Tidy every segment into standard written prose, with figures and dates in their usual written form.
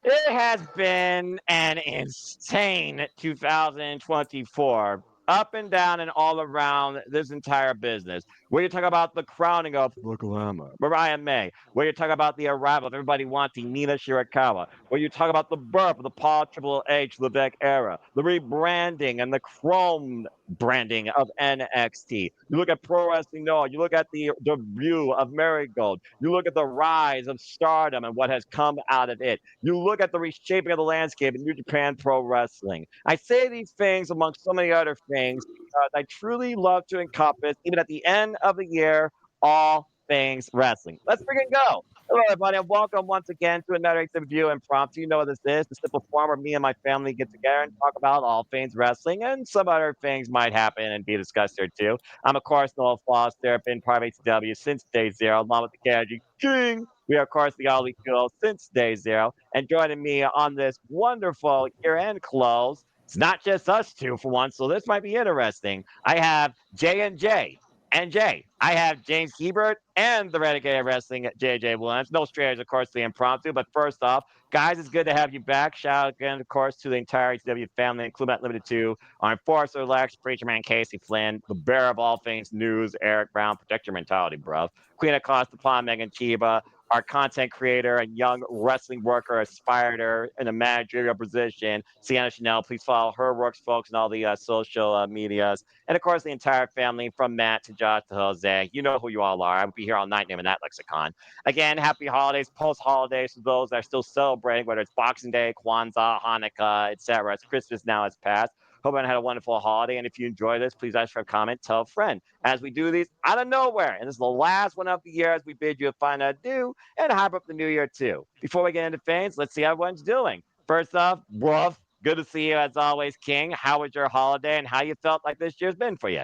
It has been an insane 2024, up and down and all around this entire business. Where you talk about the crowning of the glamour, Mariah May. Where you talk about the arrival of everybody wanting Nina Shirakawa. Where you talk about the birth of the Paul Triple H Levesque era, the rebranding and the chrome branding of NXT. You look at Pro Wrestling Noah, you look at the debut of Marigold, you look at the rise of Stardom and what has come out of it. You look at the reshaping of the landscape in New Japan Pro Wrestling. I say these things amongst so many other things because I truly love to encompass, even at the end of the year, all things wrestling. Let's freaking go. Hello, everybody, and welcome once again to another Adieu Impromptu. You know what this is, the simple form where me and my family get together and talk about all things wrestling, and some other things might happen and be discussed here too. I'm, of course, Noel Foster, been part of ATW since day zero, along with the KG King. We are, of course, the Ollie Duo since day zero. And joining me on this wonderful year-end close, it's not just us two for once, so this might be interesting. I have J and J. And Jay, I have James Hebert and the Renegade of Wrestling JJ Williams. No strangers, of course, to the Impromptu. But first off, guys, it's good to have you back. Shout out again, of course, to the entire HW family, including Not Limited to our enforcer, Lex, Preacher Man, Casey Flynn, the bearer of all things news, Eric Brown, protect your mentality, bro. Queen of Costa Pond, Megan Chiba, our content creator and young wrestling worker, aspired her in a managerial position. Sienna Chanel, please follow her works, folks, and all the social medias. And of course, the entire family from Matt to Josh to Jose. You know who you all are. I would be here all night naming that lexicon. Again, happy holidays, post holidays to those that are still celebrating, whether it's Boxing Day, Kwanzaa, Hanukkah, etc. It's Christmas now has passed. Hope everyone had a wonderful holiday. And if you enjoy this, please ask for a comment, tell a friend. As we do these out of nowhere, and this is the last one of the year as we bid you a final adieu and hype up the new year too. Before we get into things, let's see how everyone's doing. First off, Wolf, good to see you as always, King. How was your holiday and how you felt like this year's been for you?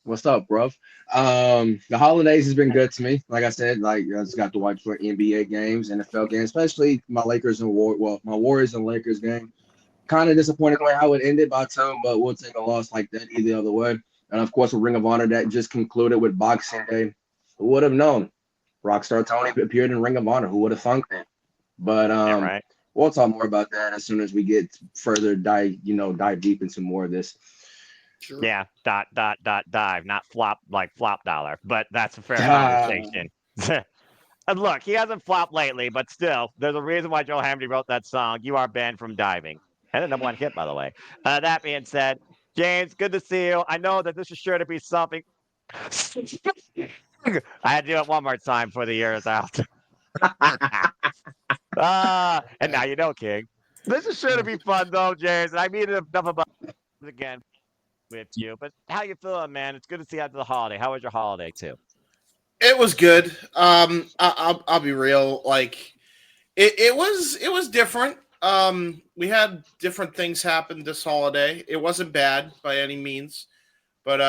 What's up, bro? The holidays has been good to me. Like I said, like I just got to watch more NBA games, NFL games, especially my Lakers and my Warriors and Lakers game. Kind of disappointed the way how it ended by time, but we'll take a loss like that either other way. And of course, a Ring of Honor that just concluded with Boxing Day. Who would have known? Rockstar Tony appeared in Ring of Honor. Who would have thunk that? But Yeah, right. we'll talk more about that as soon as we get further dive deep into more of this. Sure. Yeah, dot dive, not flop like flop dollar, but that's a fair conversation. And look, he hasn't flopped lately, but still, there's a reason why Joe Hamdy wrote that song. You are banned from diving. And a number one hit, by the way. That being said, James, good to see you. I know that this is sure to be something. I had to do it one more time for the year is out. And now you know, King. This is sure to be fun, though, James. And I mean enough about it again with you. But how you feeling, man? It's good to see you after the holiday. How was your holiday, too? It was good. I'll be real. Like it was different. We had different things happen this holiday. It wasn't bad by any means, but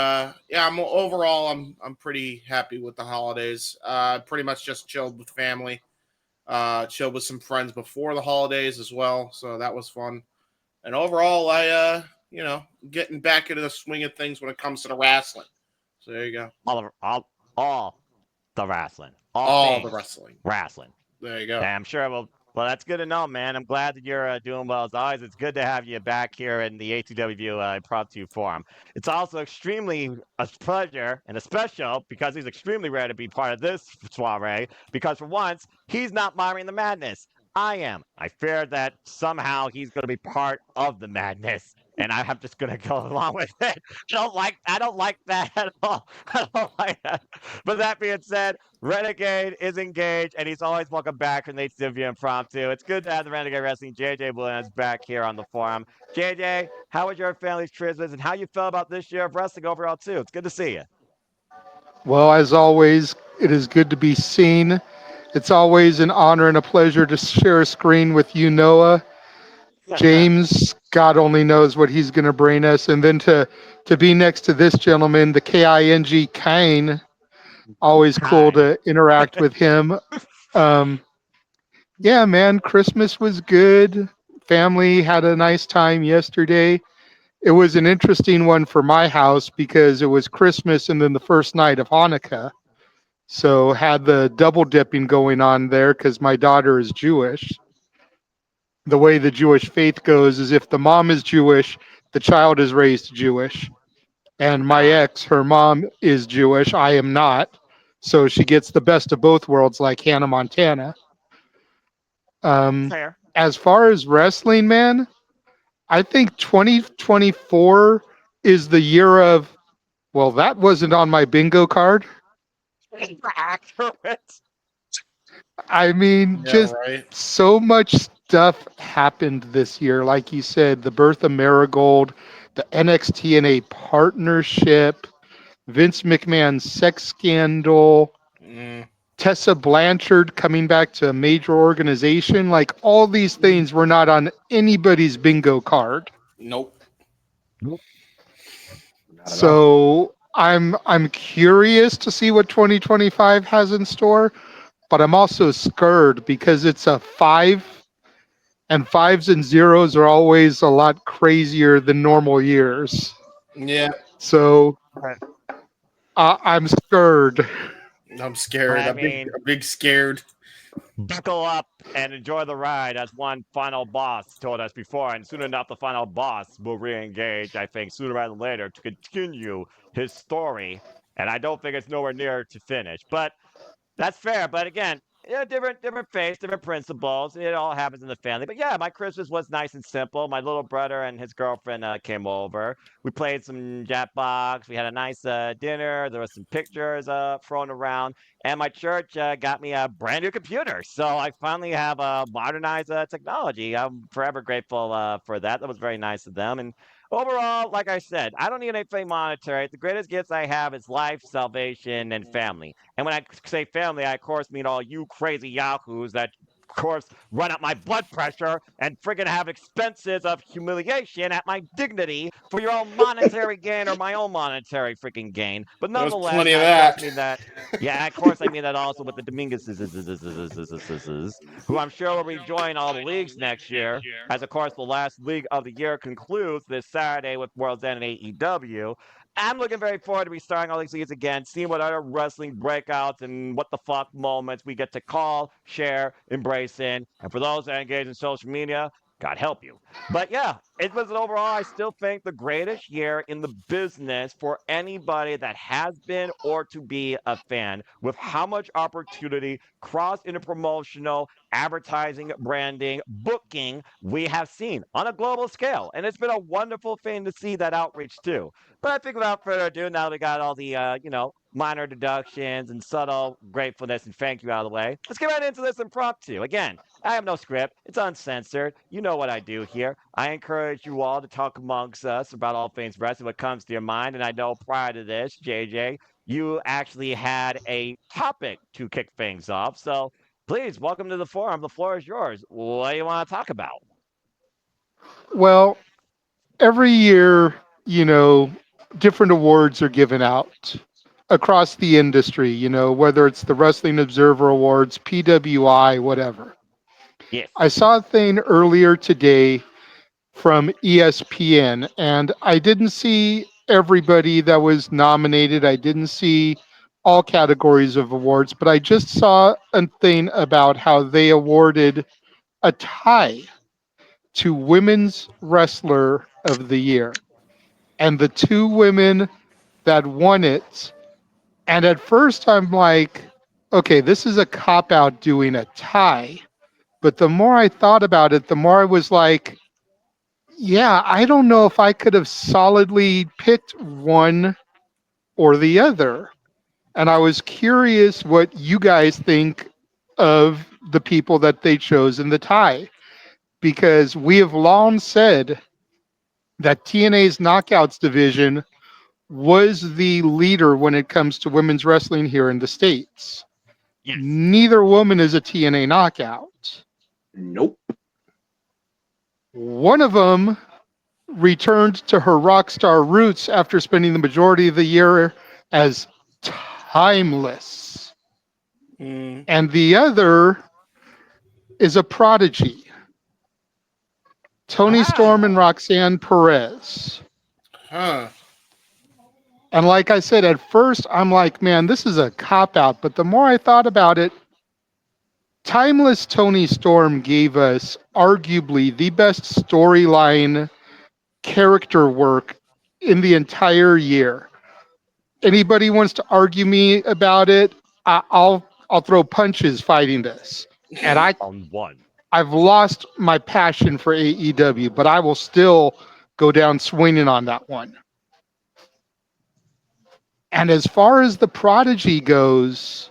yeah, I'm pretty happy with the holidays. Pretty much just chilled with family. Chilled with some friends before the holidays as well, so that was fun. And overall, getting back into the swing of things when it comes to the wrestling. So there you go. All the wrestling, all All the things wrestling. wrestling. There you go. Yeah, I'm sure. Well, that's good to know, man. I'm glad that you're doing well as always. It's good to have you back here in the ATW Impromptu Forum. It's also extremely a pleasure and a special because he's extremely rare to be part of this soiree. Because for once, he's not moderating the madness. I am. I fear that somehow he's going to be part of the madness, and I'm just going to go along with it. I don't like that at all. I don't like that. But that being said, Renegade is engaged, and he's always welcome back from the HW Impromptu. It's good to have the Renegade Wrestling JJ Williams back here on the forum. JJ, how was your family's Christmas, and how you felt about this year of wrestling overall too? It's good to see you. Well, as always, it is good to be seen. It's always an honor and a pleasure to share a screen with you, Noah. James, God only knows what he's going to bring us. And then to be next to this gentleman, the King, Kane, always cool Hi. to interact with him. Um, yeah, man, Christmas was good. Family had a nice time yesterday. It was an interesting one for my house because it was Christmas and then the first night of Hanukkah. So had the double dipping going on there because my daughter is Jewish. the way the Jewish faith goes is if the mom is Jewish, the child is raised Jewish. And my Ah, ex, her mom is Jewish. I am not. So she gets the best of both worlds, like Hannah Montana. Um, fair. as far as wrestling, man, I think 2024 is the year of, well, that wasn't on my bingo card. Accurate. I mean, Yeah, just right. so much stuff happened this year. Like you said, the birth of Marigold, the NXT and a partnership, Vince McMahon's sex scandal, Mm, Tessa Blanchard coming back to a major organization. Like all these things were not on anybody's bingo card. nope. Nope, not at all. So I'm curious to see what 2025 has in store, but I'm also scared because it's a 5 and fives and zeros are always a lot crazier than normal years. Yeah, So Right. I'm scared. I'm scared. I I'm big, mean, I'm big scared. buckle up and enjoy the ride, as one final boss told us before. And soon enough, the final boss will re-engage, I think, sooner rather than later to continue his story. And I don't think it's nowhere near to finish. But that's fair. But again, yeah, different faiths, different principles. It all happens in the family. But yeah, my Christmas was nice and simple. My little brother and his girlfriend came over. We played some Jackbox. We had a nice dinner. There was some pictures thrown around. And my church got me a brand new computer. So I finally have modernized technology. I'm forever grateful for that. That was very nice of them. And overall, like I said, I don't need anything monetary. The greatest gifts I have is life, salvation, and family. And when I say family, I of course mean all you crazy yahoos that, of course, run up my blood pressure and friggin' have expenses of humiliation at my dignity for your own monetary gain or my own monetary freaking gain. But There's nonetheless, plenty of I of course that. mean that. Yeah, of course I mean that also with the Dominguezes, who I'm sure will rejoin all the leagues next year, as of course the last league of the year concludes this Saturday with World's End and AEW. I'm looking very forward to restarting all these leagues again, seeing what other wrestling breakouts and what the fuck moments we get to call, share, embrace in. And for those that engage in social media, God help you. But yeah, it was an overall, I still think, the greatest year in the business for anybody that has been or to be a fan, with how much opportunity, cross interpromotional, advertising, branding, booking we have seen on a global scale. And it's been a wonderful thing to see that outreach too. But I think without further ado, now we got all the minor deductions and subtle gratefulness and thank you out of the way. Let's get right into this impromptu. Again, I have no script. It's uncensored. You know what I do here. I encourage you all to talk amongst us about all things wrestling, what comes to your mind. And I know prior to this, JJ, you actually had a topic to kick things off. So please, welcome to the forum. The floor is yours. What do you want to talk about? Well, every year, you know, different awards are given out across the industry, whether it's the Wrestling Observer Awards, PWI, whatever. Yes. I saw a thing earlier today from ESPN, and I didn't see everybody that was nominated. I didn't see all categories of awards, but I just saw a thing about how they awarded a tie to Women's Wrestler of the Year. And the two women that won it, and at first I'm like, okay, this is a cop out doing a tie. But the more I thought about it, the more I was like, yeah, I don't know if I could have solidly picked one or the other. And I was curious what you guys think of the people that they chose in the tie, because we have long said that TNA's Knockouts division was the leader when it comes to women's wrestling here in the States. Yes. Neither woman is a TNA knockout. Nope. One of them returned to her rock star roots after spending the majority of the year as timeless. Mm, And the other is a prodigy, Tony Storm and Ah. Roxanne Perez. huh. And like I said, at first, I'm like, man, this is a cop out. But the more I thought about it, Timeless Tony Storm gave us arguably the best storyline character work in the entire year. Anybody wants to argue me about it, I'll throw punches fighting this. And On one. I've lost my passion for AEW, but I will still go down swinging on that one. And as far as the Prodigy goes,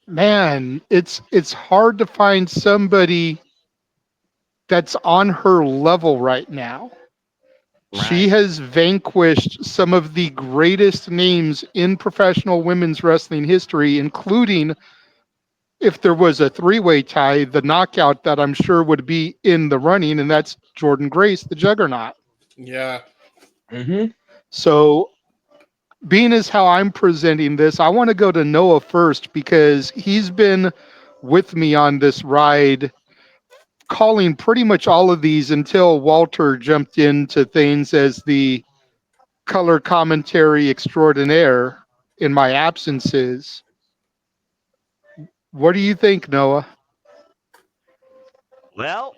man, it's hard to find somebody that's on her level right now. She Right. has vanquished some of the greatest names in professional women's wrestling history, including, if there was a three-way tie, the knockout that I'm sure would be in the running, and that's Jordan Grace, the Juggernaut. Yeah. Mm-hmm. So, being as how I'm presenting this, I want to go to Noah first because he's been with me on this ride, calling pretty much all of these until Walter jumped into things as the color commentary extraordinaire in my absences. What do you think, Noah? Well,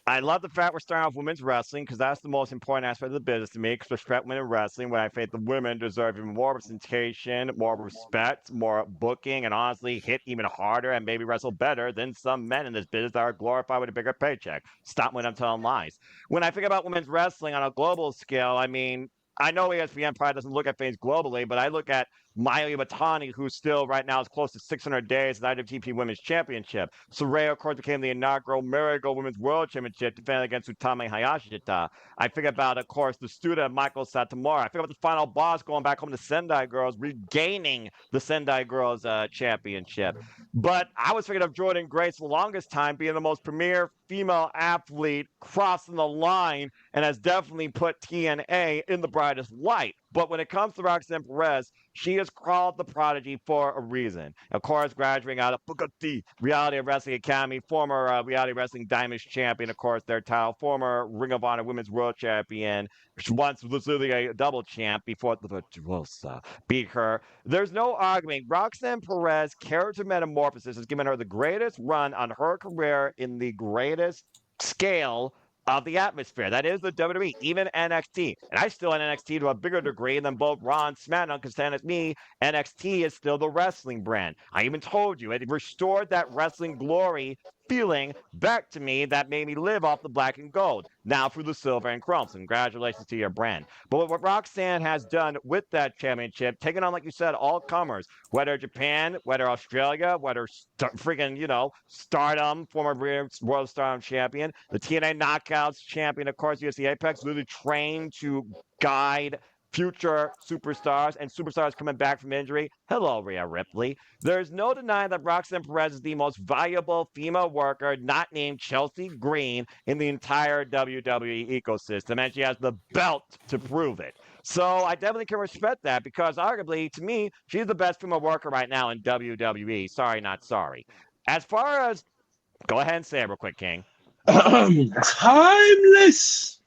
I love the fact we're starting off women's wrestling because that's the most important aspect of the business to me. Because respect women in wrestling, when I think the women deserve even more representation, more respect, more booking, and honestly hit even harder and maybe wrestle better than some men in this business that are glorified with a bigger paycheck. Stop when I'm telling lies. When I think about women's wrestling on a global scale, I mean, I know ESPN probably doesn't look at things globally, but I look at Miley Batani, who still right now is close to 600 days in IWGP Women's Championship. Soraya, of course, became the inaugural Marigold Women's World Championship, defending against Utami Hayashita. I think about, of course, the student Michael Satomura. I think about the final boss going back home to Sendai Girls, regaining the Sendai Girls Championship. But I was thinking of Jordan Grace the longest time being the most premier female athlete crossing the line and has definitely put TNA in the brightest light. But when it comes to Roxanne Perez, she is called the Prodigy for a reason. Of course, graduating out of Bugatti Reality Wrestling Academy, former Reality Wrestling Diamonds champion, of course, their title, former Ring of Honor Women's World Champion. She once was literally a double champ before the Virtuosa beat her. There's no arguing. Roxanne Perez character metamorphosis has given her the greatest run on her career in the greatest scale of the atmosphere. That is the WWE, even NXT. And I still in NXT to a bigger degree than both Raw and SmackDown because to me, NXT is still the wrestling brand. I even told you it restored that wrestling glory feeling back to me that made me live off the black and gold. Now through the silver and chrome. So congratulations to your brand. But what Roxanne has done with that championship, taking on, like you said, all comers, whether Japan, whether Australia, whether freaking, Stardom, former World Stardom champion, the TNA Knockouts champion, of course, UFC Apex, literally trained to guide future superstars and superstars coming back from injury. Hello, Rhea Ripley. There's no denying that Roxanne Perez is the most valuable female worker not named Chelsea Green in the entire WWE ecosystem, and she has the belt to prove it. So I definitely can respect that because arguably, to me, she's the best female worker right now in WWE. Sorry, not sorry. As far as, go ahead and say it real quick, King. Timeless.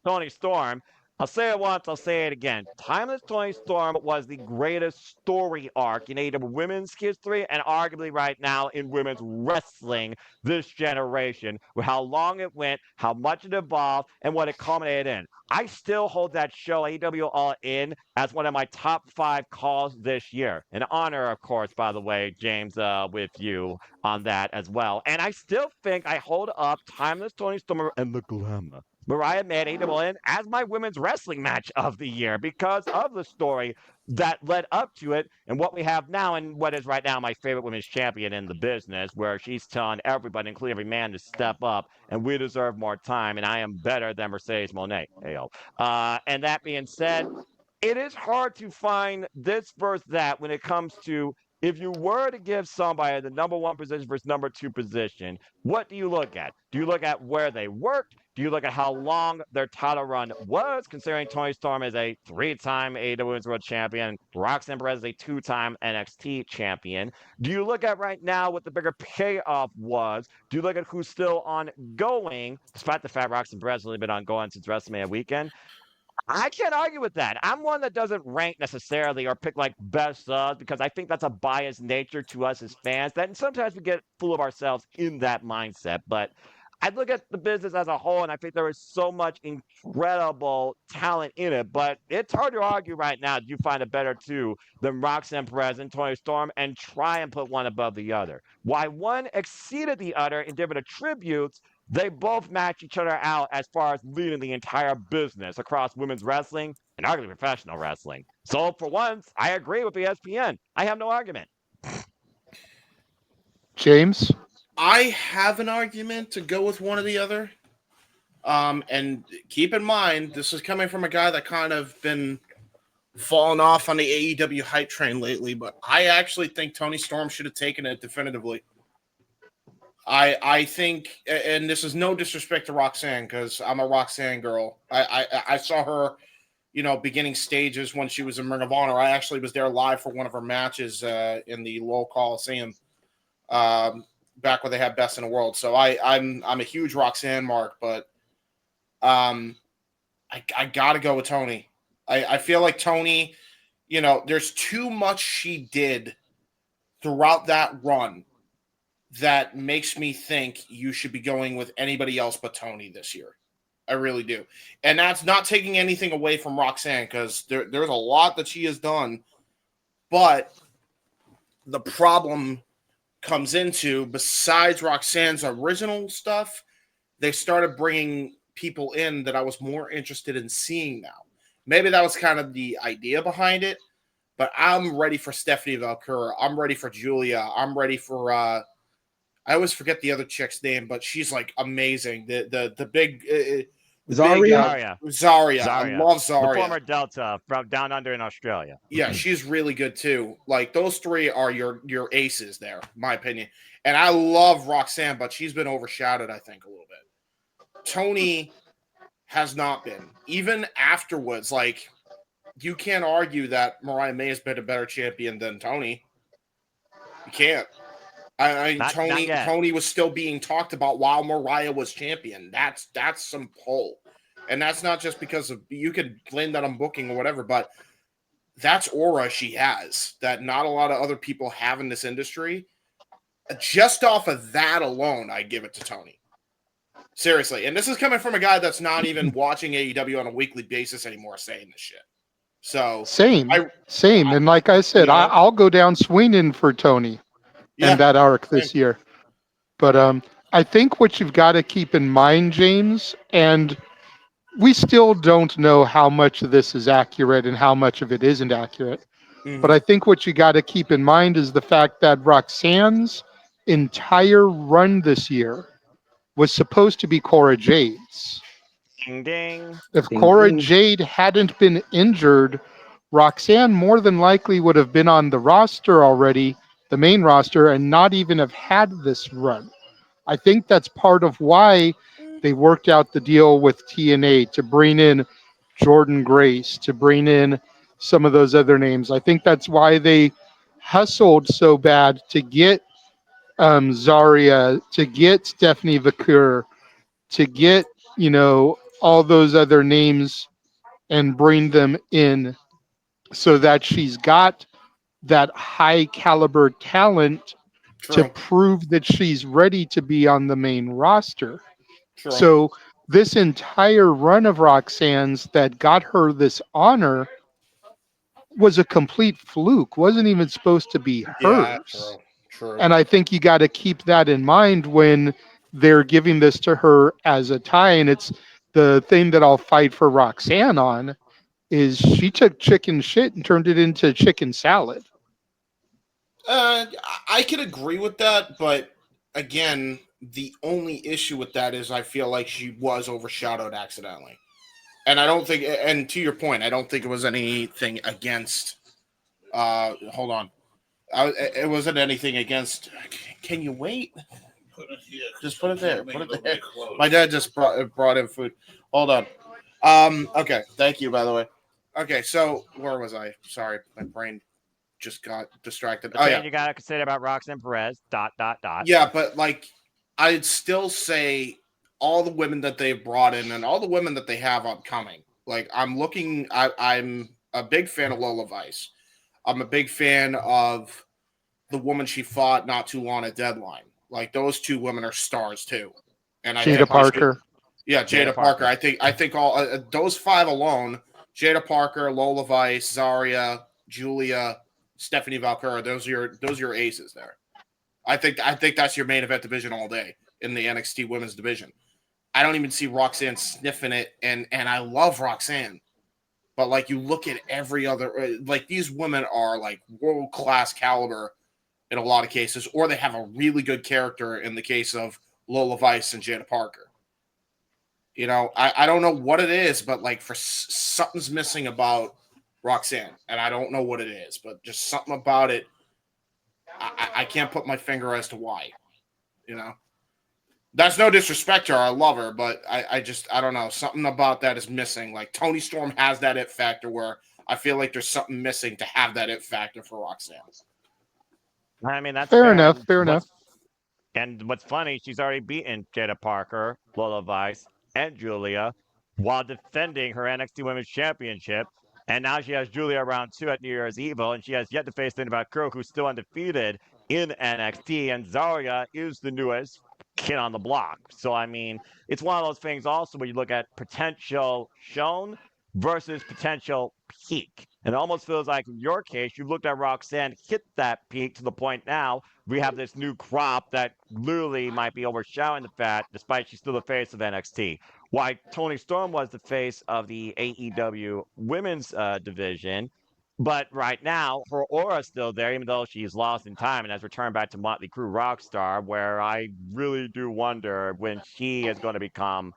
Tony Storm. I'll say it once, I'll say it again. Timeless Tony Storm was the greatest story arc in AEW women's history and arguably right now in women's wrestling this generation, with how long it went, how much it evolved, and what it culminated in. I still hold that show, AEW All In, as one of my top 5 calls this year. An honor, of course, by the way, James, with you on that as well. And I still think I hold up Timeless Tony Storm and the Glamour Mariah made AWN as my women's wrestling match of the year because of the story that led up to it and what we have now and what is right now my favorite women's champion in the business, where she's telling everybody, including every man, to step up and we deserve more time and I am better than Mercedes Moné. Ayo. And that being said, it is hard to find this versus that when it comes to if you were to give somebody the number 1 position versus number 2 position, what do you look at? Do you look at where they worked? Do you look at how long their title run was, considering Tony Storm is a 3-time AEW Women's World Champion, Roxanne Perez is a 2-time NXT champion? Do you look at right now what the bigger payoff was? Do you look at who's still ongoing, despite the fact Roxanne Perez has only been ongoing since WrestleMania weekend? I can't argue with that. I'm one that doesn't rank necessarily or pick like best of because I think that's a biased nature to us as fans. That sometimes we get full of ourselves in that mindset. But I look at the business as a whole, and I think there is so much incredible talent in it. But it's hard to argue right now. You find a better two than Roxanne Perez and Tony Storm, and try and put one above the other. Why one exceeded the other in different attributes, they both match each other out as far as leading the entire business across women's wrestling and arguably professional wrestling. So for once, I agree with ESPN. I have no argument. James? I have an argument to go with one or the other. And keep in mind, this is coming from a guy that kind of been falling off on the AEW hype train lately, but I actually think Tony Storm should have taken it definitively. I think, and this is no disrespect to Roxanne because I'm a Roxanne girl. I saw her, beginning stages when she was in Ring of Honor. I actually was there live for one of her matches in the Lowell Coliseum back when they had Best in the World. So I'm a huge Roxanne mark, but I got to go with Tony. I feel like Tony, there's too much she did throughout that run that makes me think you should be going with anybody else but Tony this year. I really do. And that's not taking anything away from Roxanne because there's a lot that she has done. But the problem comes into, besides Roxanne's original stuff, they started bringing people in that I was more interested in seeing now. Maybe that was kind of the idea behind it, but I'm ready for Stephanie Valkyra. I'm ready for Julia. I'm ready for I always forget the other chick's name, but she's like amazing. The big Zarya. Zarya. I love Zarya. The former Delta from down under in Australia. Yeah, she's really good too. Like those three are your aces there, in my opinion. And I love Roxanne, but she's been overshadowed, I think, a little bit. Tony has not been. Even afterwards, like you can't argue that Mariah May has been a better champion than Tony. You can't. Tony was still being talked about while Mariah was champion. That's some pull. And that's not just because of, you could blame that on booking or whatever, but that's aura she has that not a lot of other people have in this industry. Just off of that alone, I give it to Tony. Seriously. And this is coming from a guy that's not even watching AEW on a weekly basis anymore saying this shit. So Same. And like I said, I'll go down swinging for Tony. And that arc this year. But I think what you've got to keep in mind, James, and we still don't know how much of this is accurate and how much of it isn't accurate. Mm-hmm. But I think what you got to keep in mind is the fact that Roxanne's entire run this year was supposed to be Cora Jade's. Ding, ding. If Cora Jade hadn't been injured, Roxanne more than likely would have been on the roster already, the main roster, and not even have had this run. I think that's part of why they worked out the deal with TNA to bring in Jordan Grace, to bring in some of those other names. I think that's why they hustled so bad to get Zarya, to get Stephanie Vakur, to get, all those other names and bring them in so that she's got that high caliber talent to prove that she's ready to be on the main roster. True. So this entire run of Roxanne's that got her this honor was a complete fluke, wasn't even supposed to be hers. True. And I think you got to keep that in mind when they're giving this to her as a tie. And it's the thing that I'll fight for Roxanne on is she took chicken shit and turned it into chicken salad. I can agree with that, but again, the only issue with that is I feel like she was overshadowed accidentally. And I don't think, and to your point, I don't think it was anything against, hold on. It wasn't anything against, can you wait? Just put it there. Put it there. My dad just brought in food. Hold on. Okay. Thank you, by the way. Okay. So where was I? Sorry. My brain just got distracted. You got to consider about Roxanne Perez, ... Yeah, but like, I'd still say all the women that they've brought in and all the women that they have upcoming, Like I'm a big fan of Lola Vice. I'm a big fan of the woman she fought not too long at Deadline. Like those two women are stars too. And I Jada think Parker. Jada Parker. I think all those five alone, Jada Parker, Lola Vice, Zarya, Julia, Stephanie Valkyra, those are your aces there. I think that's your main event division all day in the NXT women's division. I don't even see Roxanne sniffing it, and I love Roxanne. But like you look at every other, like these women are like world-class caliber in a lot of cases, or they have a really good character in the case of Lola Vice and Jada Parker. You know, I don't know what it is, but like something's missing about Roxanne, and I don't know what it is, but just something about it. I can't put my finger as to why. You know, that's no disrespect to her. I love her, but I don't know. Something about that is missing. Like Toni Storm has that it factor where I feel like there's something missing to have that it factor for Roxanne. I mean, that's Fair enough. Fair enough. And what's funny, she's already beaten Jada Parker, Lola Vice, and Julia while defending her NXT Women's Championship. And now she has Julia round 2 at New Year's Evil, and she has yet to face Cindy Valkyra, who's still undefeated in NXT. And Zarya is the newest kid on the block. So, I mean, it's one of those things also where you look at potential shown versus potential peak. And it almost feels like in your case, you've looked at Roxanne hit that peak to the point now we have this new crop that literally might be overshadowing the fact, despite she's still the face of NXT. Why Toni Storm was the face of the AEW women's division, but right now her aura is still there, even though she's lost in time and has returned back to Motley Crue Rockstar, where I really do wonder when she is going to become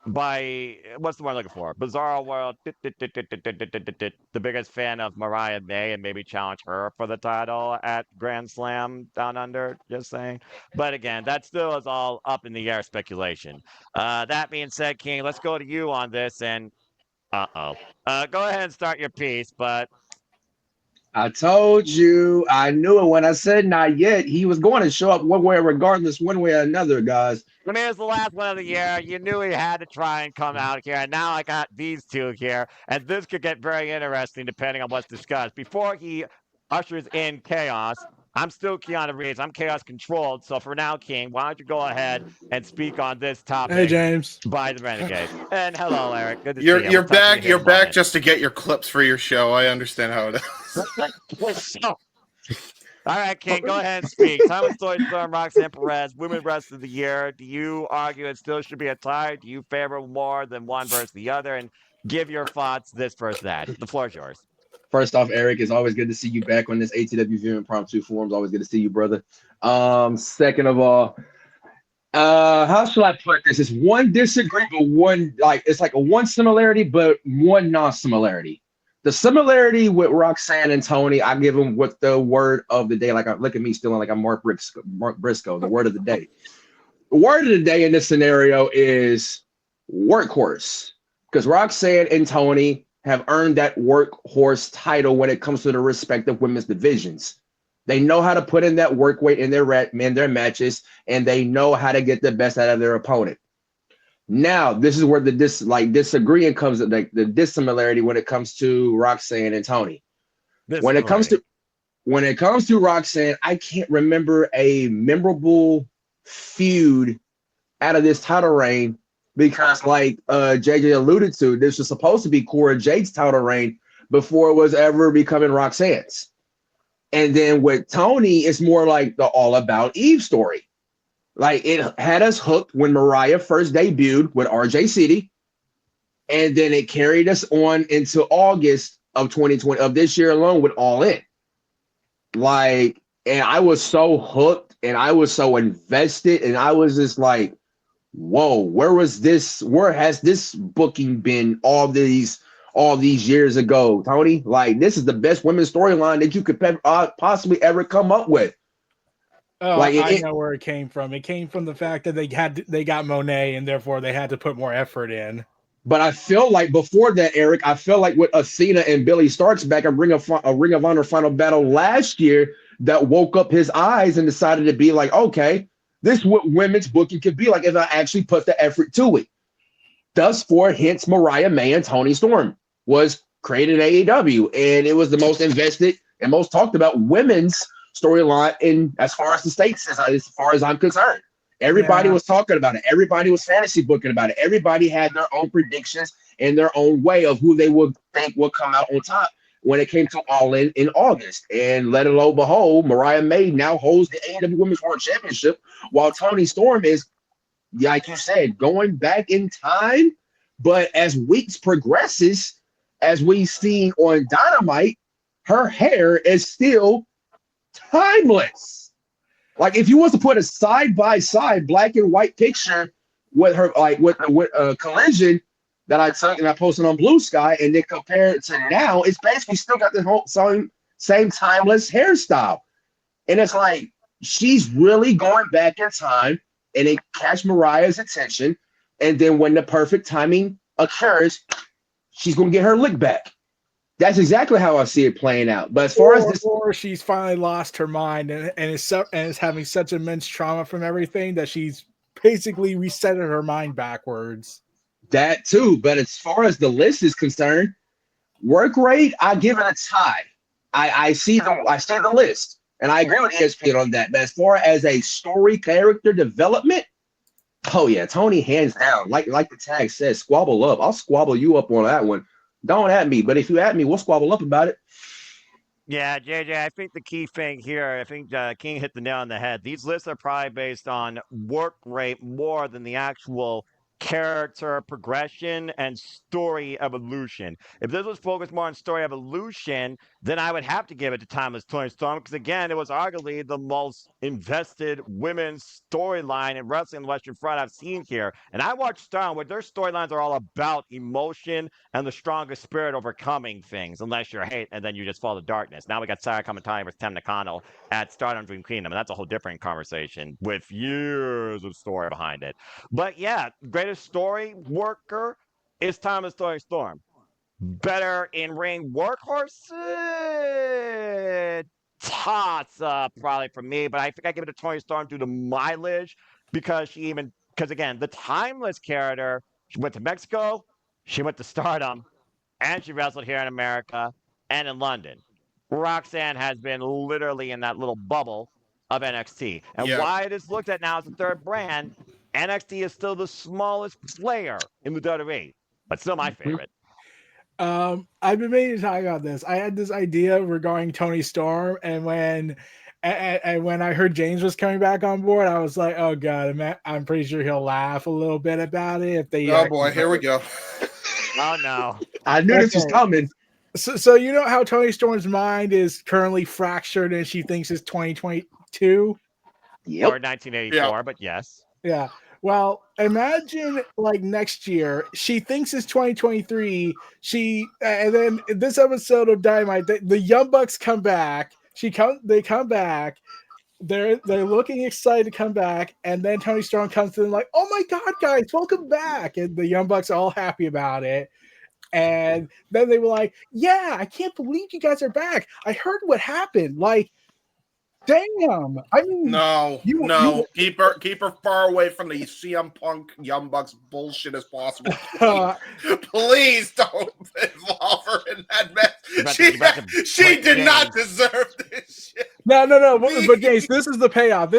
by what's the word I'm looking for? Bizarre World, the biggest fan of Mariah May, and maybe challenge her for the title at Grand Slam Down Under. Just saying. But again, that still is all up in the air speculation. That being said, King, let's go to you on this. And go ahead and start your piece. But I told you, I knew it when I said not yet. He was going to show up one way, regardless, one way or another, guys. I mean, it's the last one of the year. You knew he had to try and come out here. And now I got these two here. And this could get very interesting depending on what's discussed. Before he ushers in chaos, I'm still Keanu Reeves. I'm chaos controlled. So for now, King, why don't you go ahead and speak on this topic? Hey, James. By the Renegade. And hello, Eric. Good to see you. You're back. You're back just to get your clips for your show. I understand how it is. All right, King, go ahead and speak. Time with Story Storm, Roxanne Perez, Women Rest of the Year. Do you argue it still should be a tie? Do you favor more than one versus the other? And give your thoughts this versus that. The floor is yours. First off, Eric, it's always good to see you back on this ATW View Impromptu forums. Always good to see you, brother. Second of all, how should I put this? It's one disagree, but one it's like a one similarity, but one non-similarity. The similarity with Roxanne and Toni, I give them what the word of the day. Like, look at me still like I'm Mark Briscoe. The word of the day. The word of the day in this scenario is workhorse, because Roxanne and Toni have earned that workhorse title when it comes to the respective women's divisions. They know how to put in that work weight in their matches, and they know how to get the best out of their opponent. Now, this is where the disagreeing comes, like the dissimilarity when it comes to Roxanne and Toni. When it comes to Roxanne, I can't remember a memorable feud out of this title reign, because like JJ alluded to, this was supposed to be Cora Jade's title reign before it was ever becoming Roxanne's. And then with Toni, it's more like the All About Eve story. Like, it had us hooked when Mariah first debuted with RJ City, and then it carried us on into August of 2020 of this year alone with All In. Like, and I was so hooked and I was so invested, and I was just like, whoa, where has this booking been all these years ago, Toni? Like, this is the best women's storyline that you could possibly ever come up with. Oh, like I know where it came from. It came from the fact that they got Monet, and therefore they had to put more effort in. But I feel like before that, Eric, I feel like with Athena and Billy Starks back at Ring of Honor Final Battle last year, that woke up his eyes and decided to be like, okay, this is what women's booking could be like if I actually put the effort to it. Thus, hence Mariah May and Toni Storm was created in AEW, and it was the most invested and most talked about women's storyline in as far as the states, as far as I'm concerned. Everybody was talking about it. Everybody was fantasy booking about it. Everybody had their own predictions and their own way of who they would think would come out on top when it came to All In August. And let it alone behold, Mariah May now holds the AEW Women's World Championship, while Toni Storm is, like you said, going back in time. But as weeks progresses, as we see on Dynamite, her hair is still timeless. Like if you was to put a side by side black and white picture with her, like with Collision that I took and I posted on Blue Sky, and then compare it to now, it's basically still got the whole same timeless hairstyle. And it's like she's really going back in time, and it catch Mariah's attention. And then when the perfect timing occurs, she's gonna get her lick back. That's exactly how I see it playing out. But as far as this, or she's finally lost her mind and is having such immense trauma from everything that she's basically resetted her mind backwards. That too. But as far as the list is concerned, work rate, I give it a tie. I see the list, and I agree with ESPN on that. But as far as a story character development, oh yeah, Toni hands down. Like the tag says, squabble up. I'll squabble you up on that one. Don't at me, but if you at me, we'll squabble up about it. Yeah, JJ, I think the key thing here, I think King hit the nail on the head. These lists are probably based on work rate more than the actual character progression and story evolution. If this was focused more on story evolution, then I would have to give it to Timeless Toni Storm, because again, it was arguably the most invested women's storyline in wrestling on the Western Front I've seen here. And I watched Storm, where their storylines are all about emotion and the strongest spirit overcoming things, unless you're hate and then you just fall to darkness. Now we got Sarah Kamatani versus Tam Nakano at Stardom Dream Kingdom, and that's a whole different conversation with years of story behind it. But yeah, greatest story worker is Timeless Toni Storm. Better in ring workhorse, toss up probably for me, but I think I give it to Toni Storm due to mileage, because again, the timeless character, she went to Mexico, she went to Stardom, and she wrestled here in America and in London. Roxanne has been literally in that little bubble of NXT. And why it is looked at now as a third brand, NXT is still the smallest player in the WWE, but still my favorite. I've been meaning to talk about this. I had this idea regarding Toni Storm, and when I heard James was coming back on board, I was like, "Oh God, I'm pretty sure he'll laugh a little bit about it if they." Oh boy, here we go. Oh no! I knew this was coming. So you know how Toni Storm's mind is currently fractured, and she thinks it's 2022. Yep. Or 1984, but yes. Yeah. Well, imagine like next year, she thinks it's 2023. And then this episode of Dynamite, the Young Bucks come back. They come back. They're looking excited to come back, and then Toni Storm comes to them like, "Oh my God, guys, welcome back!" And the Young Bucks are all happy about it. And then they were like, "Yeah, I can't believe you guys are back. I heard what happened. Like, damn! I mean, no. Keep her far away from the CM Punk Young Bucks bullshit as possible. Please don't involve her in that mess. She did not deserve this shit. No. But James, this is the payoff.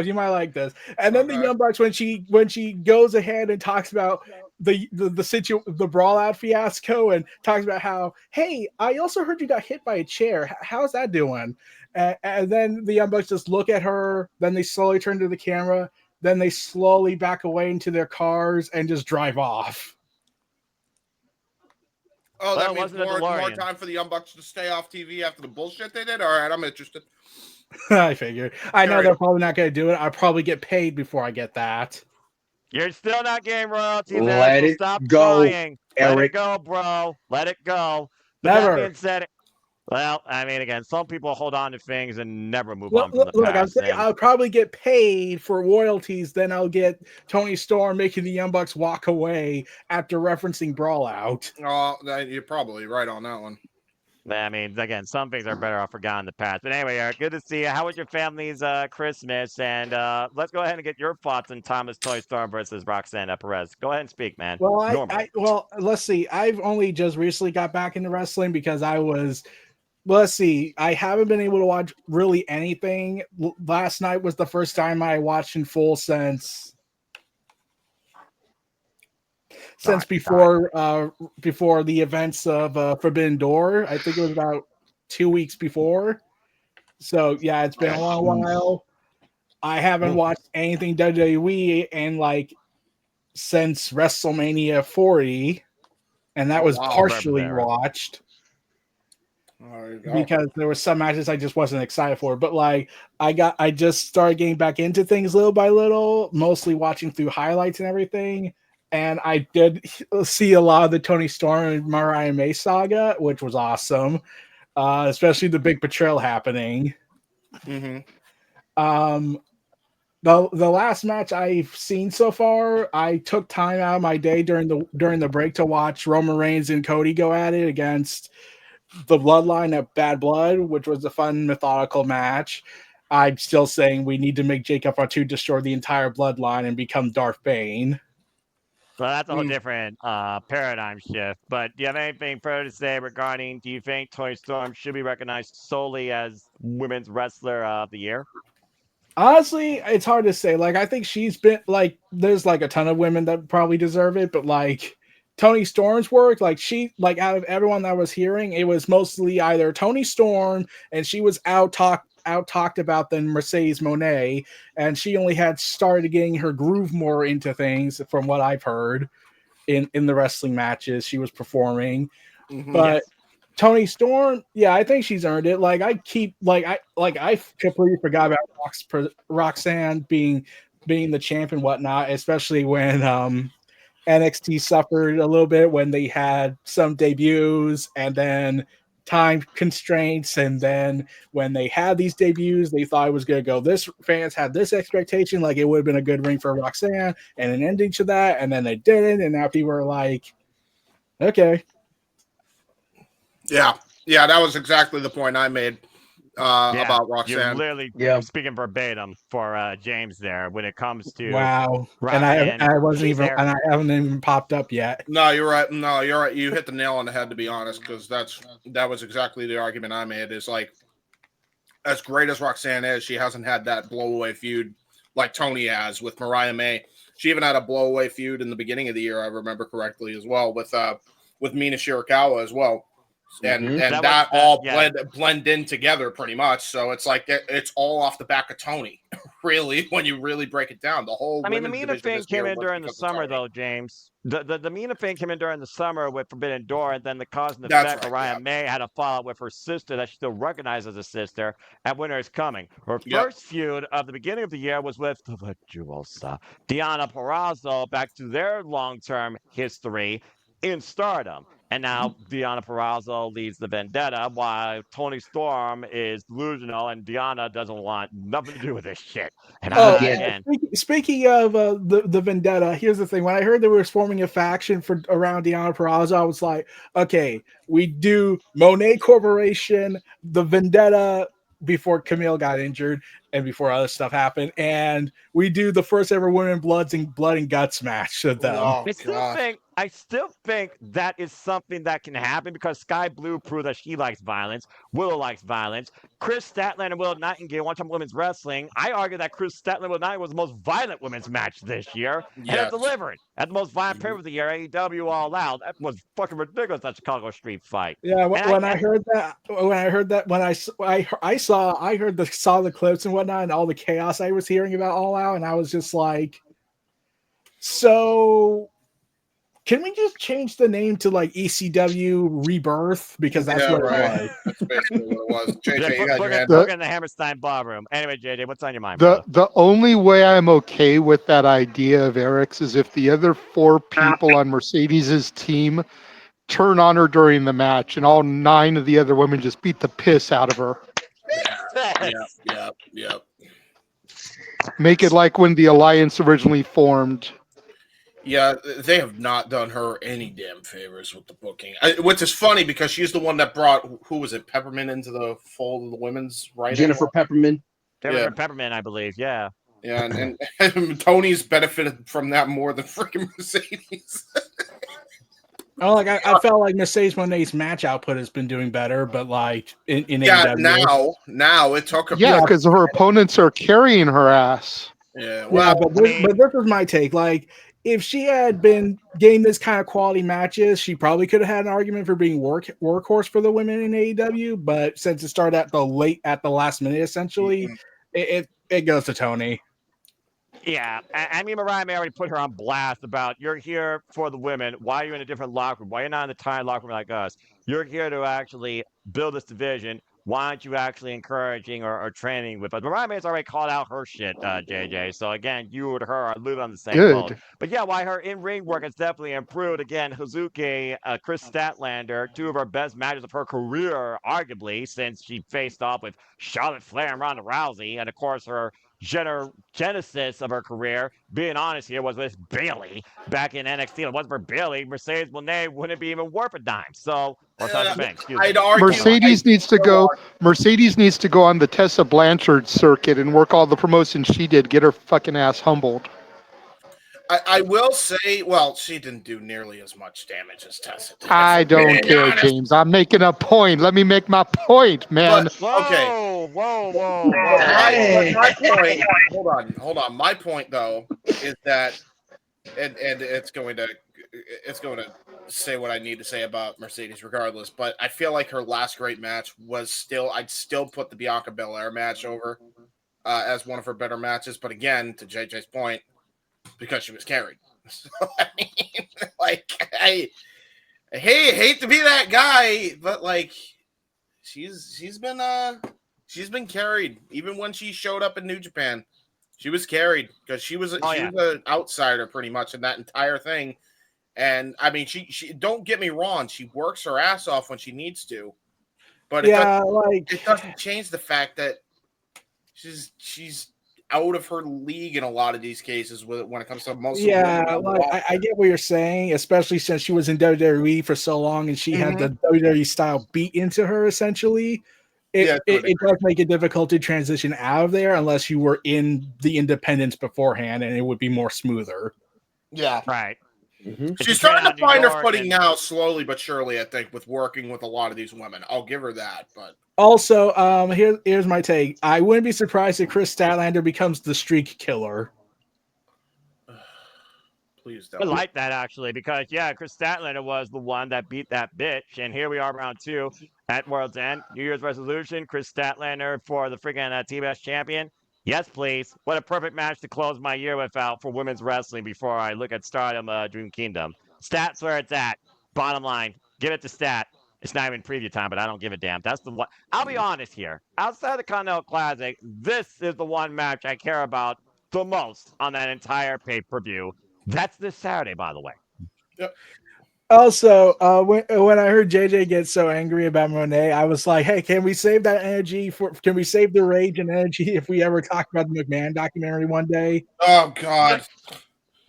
You might like this. And then the Young Bucks, when she goes ahead and talks about the brawl out fiasco, and talks about how, hey, I also heard you got hit by a chair. How's that doing? And then the Young Bucks just look at her. Then they slowly turn to the camera. Then they slowly back away into their cars and just drive off. Oh, that means more time for the Young Bucks to stay off TV after the bullshit they did? All right, I'm interested. I figured. I know they're probably not going to do it. I'll probably get paid before I get that. You're still not getting royalties. Let it stop go, trying. Eric. Let it go, bro. Let it go. But Never. That being said, well, I mean, again, some people hold on to things and never move on from the look, past. I'll probably get paid for royalties. Then I'll get Toni Storm making the Young Bucks walk away after referencing Brawl Out. Oh, you're probably right on that one. I mean, again, some things are better off forgotten in the past. But anyway, Eric, good to see you. How was your family's Christmas? And let's go ahead and get your thoughts on Thomas Toy Storm versus Roxanne Perez. Go ahead and speak, man. Well, Normally. well, let's see. I've only just recently got back into wrestling because let's see. I haven't been able to watch really anything. Last night was the first time I watched in full since before the events of Forbidden Door. I think it was about 2 weeks before. So yeah, it's been a long while. I haven't watched anything WWE and since WrestleMania 40, and that was partially watched because there were some matches I just wasn't excited for. But I just started getting back into things little by little, mostly watching through highlights and everything. And I did see a lot of the Toni Storm and Mariah May saga, which was awesome, especially the big betrayal happening. Mm-hmm. The last match I've seen so far, I took time out of my day during the break to watch Roman Reigns and Cody go at it against the Bloodline at Bad Blood, which was a fun, methodical match. I'm still saying we need to make Jacob Fatu destroy the entire Bloodline and become Darth Bane. Well, that's a whole different paradigm shift. But do you have anything further to say regarding, do you think Toni Storm should be recognized solely as Women's Wrestler of the Year? Honestly, it's hard to say. I think she's been there's a ton of women that probably deserve it, but Toni Storm's work, out of everyone that I was hearing, it was mostly either Toni Storm, and she was out talked about than Mercedes Moné, and she only had started getting her groove more into things from what I've heard in the wrestling matches she was performing. Mm-hmm. But Yes. Toni Storm, yeah, I think she's earned it. I completely forgot about Roxanne being the champ and whatnot, especially when NXT suffered a little bit when they had some debuts and then time constraints, and then when they had these debuts, they thought it was going to go. This fans had this expectation, it would have been a good ring for Roxanne, and an ending to that, and then they didn't, and now people are like, okay. Yeah, that was exactly the point I made about Roxanne. You're literally speaking verbatim for James there when it comes to wow. Roxanne. And I wasn't even, and I haven't even popped up yet. No, you're right. You hit the nail on the head, to be honest, because that was exactly the argument I made. Is as great as Roxanne is, she hasn't had that blowaway feud like Toni has with Mariah May. She even had a blowaway feud in the beginning of the year, I remember correctly, as well, with Mina Shirakawa as well. And that all blend in together pretty much. So it's it's all off the back of Toni, really, when you really break it down. The whole the Mina thing came in during the summer, though, James. The Mina thing came in during the summer with Forbidden Door, and then the cause and effect. Mariah May had a fallout with her sister that she still recognized as a sister at Winter is Coming. Her first feud of the beginning of the year was with the virtuosa Deonna Purrazzo, back to their long-term history in Stardom. And now Deonna Purrazzo leads the Vendetta, while Toni Storm is delusional, and Deonna doesn't want nothing to do with this shit. And speaking of the Vendetta, here's the thing: when I heard they were forming a faction around Deonna Purrazzo, I was like, okay, we do Monet Corporation, the Vendetta before Camille got injured and before other stuff happened, and we do the first ever women blood and guts match of them. Oh, I still think that is something that can happen because Sky Blue proved that she likes violence. Willow likes violence. Chris Statlander and Willow Nightingale, one time women's wrestling. I argue that Chris Statlander and Willow Nightingale was the most violent women's match this year, and it delivered at the most violent pay of the year. AEW All Out. That was fucking ridiculous. That Chicago Street fight. Yeah, when I heard that, I saw the clips and whatnot, and all the chaos I was hearing about All Out, and I was just like, so. Can we just change the name to ECW Rebirth? Because that's what it was. That's basically what it was. JJ, you got your hand Look in the Hammerstein Ballroom. Anyway, JJ, what's on your mind? The only way I'm okay with that idea of Eric's is if the other 4 people on Mercedes' team turn on her during the match, and all 9 of the other women just beat the piss out of her. Yep. Make it like when the Alliance originally formed. Yeah, they have not done her any damn favors with the booking. Which is funny because she's the one that brought, who was it, Peppermint into the fold of the women's writing. Jennifer Pepperman. Jennifer Peppermint, I believe. Yeah. Yeah, and Tony's benefited from that more than freaking Mercedes. Oh, like I felt like Mercedes Monet's match output has been doing better, but like in AEW. now it took a because her opponents are carrying her ass. Yeah, well, but this was my take. Like, if she had been getting this kind of quality matches, she probably could have had an argument for being workhorse for the women in AEW. But since it started at the last minute, essentially, it goes to Tony. Yeah, I mean, Mariah May already put her on blast about, you're here for the women. Why are you in a different locker room? Why are you not in the tiny locker room like us? You're here to actually build this division. Why aren't you actually encouraging or training with us? Mariah May's already called out her shit, JJ. So again, you and her are literally on the same boat. But yeah, why her in-ring work has definitely improved. Again, Hazuki, Chris Statlander, two of her best matches of her career, arguably, since she faced off with Charlotte Flair and Ronda Rousey. And of course, her genesis of her career, being honest here, was with Bayley back in NXT. If it wasn't for Bayley, Mercedes Moné wouldn't be even worth a dime. So, or Sasha Banks, I'd argue Mercedes needs to go on the Tessa Blanchard circuit and work all the promotions she did. Get her fucking ass humbled. I will say, well, she didn't do nearly as much damage as Tessa did. I don't care, James. I'm making a point. Let me make my point, man. But, okay. Whoa. My point. Hold on. My point, though, is that, and it's going to say what I need to say about Mercedes, regardless. But I feel like her last great match was I'd still put the Bianca Belair match over as one of her better matches. But again, to JJ's point, because she was carried. So, I mean, like, I hate to be that guy, but like, she's been carried. Even when she showed up in New Japan, she was carried because she was an outsider pretty much in that entire thing. And I mean, she don't get me wrong, she works her ass off when she needs to, but it doesn't change the fact that she's out of her league in a lot of these cases when it comes to most. I get what you're saying, especially since she was in WWE for so long and she had the WWE style beat into her. Essentially, it does make it difficult to transition out of there unless you were in the independents beforehand, and it would be more smoother. Yeah, right. She's starting to find her footing now, slowly but surely. I think with working with a lot of these women, I'll give her that. But also, here's my take. I wouldn't be surprised if Chris Statlander becomes the streak killer. Please don't. I like that actually, because Chris Statlander was the one that beat that bitch, and here we are round 2 at World's End. New Year's resolution: Chris Statlander for the freaking TBS champion. Yes, please. What a perfect match to close my year without for women's wrestling before I look at Stardom, Dream Kingdom. Stats where it's at. Bottom line, give it to Stat. It's not even preview time, but I don't give a damn. That's the one. I'll be honest here. Outside of the Continental Classic, this is the one match I care about the most on that entire pay-per-view. That's this Saturday, by the way. Yep. Also, when I heard JJ get so angry about Monet, I was like, hey, can we save that energy can we save the rage and energy if we ever talk about the McMahon documentary one day? Oh, God.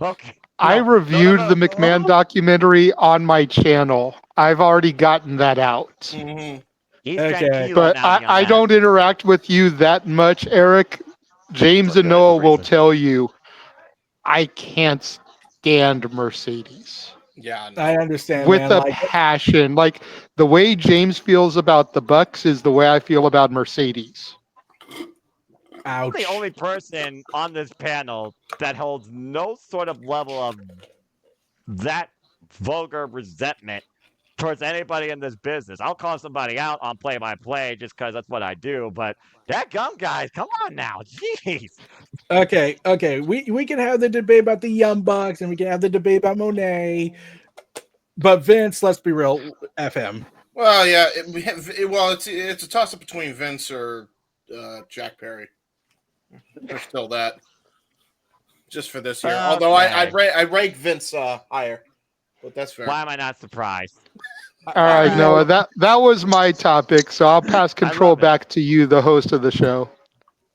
Okay. I reviewed the McMahon documentary on my channel. I've already gotten that out. Mm-hmm. Okay. But I don't interact with you that much, Eric. James and Noah will tell you I can't stand Mercedes. Yeah, I understand. With a passion. Like the way James feels about the Bucks is the way I feel about Mercedes. Ouch. I'm the only person on this panel that holds no sort of level of that vulgar resentment towards anybody in this business. I'll call somebody out on play-by-play just because that's what I do, but that gum, guys, come on now. Jeez. Okay. We can have the debate about the Young Bucks and we can have the debate about Monet, but Vince, let's be real, FM. Well, yeah, it's a toss-up between Vince or Jack Perry. There's still that. Just for this year. Okay. Although I rank Vince higher. But that's fair. Why am I not surprised? All right, Noah, that was my topic, so I'll pass control back to you, the host of the show.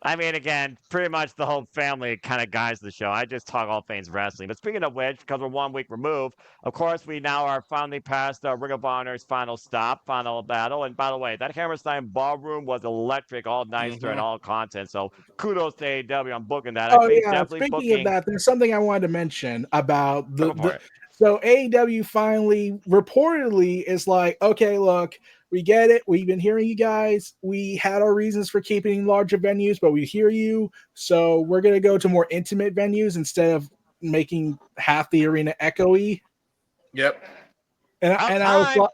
I mean, again, pretty much the whole family kind of guides the show. I just talk all things wrestling. But speaking of which, because we're 1 week removed, of course, we now are finally past Ring of Honor's final stop, final battle. And by the way, that Hammerstein ballroom was electric, all nice during all content. So kudos to AEW on booking that. I Oh think yeah. definitely Speaking of booking. that, there's something I wanted to mention about Go for it. so AEW finally reportedly is like, okay, look, we get it. We've been hearing you guys. We had our reasons for keeping larger venues, but we hear you. So we're gonna go to more intimate venues instead of making half the arena echoey. Yep. And I was like,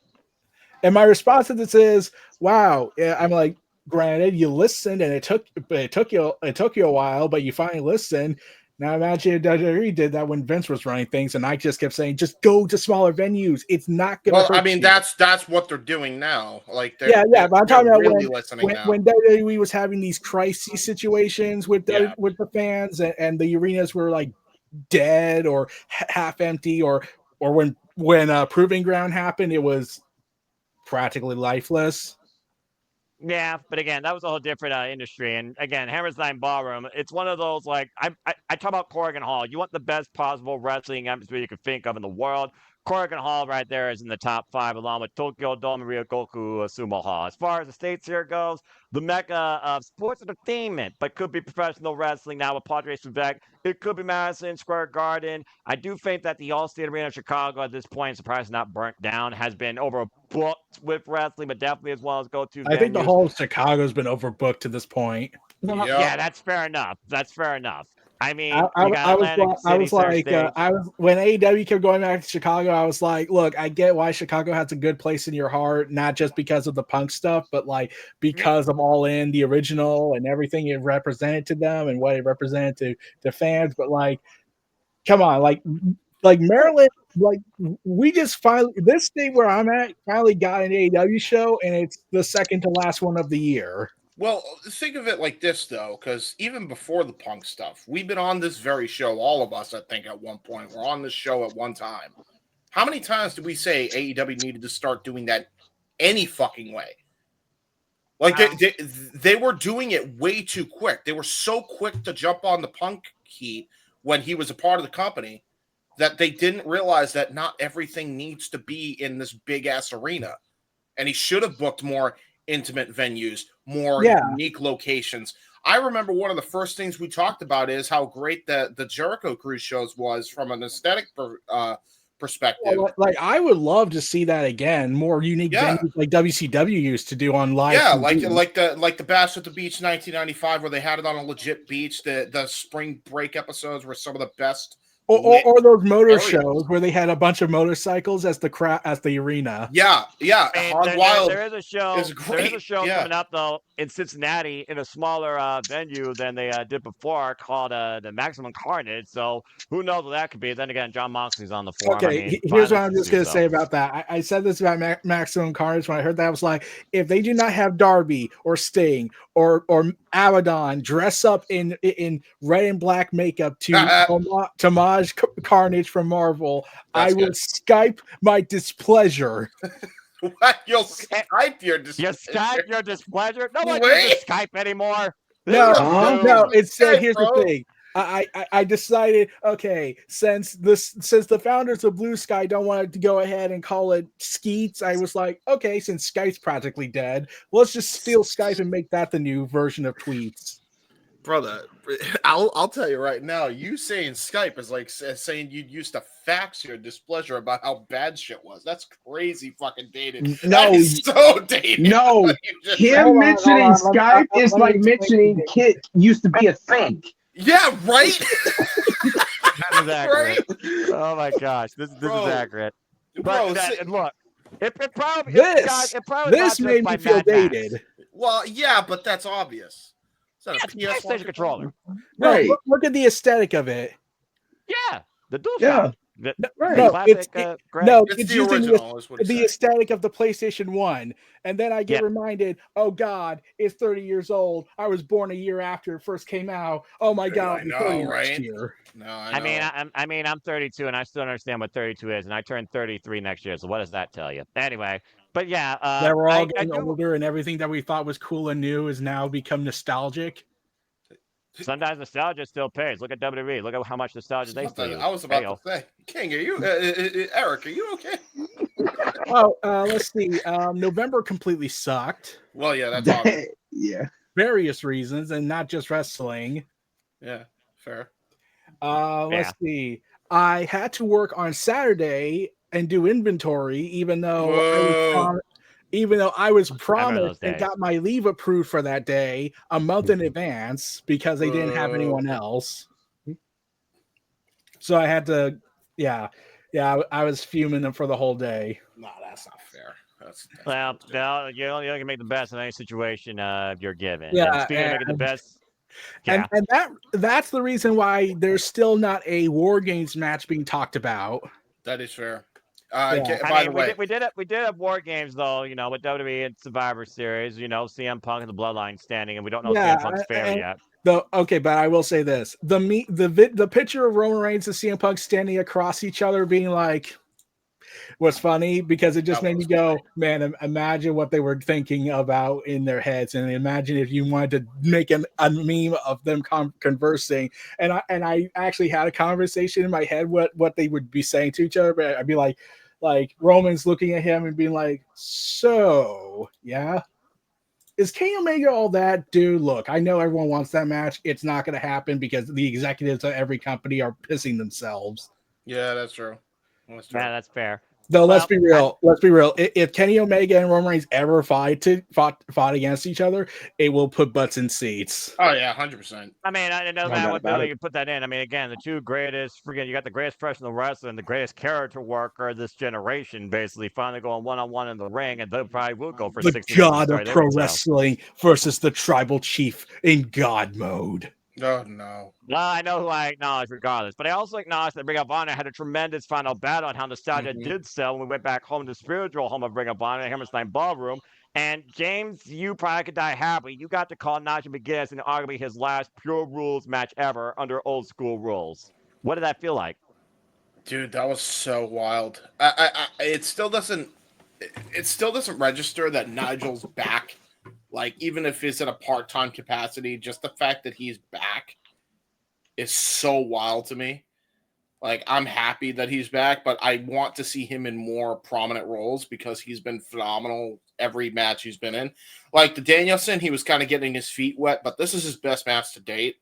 and my response to this is, wow. I'm like, granted, you listened, and it took you a while, but you finally listened. Now imagine if WWE did that when Vince was running things, and I just kept saying, just go to smaller venues. It's not going to hurt. Well, I mean, you. that's what they're doing now. Like, but I'm talking about really listening now. when WWE was having these crisis situations with the fans, and the arenas were like dead or half empty, or when Proving Ground happened, it was practically lifeless. Yeah, but again, that was a whole different industry. And again, Hammerstein Ballroom, it's one of those, like, I talk about Corrigan Hall. You want the best possible wrestling atmosphere you can think of in the world. Corrigan Hall right there is in the top 5, along with Tokyo Dome and Ryogoku Sumo Hall. As far as the states here goes, the mecca of sports entertainment, but could be professional wrestling now with Padres Quebec. It could be Madison Square Garden. I do think that the All-State Arena of Chicago at this point, surprised not burnt down, has been overbooked with wrestling, but definitely as well as go-to venues. I think the whole of Chicago's been overbooked to this point. Yeah, that's fair enough. That's fair enough. I mean, I was like, when AEW kept going back to Chicago, I was like, look, I get why Chicago has a good place in your heart, not just because of the Punk stuff, but like because of All In, the original, and everything it represented to them and what it represented to fans. But like, come on, like Maryland, like we just finally, this state where I'm at finally got an AEW show, and it's the second to last one of the year. Well, think of it like this, though, because even before the Punk stuff, we've been on this very show, all of us, I think, at one point. We're on this show at one time. How many times did we say AEW needed to start doing that any fucking way? Like, they were doing it way too quick. They were so quick to jump on the Punk heat when he was a part of the company that they didn't realize that not everything needs to be in this big-ass arena. And he should have booked more intimate venues, more unique locations. I remember one of the first things we talked about is how great the Jericho Cruise shows was from an aesthetic perspective. Well, like I would love to see that again, more unique venues like WCW used to do on live. Yeah, TV. like the Bash at the Beach 1995, where they had it on a legit beach. The spring break episodes were some of the best. Or those motor shows where they had a bunch of motorcycles as the arena. Yeah. Wild. There is a show coming up though in Cincinnati in a smaller venue than they did before, called the Maximum Carnage. So who knows what that could be? Then again, John Moxley's on the forum. Okay, here's what I'm just gonna say about that. I said this about Maximum Carnage when I heard that. I was like, if they do not have Darby or Sting or Abaddon dress up in red and black makeup to Maj Carnage from Marvel, I will Skype my displeasure. What? You'll Skype your displeasure? You Skype your displeasure? No one uses Skype anymore. No. It's here's the thing. I decided, okay, since the founders of Blue Sky don't want to go ahead and call it Skeets, I was like, okay, since Skype's practically dead, let's just steal Skype and make that the new version of tweets. Brother, I'll tell you right now, you saying Skype is like saying you used to fax your displeasure about how bad shit was. That's crazy fucking dated. No, that is so dated. No, him mentioning Skype is like mentioning Kit used to be a thing. Yeah, right? That is accurate. Right? Oh my gosh, this is accurate. But look, it probably made me feel dated. Well, yeah, but that's obvious. Is that a PlayStation controller? Right. No, look at the aesthetic of it. Yeah, the DualShock. Yeah. It's the original. The aesthetic of the PlayStation 1. And then I get reminded, oh God, it's 30 years old. I was born a year after it first came out. Oh my God, I know, right? Next year. No, I mean, I'm 32 and I still don't understand what 32 is, and I turned 33 next year. So what does that tell you? Anyway, but yeah, that we're all getting older, and everything that we thought was cool and new is now become nostalgic. Sometimes nostalgia still pays. Look at WWE. Look at how much nostalgia they still use. I was about to say, King, are you, Eric? Are you okay? Oh, let's see. November completely sucked. Well, yeah, that's obvious. Yeah. Various reasons, and not just wrestling. Yeah, fair. Let's see. I had to work on Saturday and do inventory, even though I was promised and got my leave approved for that day a month in advance because they didn't have anyone else. So I had to, I was fuming for the whole day. No, that's not fair. Well, you can make the best of any situation you're given. Yeah, and speaking of making the best. Yeah. And that's the reason why there's still not a War Games match being talked about. That is fair. By the way, we did have War Games though, with WWE and Survivor Series, CM Punk and the Bloodline standing, and we don't know CM Punk's fair yet. But I will say this: the picture of Roman Reigns and CM Punk standing across each other, being like, was funny because it just made me go, man, imagine what they were thinking about in their heads, and imagine if you wanted to make a meme of them conversing. And I actually had a conversation in my head what they would be saying to each other, but I'd be like Roman's looking at him and being like, so yeah. Is Kenny Omega all that? Dude, look, I know everyone wants that match. It's not going to happen because the executives of every company are pissing themselves. Yeah, that's true. Yeah, that's fair. Though, let's be real. If Kenny Omega and Roman Reigns ever fought against each other, it will put butts in seats. Oh yeah, 100%. I mean, it doesn't matter what building you put that in. I mean, again, the two greatest, you got the greatest professional wrestler and the greatest character worker of this generation, basically finally going one-on-one in the ring, and they probably will go for 60 minutes. The god of pro wrestling versus the tribal chief in God mode. Oh, no. Well, I know who I acknowledge regardless, but I also acknowledge that Ring of Honor had a tremendous final battle on how nostalgia did sell when we went back home to the spiritual home of Ring of Honor, Hammerstein Ballroom. And James, you probably could die happy. You got to call Nigel McGuinness in arguably his last pure rules match ever under old school rules. What did that feel like? Dude, that was so wild. It still doesn't register that Nigel's back. Like, even if it's in a part-time capacity, just the fact that he's back is so wild to me. Like, I'm happy that he's back, but I want to see him in more prominent roles because he's been phenomenal every match he's been in. Like, the Danielson, he was kind of getting his feet wet, but this is his best match to date.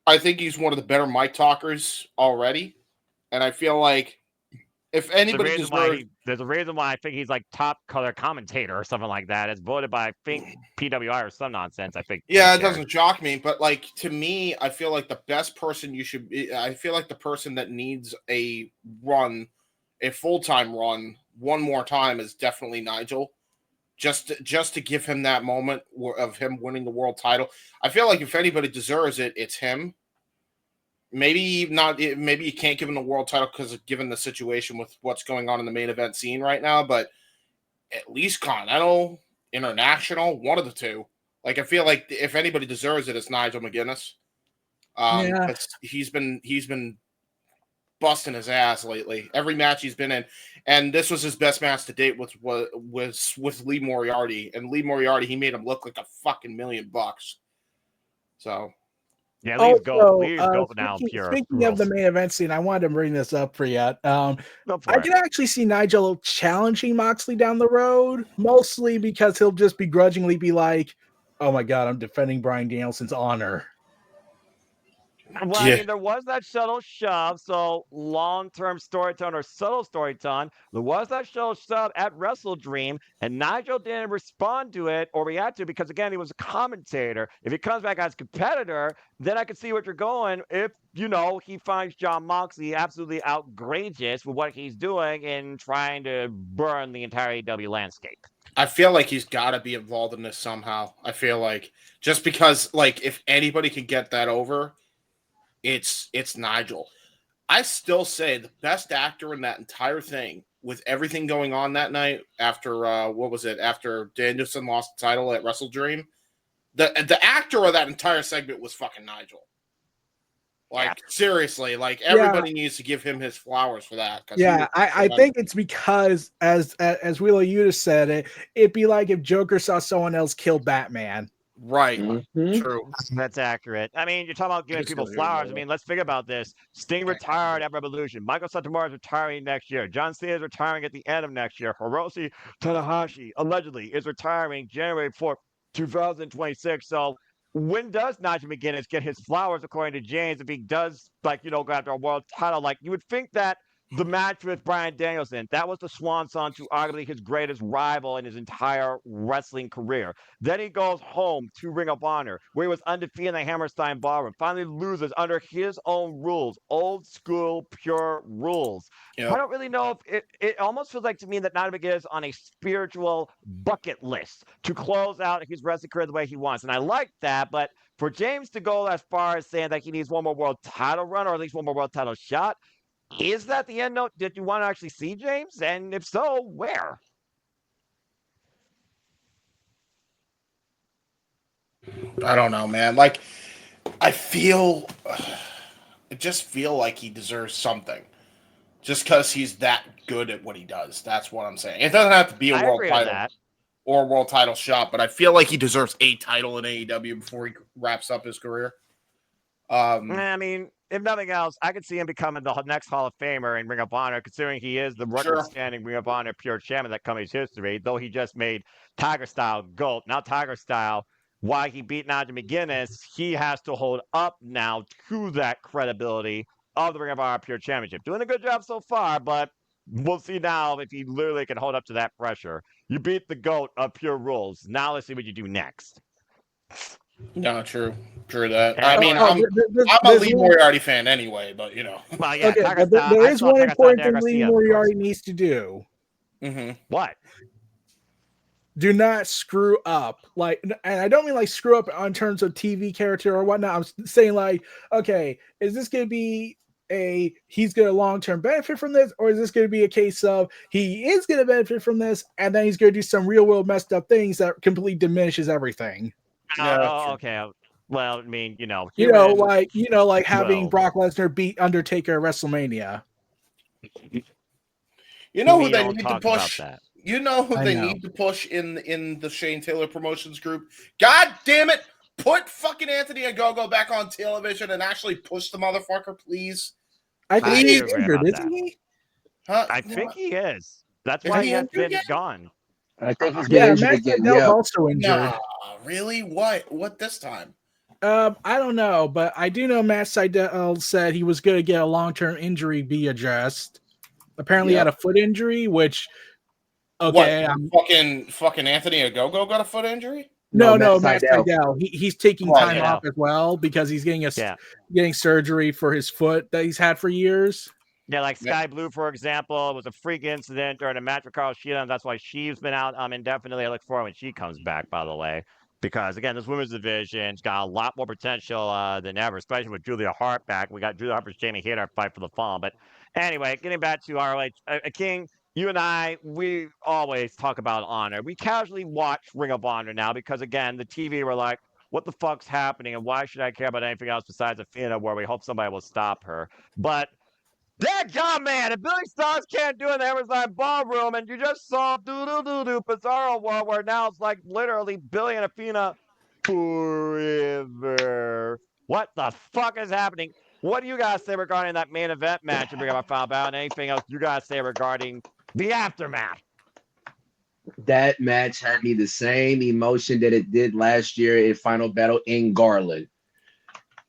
I think he's one of the better mic talkers already, and I feel like if anybody there's a reason why I think he's like top color commentator or something like that. It's voted by, I think, PWI or some nonsense. I think. Yeah, it doesn't shock me, but like to me, I feel like the best person I feel like the person that needs a full-time run, one more time is definitely Nigel. Just to give him that moment of him winning the world title. I feel like if anybody deserves it, it's him. Maybe not. Maybe you can't give him the world title because given the situation with what's going on in the main event scene right now. But at least Continental, International, one of the two. Like I feel like if anybody deserves it, it's Nigel McGuinness. He's been busting his ass lately. Every match he's been in, and this was his best match to date. Was with Lee Moriarty, and Lee Moriarty, he made him look like a fucking $1 million. So. Yeah, Lee's go now. Speaking of the main event scene, I wanted to bring this up for you. I can actually see Nigel challenging Moxley down the road, mostly because he'll just begrudgingly be like, "Oh my God, I'm defending Bryan Danielson's honor." Well, I mean, there was that shuttle shove, so long-term storytelling or subtle storytelling. There was that shuttle shove at Wrestle Dream, and Nigel didn't respond to it or react to it because, again, he was a commentator. If he comes back as a competitor, then I can see what you're going. If, he finds Jon Moxley absolutely outrageous with what he's doing and trying to burn the entire AEW landscape. I feel like he's got to be involved in this somehow. I feel like just because, like, if anybody can get that over, it's Nigel. I still say the best actor in that entire thing, with everything going on that night after after Danielson lost the title at Wrestle Dream, the actor of that entire segment was fucking Nigel. Like seriously, like everybody needs to give him his flowers for that. Yeah, I think it's because as Wheeler Yuta said it'd be like if Joker saw someone else kill Batman. Right. Mhm. True. That's accurate. I mean, you're talking about giving It's people gonna be flowers. I real. mean, let's think about this. Sting retired at Revolution. Michael Satomura is retiring next year. John Cena is retiring at the end of next year. Hiroshi Tanahashi allegedly is retiring January 4th, 2026. So when does Nigel McGuinness get his flowers, according to James, if he does, like, go after a world title? Like, you would think that the match with Bryan Danielson, that was the swan song to arguably his greatest rival in his entire wrestling career. Then he goes home to Ring of Honor, where he was undefeated in the Hammerstein Ballroom, finally loses under his own rules, old school, pure rules. I Yep. don't really know if it almost feels like to me that Nigel McGuinness is on a spiritual bucket list to close out his wrestling career the way he wants. And I like that, but for James to go as far as saying that he needs one more world title run or at least one more world title shot, is that the end note that you want to actually see, James? And if so, where? I don't know, man. Like, I just feel like he deserves something. Just because he's that good at what he does. That's what I'm saying. It doesn't have to be a I world agree with title that. or a world title shot, but I feel like he deserves a title in AEW before he wraps up his career. I mean, if nothing else, I could see him becoming the next Hall of Famer in Ring of Honor, considering he is the record-standing Ring of Honor pure champion that company's history, though he just made Tiger Style GOAT. Now Tiger Style, while he beat Nigel McGuinness, he has to hold up now to that credibility of the Ring of Honor pure championship. Doing a good job so far, but we'll see now if he literally can hold up to that pressure. You beat the GOAT of pure rules. Now let's see what you do next. No, true that. And I mean, I'm a Lee Moriarty fan anyway, but Well, yeah, okay, Tiger but Style. there I is saw one Tiger Style important Dan thing Lee Garcia Moriarty first. needs to do. Mm-hmm. What? Do not screw up. Like, and I don't mean like screw up on terms of TV character or whatnot. I'm saying like, okay, is this going to be he's going to long-term benefit from this, or is this going to be a case of he is going to benefit from this and then he's going to do some real world messed up things that completely diminishes everything? Okay. Well, I mean, like having Brock Lesnar beat Undertaker at WrestleMania. You know who they don't need to talk push? about that. You know who they need to push in the Shane Taylor Promotions group? God damn it! Put fucking Anthony Ogogo back on television and actually push the motherfucker, please. I think he's injured, isn't he? Huh? I think he is. That's Is why he he has been injured yet? gone. I think he's been injured Matt again. Sydal's Yeah. also injured. Nah, really? What this time? I don't know, but I do know Matt Sydal said he was going to get a long-term injury be addressed. Apparently, he had a foot injury, which fucking Anthony Ogogo got a foot injury? No, Matt Sydal. He's taking time off as well because he's getting getting surgery for his foot that he's had for years. Yeah, like Sky Blue, for example, was a freak incident during a match with Carl Sheila, and that's why she's been out indefinitely. I look forward when she comes back, by the way, because, again, this women's division's got a lot more potential than ever, especially with Julia Hart back. We got Julia Hart versus Jamie Hayter fight for the fall. But anyway, getting back to ROH, King, you and I, we always talk about honor. We casually watch Ring of Honor now because, again, the TV, we're like, what the fuck's happening, and why should I care about anything else besides Athena, where we hope somebody will stop her? But dadgum, man, if Billy Stars can't do it in the Amazon Ballroom, and you just saw Bizarro World, where now it's like literally Billy and Athena forever. What the fuck is happening? What do you guys say regarding that main event match and Bring Up Our Final Battle, and anything else you guys say regarding the aftermath? That match had me the same emotion that it did last year in Final Battle in Garland.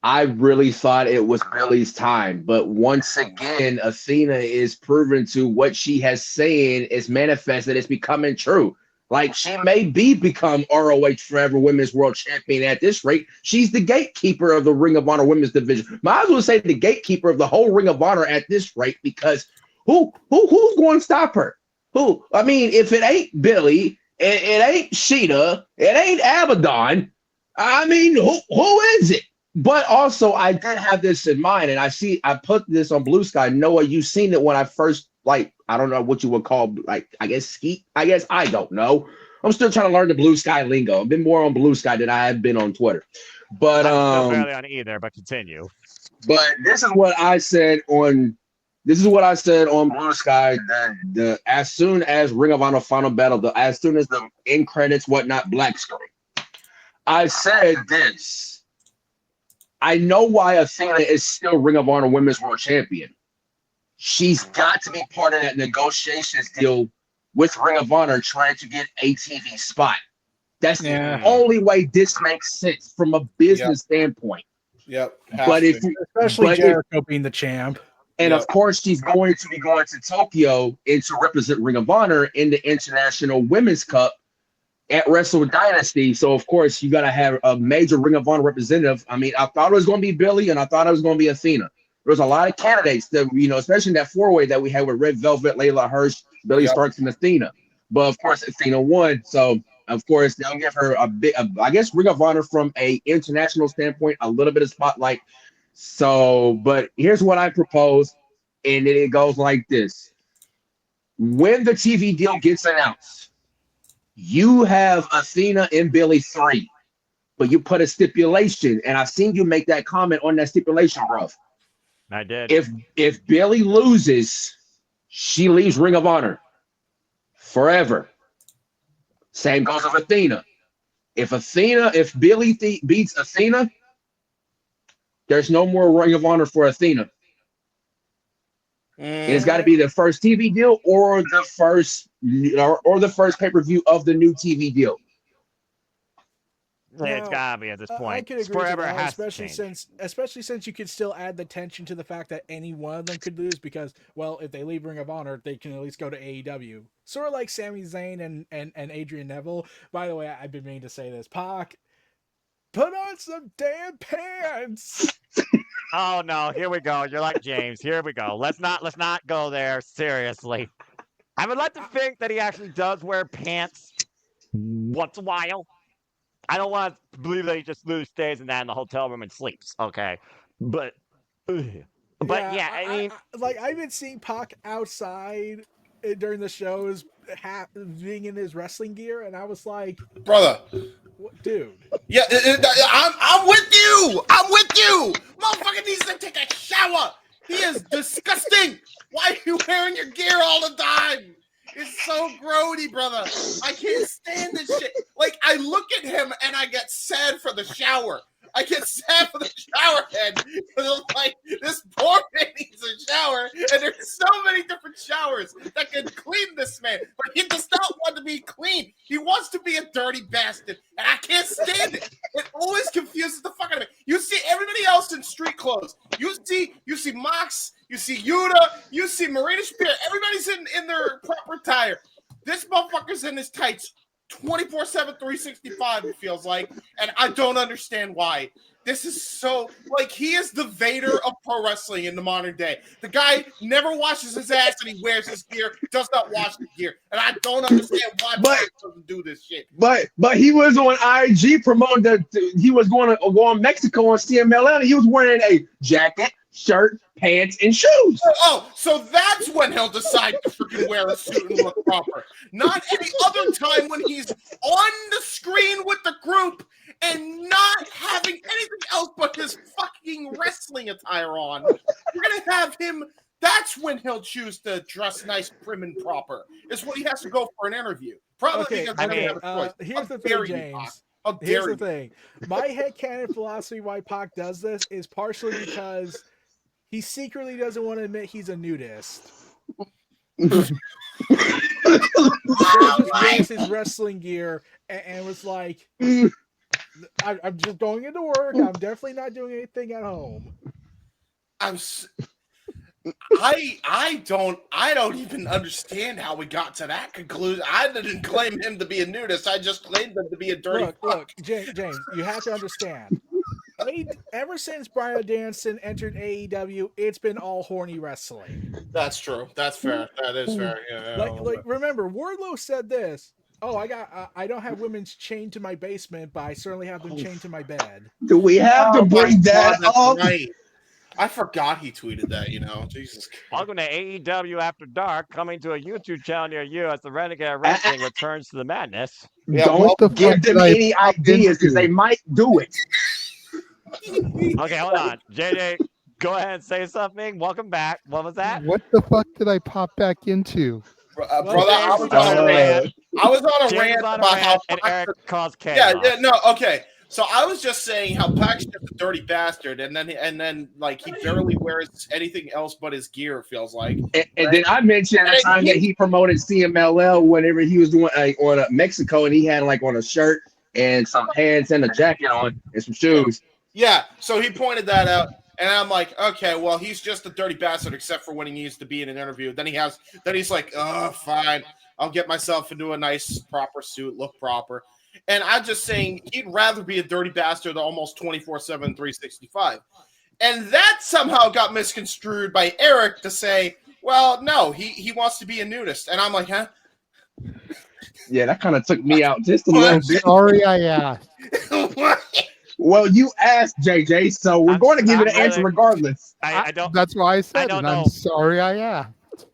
I really thought it was Billy's time, but once again, Athena is proven to what she has saying is manifested. It's becoming true. Like, she may become ROH Forever Women's World Champion at this rate. She's the gatekeeper of the Ring of Honor Women's Division. Might as well say the gatekeeper of the whole Ring of Honor at this rate, because who's going to stop her? Who? I mean, if it ain't Billy, it ain't Sheeta, it ain't Abaddon. I mean, who is it? But also, I did have this in mind, and I put this on Blue Sky. Noah, you've seen it when I first, I don't know what you would call, I guess, skeet. I guess, I don't know. I'm still trying to learn the Blue Sky lingo. I've been more on Blue Sky than I have been on Twitter. But I'm barely on either, but continue. But this is what I said on Blue Sky. As soon as Ring of Honor Final Battle, as soon as the end credits, whatnot, black screen, I said this. I know why Athena is still Ring of Honor Women's World Champion. She's got to be part of that negotiations deal with Ring of Honor trying to get a TV spot. That's the only way this makes sense from a business standpoint. Yep. But if especially Jericho being the champ. And of course, she's going to be going to Tokyo and to represent Ring of Honor in the International Women's Cup at Wrestle Dynasty. So, of course, you got to have a major Ring of Honor representative. I mean, I thought it was going to be Billy, and I thought it was going to be Athena. There was a lot of candidates that, especially in that four-way that we had with Red Velvet, Layla Hirsch, Billy Starks, and Athena. But, of course, Athena won. So, of course, they'll give her I guess, Ring of Honor from a international standpoint, a little bit of spotlight. So, but here's what I propose, and it goes like this. When the TV deal gets announced, you have Athena and Billy 3, but you put a stipulation, and I've seen you make that comment on that stipulation, bro. I did. If Billy loses, she leaves Ring of Honor forever. Same goes with Athena. If Billy beats Athena, there's no more Ring of Honor for Athena. It's got to be the first TV deal or the first pay-per-view of the new TV deal. It's gotta be at this point. I can agree Forever with that, has especially since you could still add the tension to the fact that any one of them could lose because, well, if they leave Ring of Honor, they can at least go to AEW. Sort of like Sami Zayn and Adrian Neville. By the way, I've been meaning to say this. Pac, put on some damn pants. Oh no, here we go. You're like James. Here we go. Let's not go there. Seriously. I would like to think that he actually does wear pants once in a while. I don't want to believe that he just literally stays in the hotel room and sleeps. Okay, but yeah, I mean, I've been seeing Pac outside during the shows, being in his wrestling gear, and I was like, brother, what, dude? Yeah, I'm with you. I'm with you. Motherfucker needs to take a shower. He is disgusting. Why are you wearing your gear all the time? It's so grody, brother. I can't stand this shit. Like, I look at him and I get sad for the shower. I get sad for the shower head. Because I'm like, this poor man needs a shower. And there's so many different showers that can clean this man. But he does not want to be clean. He wants to be a dirty bastard. And I can't stand it. It always confuses the fuck out of me. You see everybody else in street clothes. You see Mox. You see Yuta. You see Marina Spear. Everybody's in their proper attire. This motherfucker's in his tights 24/7, 365, it feels like. And I don't understand why. This is so, like, he is the Vader of pro wrestling in the modern day. The guy never washes his ass and he wears his gear, does not wash the gear. And I don't understand why he doesn't do this shit. But he was on IG promoting that he was going to go on Mexico on CMLL, and he was wearing a jacket, shirt, pants, and shoes. Oh, so that's when he'll decide to freaking wear a suit and look proper. Not any other time when he's on the screen with the group and not having anything else but his fucking wrestling attire on. We're going to have him, that's when he'll choose to dress nice, prim, and proper. It's what he has to go for an interview. Probably because here's the thing, James. Here's the thing. My headcanon philosophy why Pac does this is partially because he secretly doesn't want to admit he's a nudist. He just wears his wrestling gear and was like, I'm just going into work. I'm definitely not doing anything at home. I don't even understand how we got to that conclusion. I didn't claim him to be a nudist. I just claimed him to be a dirty Look, James, you have to understand. Ever since Bryan Danielson entered AEW, it's been all horny wrestling. That's true. That's fair. That is fair. Yeah, remember, Wardlow said this. Oh, I don't have women chained to my basement, but I certainly have them chained to my bed. Do we have to bring that up? Right. I forgot he tweeted that, Jesus Christ. Welcome to AEW After Dark, coming to a YouTube channel near you as the Renegade of Wrestling returns to the madness. Don't give them any ideas because they might do it. Okay, hold on. JJ, go ahead and say something. Welcome back. What was that? What the fuck did I pop back into? Brother, I was on a rant about how and Eric caused chaos. Yeah, no, okay. So I was just saying how Pac's just a dirty bastard, and then like he barely wears anything else but his gear. Feels like. And then I mentioned that time that he promoted CMLL whenever he was doing on Mexico, and he had like on a shirt and some pants and a jacket on and some shoes. Yeah, so he pointed that out, and I'm like, okay, well, he's just a dirty bastard, except for when he needs to be in an interview. Then he's like, oh, fine, I'll get myself into a nice, proper suit, look proper. And I'm just saying he'd rather be a dirty bastard almost 24/7, 365. And that somehow got misconstrued by Eric to say, well, no, he wants to be a nudist. And I'm like, huh? Yeah, that kind of took me out just a little bit. Sorry, I asked. What? Well, you asked, JJ, so we're going to give you the answer regardless. I don't. That's why I said I don't it. I'm know. sorry, I asked.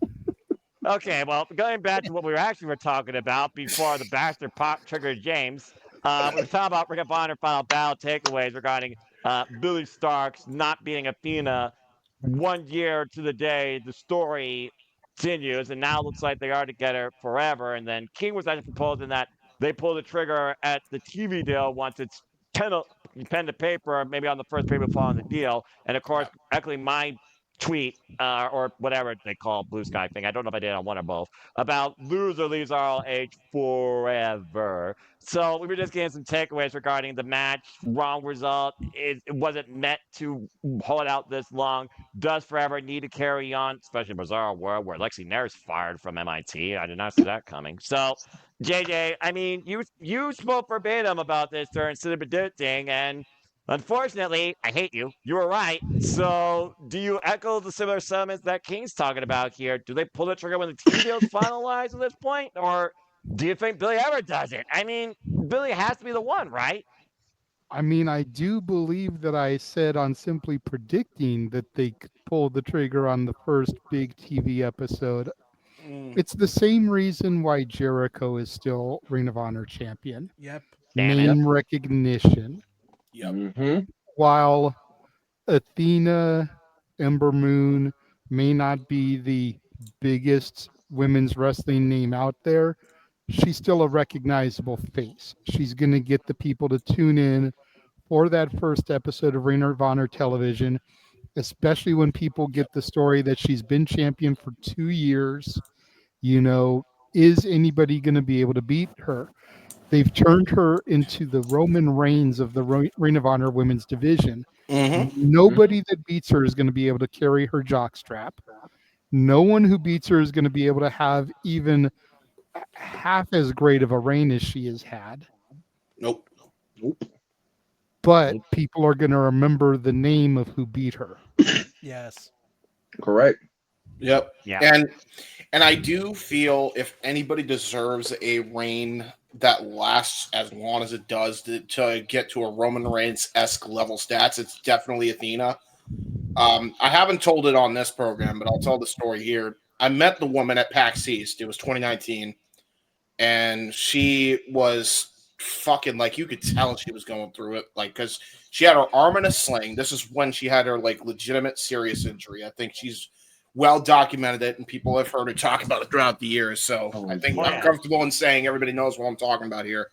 Okay, well, going back to what we were talking about before the bastard pop triggered James, we were talking about Ring of Honor Final Battle takeaways regarding Billy Starks not being Athena. 1 year to the day, the story continues, and now it looks like they are together forever. And then King was actually proposing that they pull the trigger at the TV deal once it's pen to paper, maybe on the first paper following the deal. And of course, actually, my tweet or whatever they call Blue Sky thing. I don't know if I did on one or both about loser leaves ROH forever. So we were just getting some takeaways regarding the match. Wrong result. It wasn't meant to hold out this long. Does forever need to carry on, especially in Bizarre World where Lexi Nair's fired from MIT. I did not see that coming. So JJ, I mean, you spoke verbatim about this during Cinema Predicting, and unfortunately, I hate you. You were right. So, do you echo the similar sentiments that King's talking about here? Do they pull the trigger when the TV deal is finalized at this point, or do you think Billy ever does it? I mean, Billy has to be the one, right? I mean, I do believe that I said on Simply Predicting that they pulled the trigger on the first big TV episode. It's the same reason why Jericho is still Ring of Honor champion. Yep. Name recognition. Yep. Mm-hmm. While Athena, Ember Moon may not be the biggest women's wrestling name out there, she's still a recognizable face. She's going to get the people to tune in for that first episode of Ring of Honor television, especially when people get the story that she's been champion for 2 years. You know, is anybody going to be able to beat her? They've turned her into the Roman Reigns of the Ring of Honor women's division. Nobody that beats her is going to be able to carry her jockstrap. No one who beats her is going to be able to have even half as great of a reign as she has had. Nope. But people are going to remember the name of who beat her. Yes. Correct. Yep. Yeah. And I do feel if anybody deserves a reign that lasts as long as it does to get to a Roman Reigns-esque level stats, it's definitely Athena. I haven't told it on this program, but I'll tell the story here. I met the woman at PAX East. It was 2019. And she was fucking, like, you could tell she was going through it. Like, because she had her arm in a sling. This is when she had her, like, legitimate serious injury. I think she's well documented it, and people have heard her talk about it throughout the years. So I think I'm comfortable in saying everybody knows what I'm talking about here.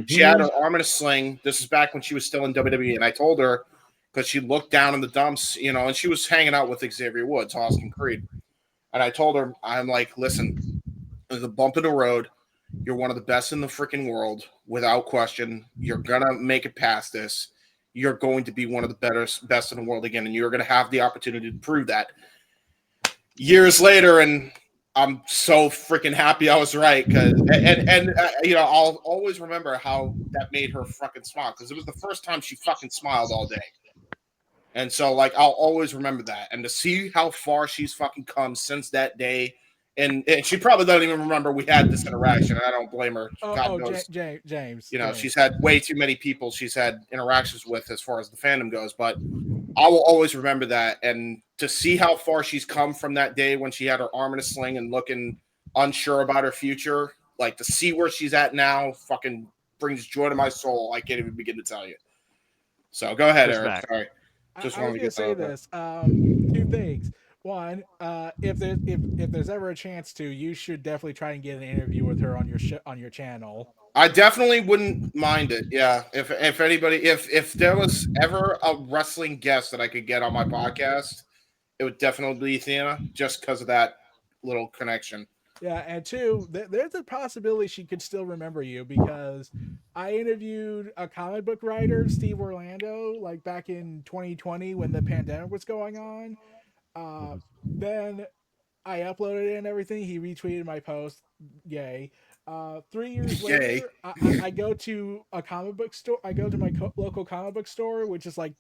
She had her arm in a sling. This is back when she was still in WWE, and I told her, because she looked down in the dumps, you know, and she was hanging out with Xavier Woods, Austin Creed. And I told her, I'm like, listen, there's a bump in the road. You're one of the best in the freaking world, without question. You're going to make it past this. You're going to be one of the best in the world again, and you're going to have the opportunity to prove that. Years later, and I'm so freaking happy I was right, because you know, I'll always remember how that made her fucking smile, because it was the first time she fucking smiled all day. And so, like, I'll always remember that, and to see how far she's fucking come since that day. And she probably doesn't even remember we had this interaction. I don't blame her. God knows. James. You know, she's had way too many people she's had interactions with as far as the fandom goes. But I will always remember that. And to see how far she's come from that day when she had her arm in a sling and looking unsure about her future, like, to see where she's at now fucking brings joy to my soul. I can't even begin to tell you. So go ahead, Eric. Sorry. Just wanted to say this. 2 things. one, if there's ever a chance to, you should definitely try and get an interview with her on your channel. I definitely wouldn't mind it. Yeah, if anybody, if there was ever a wrestling guest that I could get on my podcast, it would definitely be Athena, just because of that little connection. Yeah, and two, there's a possibility she could still remember you because I interviewed a comic book writer, Steve Orlando, like back in 2020 when the pandemic was going on. Then I uploaded it and everything. He retweeted my post. Yay. 3 years Yay. later, I go to a comic book store. I go to my local comic book store, which is like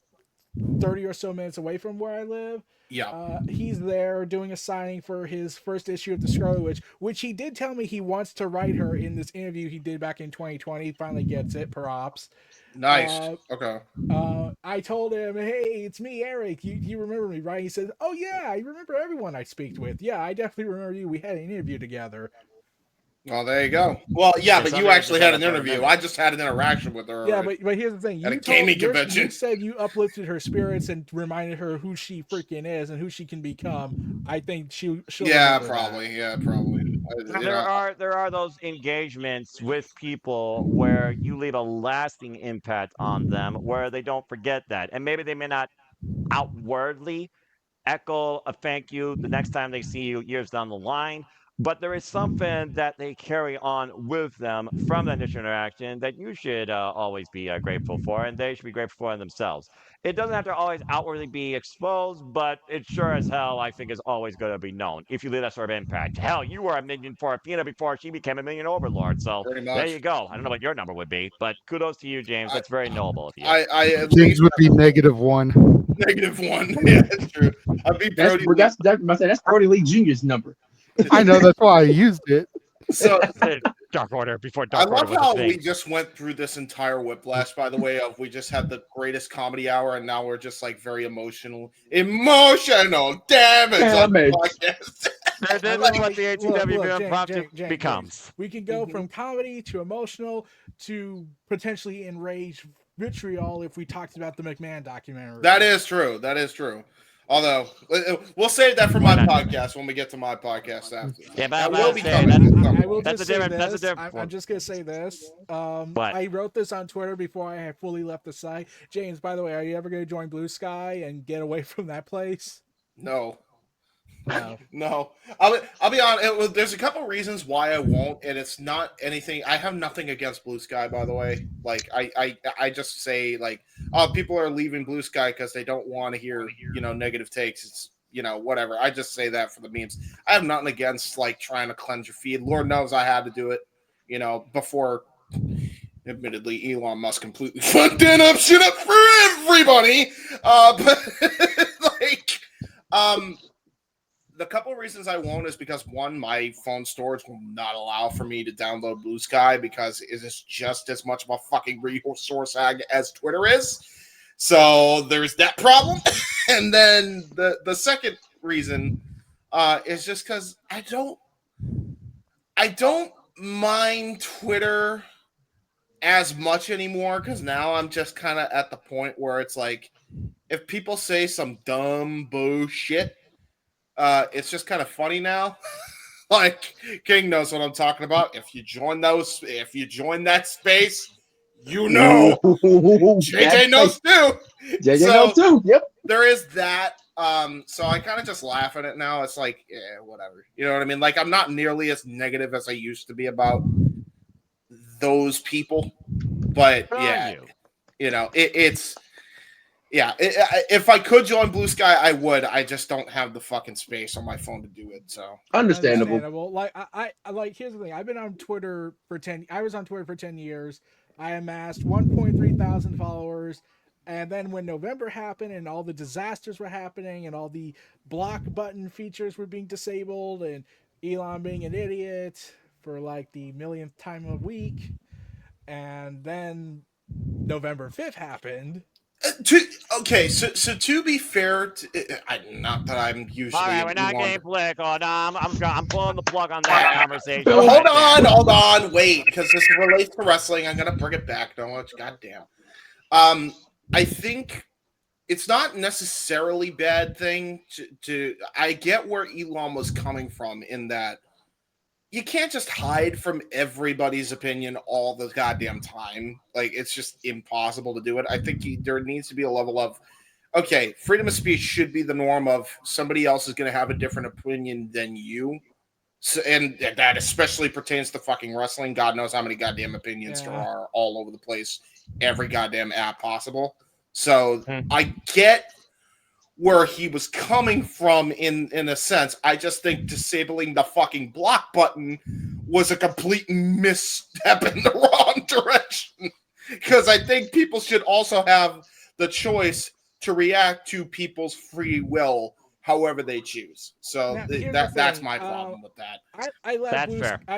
30 or so minutes away from where I live. Yeah. He's there doing a signing for his first issue of the Scarlet Witch, which he did tell me he wants to write her in this interview he did back in 2020. He finally gets it. Props. Nice. Okay. I told him, hey, it's me, Eric. You remember me, right? He said, oh, yeah, I remember everyone I speak with. Yeah, I definitely remember you. We had an interview together. Well, there you go. Well, yeah, but you actually had an interview. remember. I just had an interaction with her. Yeah, but here's the thing. At a gaming convention. You said you uplifted her spirits and reminded her who she freaking is and who she can become. I think she'll yeah, remember probably. that. Yeah, probably. There are those engagements with people where you leave a lasting impact on them, where they don't forget that, and maybe they may not outwardly echo a thank you the next time they see you years down the line. But there is something that they carry on with them from that initial interaction that you should always be grateful for, and they should be grateful for themselves. It doesn't have to always outwardly be exposed, but it sure as hell, I think, is always going to be known if you leave that sort of impact. Hell, you were a minion for Athena before she became a minion overlord, so Pretty much. there you go. I don't know what your number would be, but kudos to you, James. That's very noble of you. I at James least would be -1. -1. Yeah, that's true. I'd be That's Brody Lee Jr.'s number. I know, that's why I used it. So Dark Order before I Dark love Order was how a thing. we just went through this entire whiplash, by the way, of we just had the greatest comedy hour and now we're just like very emotional damage on the podcast. This is what the ATW Impromptu James, becomes. We can go from comedy to emotional to potentially enraged vitriol if we talked about the McMahon documentary. That is true. That is true. Although we'll save that for my podcast when we get to my podcast after. Yeah, That but will be say, coming. I will That's just a say different- that's a this. different I'm one. just gonna say this. What? I wrote this on Twitter before I had fully left the site. James, by the way, are you ever gonna join Blue Sky and get away from that place? No. No. No, I'll be honest. There's a couple reasons why I won't, and it's not anything. I have nothing against Blue Sky, by the way. Like I just say like, oh, people are leaving Blue Sky because they don't want to hear negative takes. It's whatever. I just say that for the memes. I have nothing against like trying to cleanse your feed. Lord knows I had to do it. Before. Admittedly, Elon Musk completely fucked that up shit up for everybody. But the couple reasons I won't is because one, my phone storage will not allow for me to download Blue Sky because it is just as much of a fucking resource hag as Twitter is. So there's that problem. And then the second reason is just because I don't mind Twitter as much anymore because now I'm just kind of at the point where it's like if people say some dumb bullshit, it's just kind of funny now. Like King knows what I'm talking about. If you join that space, JJ knows too. JJ knows too. Yep. There is that. So I kind of just laugh at it now. It's like, yeah, whatever. You know what I mean? Like I'm not nearly as negative as I used to be about those people. But yeah, it's. Yeah, if I could join Blue Sky, I would. I just don't have the fucking space on my phone to do it. So understandable. Like I like. Here's the thing. I've been on Twitter for 10. I was on Twitter for 10 years. I amassed 1.3 thousand followers, and then when November happened and all the disasters were happening and all the block button features were being disabled and Elon being an idiot for like the millionth time a week, and then November 5th happened. So to be fair, not that I'm usually. All right, we're not getting political. No, I'm pulling the plug on that conversation. Hold on, wait, because this relates to wrestling. I'm gonna bring it back. Don't goddamn. I think it's not necessarily bad thing to I get where Elon was coming from in that you can't just hide from everybody's opinion all the goddamn time. Like, it's just impossible to do it. I think there needs to be a level of, okay, freedom of speech should be the norm of somebody else is going to have a different opinion than you. So, and that especially pertains to fucking wrestling. God knows how many goddamn opinions there are all over the place, every goddamn app possible. So I get where he was coming from in a sense. I just think disabling the fucking block button was a complete misstep in the wrong direction. Because I think people should also have the choice to react to people's free will however they choose. So that's my problem with that. I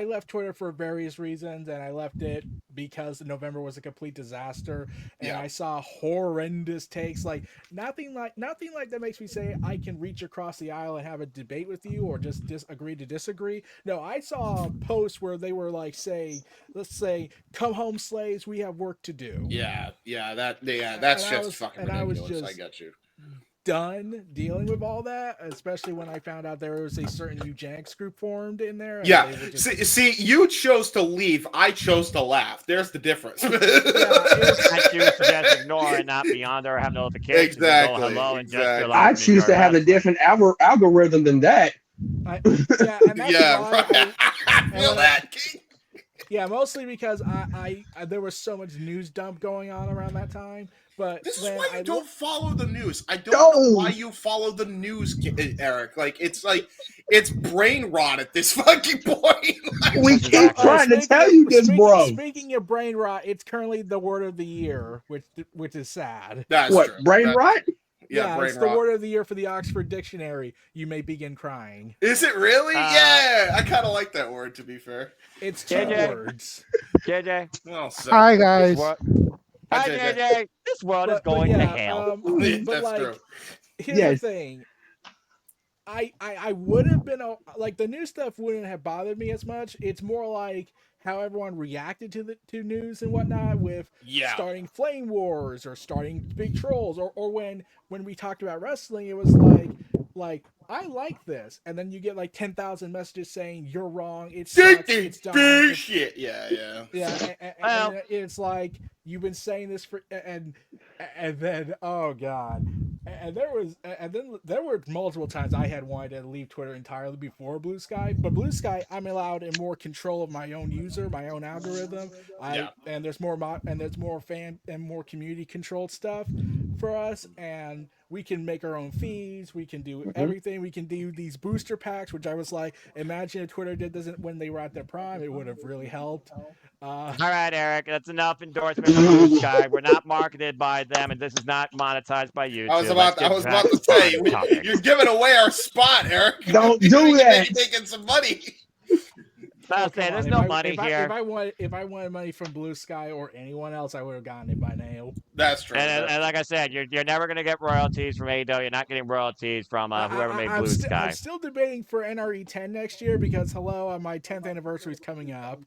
left Twitter for various reasons, and I left it because November was a complete disaster, and I saw horrendous takes. Like nothing like that makes me say I can reach across the aisle and have a debate with you, or just agree to disagree. No, I saw posts where they were like, let's say, "Come home, slaves, we have work to do." That's just fucking ridiculous. I got you. Done dealing with all that, especially when I found out there was a certain eugenics group formed in there. See, you chose to leave. I chose to laugh. There's the difference. I choose to just ignore and not be on there or have notifications. Exactly. Go hello and just I choose to have a different algorithm than that. I feel that. Yeah, mostly because I there was so much news dump going on around that time. But this is why you don't follow the news. I don't know why you follow the news, Eric. It's brain rot at this fucking point. We keep trying to tell you this, bro. Speaking of brain rot, it's currently the word of the year, which is sad. That's what true. Brain rot? Yeah, it's the word of the year for the Oxford Dictionary. You may begin crying. Is it really? Yeah, I kind of like that word, to be fair. It's two words. JJ. Hi, guys. Hi, JJ. This world is going to hell. That's true. Here's the thing. I would have been like, the new stuff wouldn't have bothered me as much. It's more like how everyone reacted to news and whatnot, with starting flame wars or starting big trolls, or when we talked about wrestling, it was like I like this, and then you get like 10,000 messages saying you're wrong. It's dumb. Shit. Yeah. And it's like, you've been saying this for and then oh god. And there were multiple times I had wanted to leave Twitter entirely before Blue Sky, but Blue Sky, I'm allowed in more control of my own user, my own algorithm. And there's more fan and more community controlled stuff for us, and we can make our own feeds. We can do everything. We can do these booster packs, which I was like, imagine if Twitter did this when they were at their prime, it would have really helped. All right, Eric, that's enough endorsement from Blue Sky. We're not marketed by them, and this is not monetized by YouTube. I was about to say, you're giving away our spot, Eric. Don't do that. You're making some money. I'll say, there's no money here. If I wanted money from Blue Sky or anyone else, I would have gotten it by now. That's true. And like I said, you're never going to get royalties from AEW. You're not getting royalties from whoever made Blue Sky. I'm still debating for NRE 10 next year because, my 10th anniversary is coming up.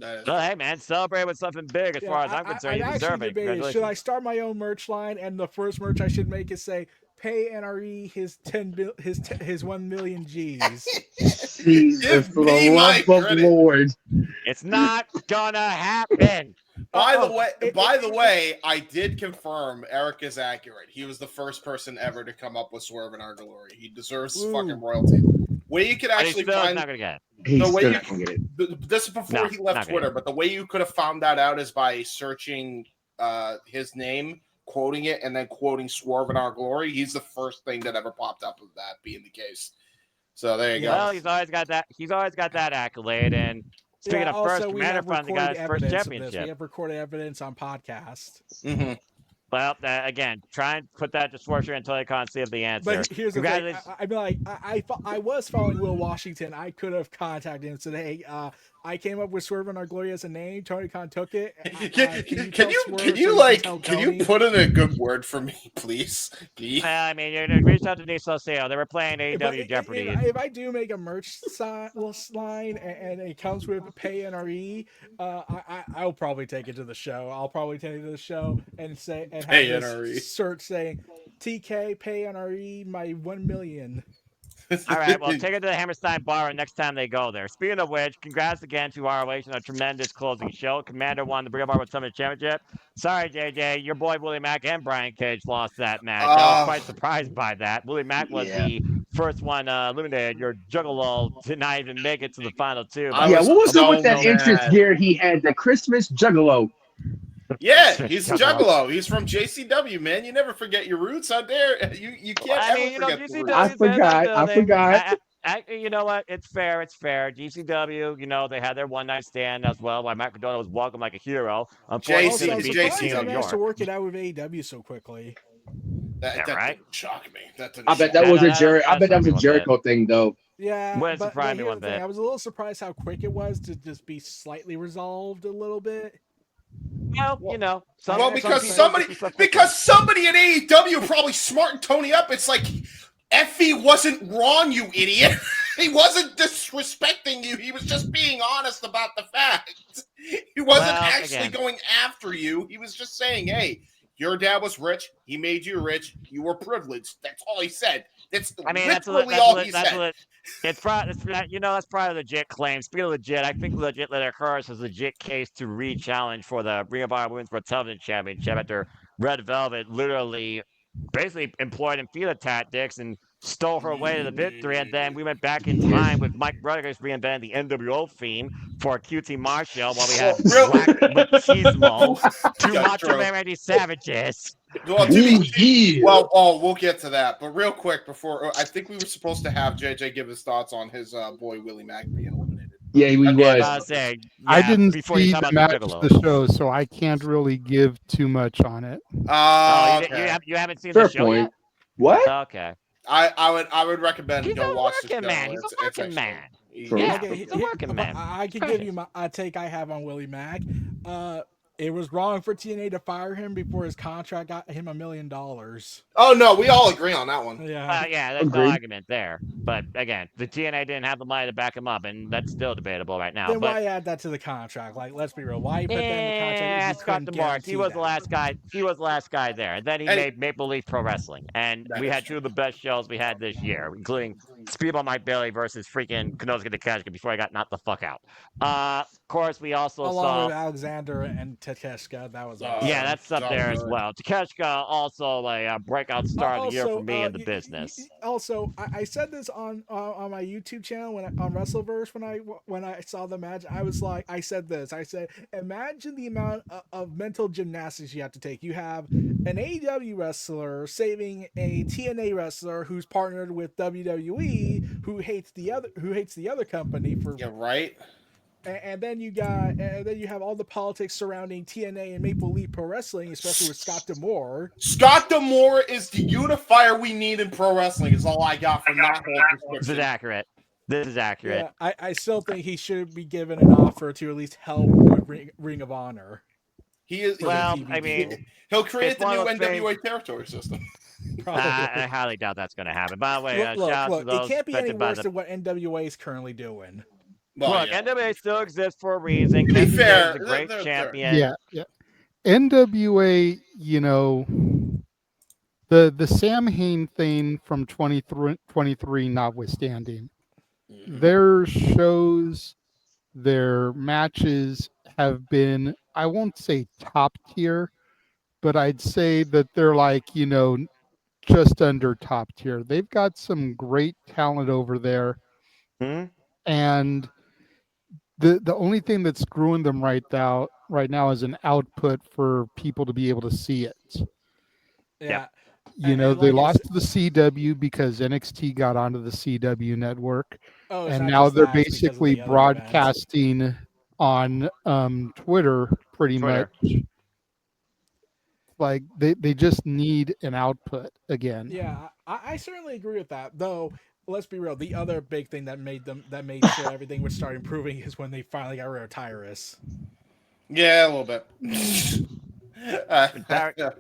So, hey, man, celebrate with something big as far as I'm concerned. You deserve it. Congratulations. Should I start my own merch line, and the first merch I should make is say, pay NRE his 1 million G's. Jesus, for the love of Lord. It's not gonna happen. By the way, I did confirm Eric is accurate. He was the first person ever to come up with Swerve in Our Glory. He deserves fucking royalty. Way you could actually find. Not gonna get it. He's still not gonna get it. This is before he left Twitter, but the way you could have found that out is by searching his name, quoting it, and then quoting Swerve in Our Glory. He's the first thing that ever popped up of that being the case. So there you go. Well, he's always got that accolade. And speaking of first, Commander finally got his first championship. We have recorded evidence on podcast. Mm-hmm. Well, again, try and put that to Swerve until they can't see of the answer. But here's the thing. I was following Will Washington. I could have contacted him and said, hey, I came up with Swerve in Our Glory as a name. Tony Khan took it. Can you put in a good word for me, please? I mean, you reached out to Niso Sale. They were playing AEW Jeopardy. If I do make a merch line and it comes with pay NRE, I'll probably take it to the show. I'll probably take it to the show and say and Pay have NRE. this search saying, TK, pay NRE my 1 million. All right, well, take it to the Hammerstein Bar next time they go there. Speaking of which, congrats again to ROH on a tremendous closing show. Commander won the Bring Up Our Summit Championship. Sorry, JJ, your boy Willie Mack and Brian Cage lost that match. I was quite surprised by that. Willie Mack was the first one eliminated. Your Juggalo did not even make it to the final two. I Yeah, was what was it so with that entrance mad. gear he had? The Christmas Juggalo. Yeah, he's a Juggalo. He's from JCW, man. You never forget your roots. How dare you? Can't ever forget the roots. I forgot. You know what? It's fair. It's fair. GCW, you know, they had their one night stand as well. While Matt Cardona was welcomed like a hero. Also, Unfortunately, I'm he beat surprised King he of New managed to York. work it out with AEW so quickly. That right? didn't shock me. That didn't I bet shock that me. was Yeah, a that- Jericho. I that's bet that was a something with Jericho thing, though. Yeah, Wouldn't but surprise me here's one the thing. bit. I was a little surprised how quick it was to just be slightly resolved a little bit. Well, you know, Well, some because people somebody just respect at AEW probably smartened Tony up. It's like, Effie wasn't wrong, you idiot. He wasn't disrespecting you. He was just being honest about the facts. He wasn't actually going after you. He was just saying, hey, your dad was rich. He made you rich. You were privileged. That's all he said. That's literally all he said. It's probably, you know, that's probably a legit claim. Speaking of legit, I think legit Leather Curse has a legit case to re-challenge for the Ring of Honor Women's World Television Championship after Red Velvet literally basically employed Infila tactics and stole her way to the victory. And then we went back in time with Mike Rodriguez reinventing the NWO theme for QT Marshall while we had Black Machismo, two Macho Man Randy Savages. Well, we'll get to that. But real quick, before I think we were supposed to have JJ give his thoughts on his boy Willie Mack being eliminated. Yeah, he was. I didn't see the match of the show, so I can't really give too much on it. Okay. You haven't seen Fair the show point. yet? What? Okay. I would recommend He's go a watch the show. working man. He's a working man. Yeah, he's a working man. I can give you a take I have on Willie Mack. It was wrong for TNA to fire him before his contract got him $1 million. Oh no, we all agree on that one. Yeah, there's no argument there. But again, the TNA didn't have the money to back him up, and that's still debatable right now. Then but why add that to the contract? Like, let's be real. Why put that in the contract? Yeah, Scott DeMarc. He was the last guy. He was the last guy there. And then he made Maple Leaf Pro Wrestling, and we had two of the best shows we had this year, including Speedball Mike Bailey versus freaking Konosuke Takeshita before I got knocked the fuck out. Of course, we also along with Alexander and Takeshita. That was awesome. Yeah, that's up there as well. Takeshita also a breakout star of the year for me in the business. Also, I said this on my YouTube channel on Wrestleverse when I saw the match. I was like, I said, imagine the amount of mental gymnastics you have to take. You have an AEW wrestler saving a TNA wrestler who's partnered with WWE, who hates the other company for right. And then you have all the politics surrounding TNA and Maple Leaf Pro Wrestling, especially with Scott D'Amore. Scott D'Amore is the unifier we need in pro wrestling. Is all I got from that whole description. This is accurate. Yeah, I still think he should be given an offer to at least help with Ring of Honor. He is. Well, I mean, he'll create the new NWA territory system. I highly doubt that's going to happen. By the way, look, it can't be any worse than what NWA is currently doing. Well, NWA still exists for a reason. To be fair, is a great champion. Yeah. NWA, you know, the Sam Hain thing from 23 notwithstanding, their shows, their matches have been, I won't say top tier, but I'd say that they're like, you know, just under top tier. They've got some great talent over there. And the only thing that's screwing them right now is an output for people to be able to see it. Yeah. You know, they lost to the CW because NXT got onto the CW network. And now they're basically broadcasting on Twitter pretty much. Like they just need an output again. Yeah, I certainly agree with that. Though, let's be real, the other big thing that made sure everything would start improving is when they finally got rid of Tyrus. Yeah, a little bit.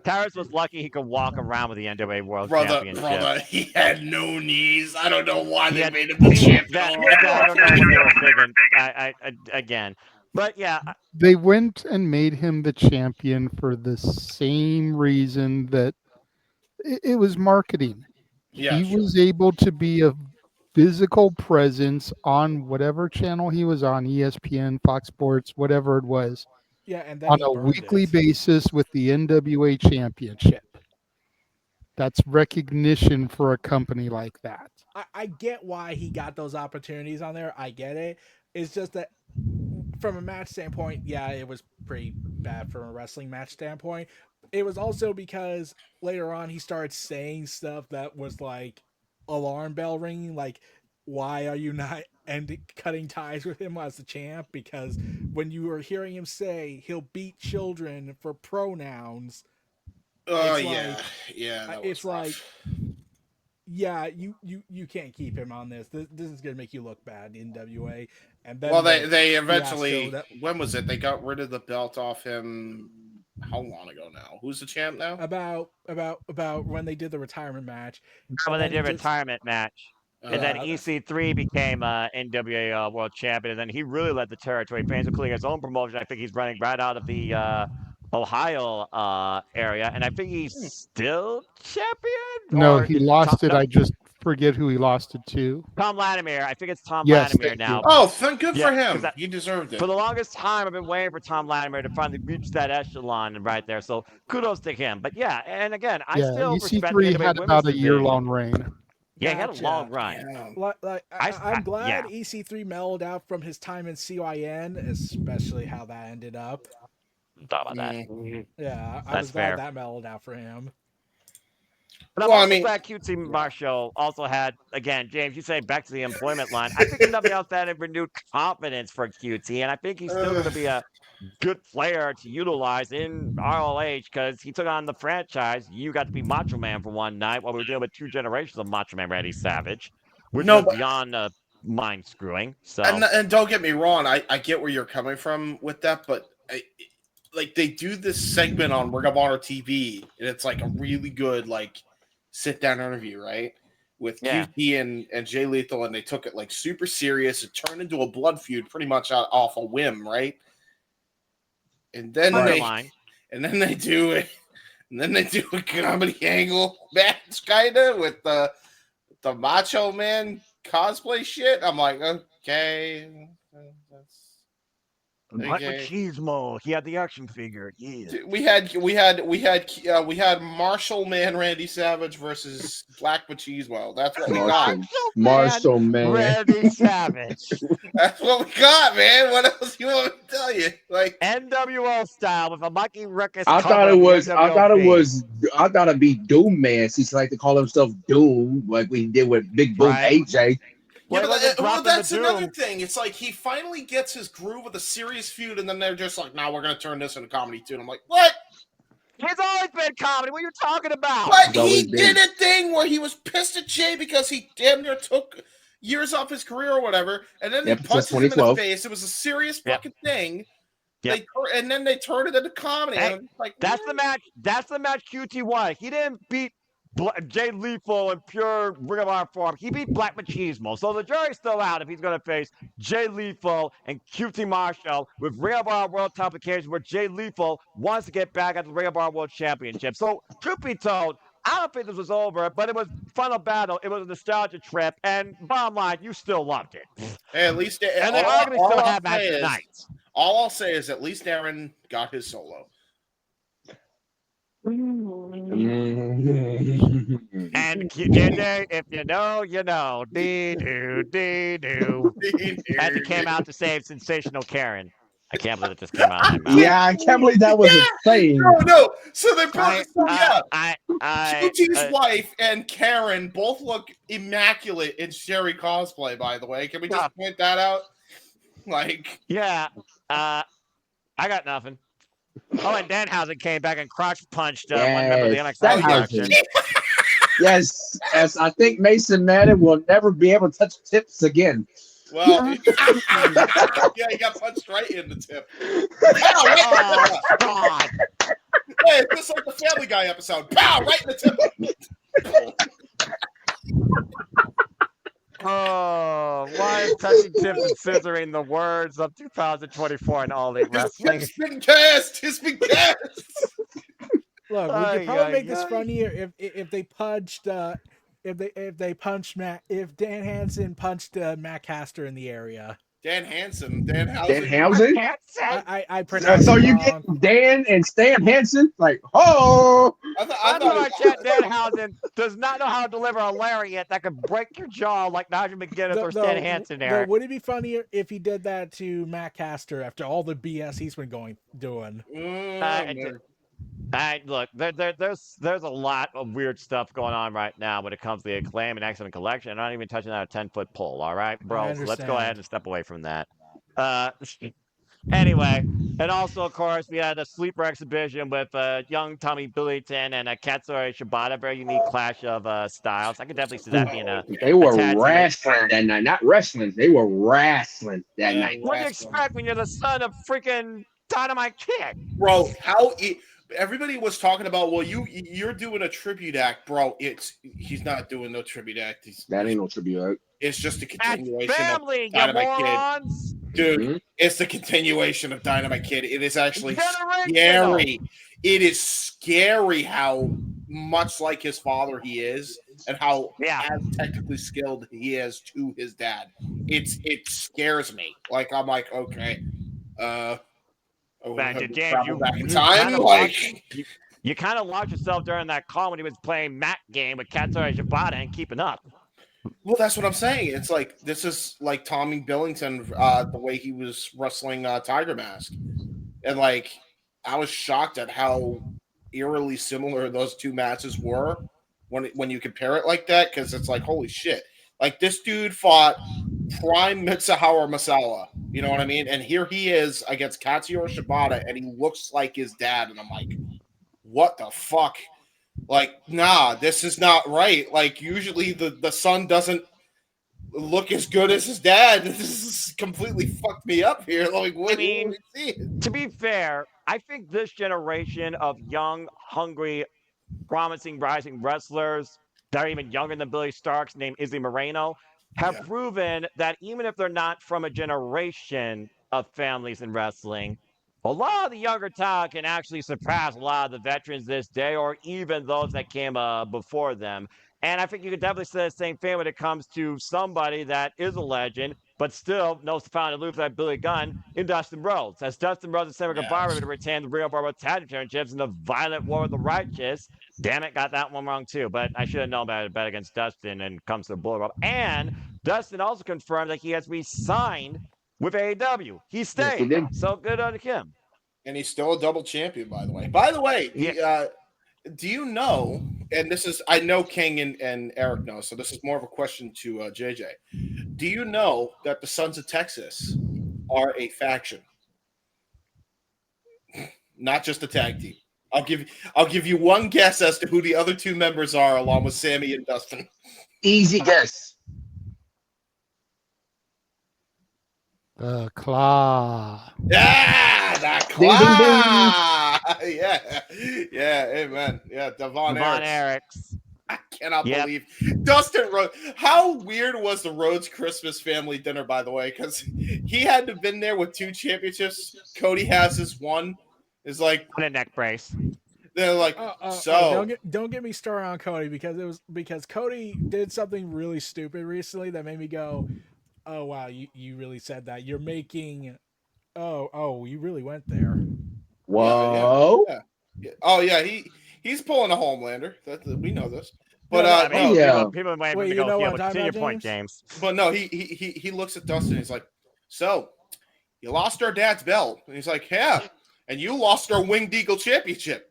Tyrus was lucky he could walk around with the NWA World Championship. Brother, he had no knees. I don't know why they made him the champion. I don't know what they were thinking. Again, But yeah, They went and made him the champion for the same reason that it was marketing. Yeah, He sure. was able to be a physical presence on whatever channel he was on, ESPN, Fox Sports, whatever it was, Yeah, and then on he a burned weekly it. basis with the NWA championship. That's recognition for a company like that. I get why he got those opportunities on there. I get it. It's just that from a match standpoint, yeah, it was pretty bad from a wrestling match standpoint. It was also because later on he started saying stuff that was like alarm bell ringing, like, why are you not cutting ties with him as the champ? Because when you were hearing him say he'll beat children for pronouns, Oh it's yeah, like yeah, that was it's rough. like, yeah, you can't keep him on this. This is gonna make you look bad, NWA. And then Well, they the they fiasco eventually. that When was it? They got rid of the belt off him. How long ago now? Who's the champ now? about when they did the retirement match. when And they then he did a just retirement match. And then yeah, EC3 became NWA World Champion, and then he really led the territory, fans, including his own promotion. I think he's running right out of the Ohio area, and I think he's still champion. No, Or he is lost it. no, I just forget who he lost it to. Tom Latimer. I think it's Tom Yes, Latimer thank now. you. Oh, thank good Yeah, for him. because He deserved it. for the longest time, I've been waiting for Tom Latimer to finally reach that echelon right there. So kudos to him. But yeah, and again, I Yeah, still respect EC3 the NWA had women's about a division. year-long reign. Yeah, he had a Gotcha. long run. Yeah. I'm glad yeah. EC3 mellowed out from his time in CYN, especially how that ended up. Thought about that. Yeah, I That's was glad fair. that mellowed out for him. But I'm Well, I also mean- glad QT Marshall also had, again, James, you say back to the employment line. I think nothing else that had renewed confidence for QT, and I think he's still going to be a good player to utilize in ROH because he took on the franchise. You got to be Macho Man for one night while we were dealing with 2 generations of Macho Man Randy Savage, which No, was but- beyond mind screwing. So And don't get me wrong, I get where you're coming from with that, but like they do this segment on Ring of Honor TV, and it's like a really good like sit down interview, right? With Yeah. QT and Jay Lethal, and they took it like super serious. It turned into a blood feud pretty much off a whim, right? And then borderline. they do it, and then they do a comedy angle match kinda with the Macho Man cosplay shit. I'm like, okay, that's Black okay. Machismo. He had the action figure. Yeah. We had Marshall Man Randy Savage versus Black Machismo. That's what we got. Marshall Man. Randy Savage. That's what we got, man. What else you want me to tell you? Like NWO style with a Mikey Ruckus. I thought it was. I thought it'd be Doom Man. He like to call himself Doom, like we did with Big Boom Right. AJ. Well, that's another thing. It's like he finally gets his groove with a serious feud, and then they're just like, "Now we're gonna turn this into comedy too." And I'm like, "What?" He's always been comedy. What are you talking about? But He's always he did a thing where he was pissed at Jay because he damn near took years off his career or whatever, and then they Yep, punched him in the 2012. face. It was a serious Yep. fucking thing. Yep. And then they turned it into comedy. Hey, and I'm just like, That's "What?" the match. That's the match QT won. He didn't beat Jay Lethal in pure Ring of Honor form. He beat Black Machismo. So the jury's still out if he's going to face Jay Lethal and QT Marshall with Ring of Honor World Complications where Jay Lethal wants to get back at the Ring of Honor World Championship. So truth be told, I don't think this was over, but it was Final Battle. It was a nostalgia trip. And bottom line, you still loved it. Hey, at least And they're going to still have matches tonight. all I'll say is at least Aaron got his solo. And JJ, if you know, you know. Dee-doo, dee-doo. And he came out to save Sensational Karen. I can't believe it just came out of my mouth. Yeah, I can't believe that was a thing. No. So they brought I QT's wife and Karen both look immaculate in Sherry cosplay, by the way. Can we just point that out? Like, yeah, I got nothing. Oh, and Danhausen came back and crotch punched one member of the NXT faction. Yes, as I think Mason Madden will never be able to touch tips again. well, yeah, he got punched right in the tip. Oh, God. Hey, it's just like the Family Guy episode. Pow! Right in the tip. Oh, why is touching tips and scissoring the words of 2024 in All Elite Wrestling? It's been cast. It's been cast. Look, we Ay, could probably ay, make this ay. funnier if they punched if they punched Matt if Dan Hansen punched Matt Caster in the area. Dan Hansen. Dan Dan Housen. Hansen. I pronounced So it you wrong. get Dan and Stan Hansen? Like, oh, I I thought like Chad Danhausen does not know how to deliver a lariat that could break your jaw like Nigel McGuinness or Stan Hansen, Eric. Would it be funnier if he did that to Matt Caster after all the BS he's been doing? Look, there's a lot of weird stuff going on right now when it comes to the Acclaim and Excellent Collection. I'm not even touching on a 10-foot pole, all right, bro? So let's go ahead and step away from that. Anyway, and also, of course, we had a sleeper exhibition with young Tommy Billington and Katsuri Shibata. Very unique clash of styles. I could definitely see that being a. they were tag team. wrestling that night. Not wrestling. They were wrestling that night. What do you expect when you're the son of freaking Dynamite Kid? Bro, everybody was talking about, well, you're doing a tribute act, bro. He's not doing no tribute act. That ain't no tribute act. It's just a That's continuation family, of Dynamite you Kid. morons! Dude, Mhm. it's the continuation of Dynamite Kid. It is actually Generational. scary. It is scary how much like his father he is and how as technically skilled he is to his dad. It scares me. Like, I'm like, okay. James, you kind of lost yourself during that call when he was playing Matt game with Katsuri Shibata and keeping up. Well, that's what I'm saying. It's like this is like Tommy Billington, the way he was wrestling Tiger Mask, and like I was shocked at how eerily similar those two matches were when you compare it like that, because it's like, holy shit! Like, this dude fought prime Mitsuharu Masala, you know what I mean? And here he is against Katsuyori Shibata, and he looks like his dad, and I'm like, what the fuck? Like, nah, this is not right. Like, usually the son doesn't look as good as his dad. This is completely fucked me up here. Like, what? I mean, to be fair, I think this generation of young, hungry, promising, rising wrestlers that are even younger than Billy Starks, named Izzy Moreno, have proven that even if they're not from a generation of families in wrestling, a lot of the younger talent can actually surpass a lot of the veterans this day, or even those that came before them. And I think you could definitely say the same thing when it comes to somebody that is a legend, but still knows to find aloof that Billy Gunn in Dustin Rhodes. As Dustin Rhodes and Sammy Guevara to retain the Real World Tag Championships in the Violent War of the Righteous. Damn it, got that one wrong too. But I should have known better to bet against Dustin and comes to the Bullet Club. And Dustin also confirmed that he has re-signed with AEW. He stayed. Yes, he so good on him. And he's still a double champion, by the way. By the way, do you know, and this is, I know King and Eric know, so this is more of a question to JJ. Do you know that the Sons of Texas are a faction? Not just a tag team. I'll give you one guess as to who the other two members are, along with Sammy and Dustin. Easy guess. The Claw. Yeah, that Claw. Yeah, amen. Yeah, Devon Eriks. I cannot believe Dustin Rhodes. How weird was the Rhodes Christmas family dinner, by the way? Because he had to have been there with 2 championships. Cody has his one. It's like a neck brace. They're like, don't get me started on Cody, because Cody did something really stupid recently that made me go, oh wow, you really said that. You're making you really went there. Whoa. Yeah. Oh yeah, he's pulling a Homelander. We know this. But people might go, continue your point, James. But no, he looks at Dustin. He's like, so you lost our dad's belt, and he's like, yeah, and you lost our Winged Eagle Championship.